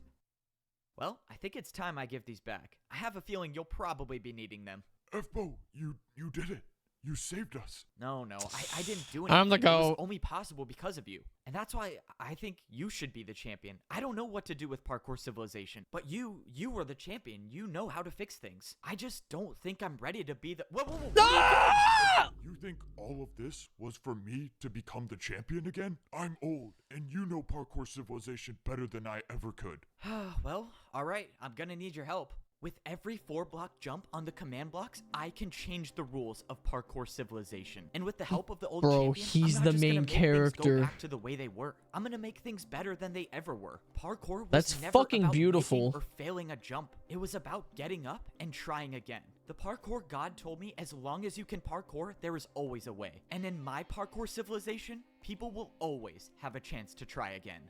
Well, I think it's time I give these back. I have a feeling you'll probably be needing them. F-Bo, you did it. You saved us. No, I didn't do anything. I'm the It was GOAT. only possible because of you. And that's why I think you should be the champion. I don't know what to do with Parkour Civilization, but you were the champion. You know how to fix things. I just don't think I'm ready to be the... Whoa, what are you doing? You think all of this was for me to become the champion again? I'm old, and you know Parkour Civilization better than I ever could. Well, alright, I'm gonna need your help. With every 4-block jump on the command blocks, I can change the rules of Parkour Civilization. And with the help of the old Bro, champion, he's I'm not the just gonna main make things character. Go back to the way they were. I'm gonna make things better than they ever were. Parkour was That's never fucking about beautiful. making or failing a jump. It was about getting up and trying again. The parkour god told me as long as you can parkour, there is always a way. And in my Parkour Civilization, people will always have a chance to try again.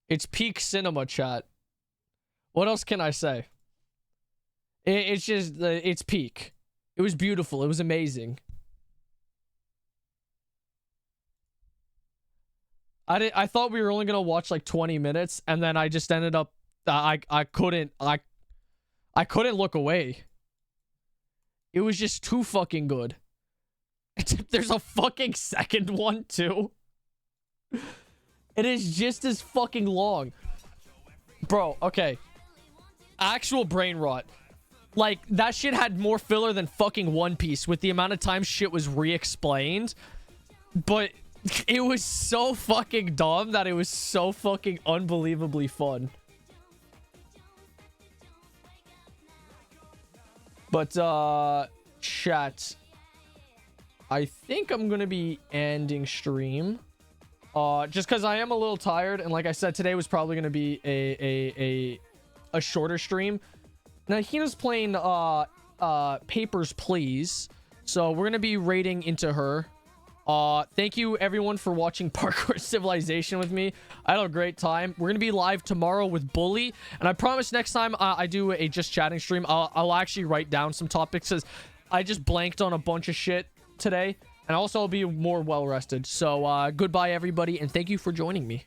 It's peak cinema, chat. What else can I say? It's just, it's peak. It was beautiful. It was amazing. I thought we were only gonna watch like 20 minutes, and then I just ended up, I couldn't look away. It was just too fucking good. There's a fucking second one too. It is just as fucking long. Bro, okay. Actual brain rot. Like, that shit had more filler than fucking One Piece with the amount of time shit was re-explained. But it was so fucking dumb that it was so fucking unbelievably fun. But, chat. I think I'm gonna be ending stream. Just because I am a little tired. And like I said, today was probably gonna be a shorter stream. Now, Hina's playing Papers, Please. So we're going to be raiding into her. Thank you, everyone, for watching Parkour Civilization with me. I had a great time. We're going to be live tomorrow with Bully. And I promise next time I do a just chatting stream, I'll actually write down some topics, because I just blanked on a bunch of shit today. And also, I'll be more well-rested. So, goodbye, everybody, and thank you for joining me.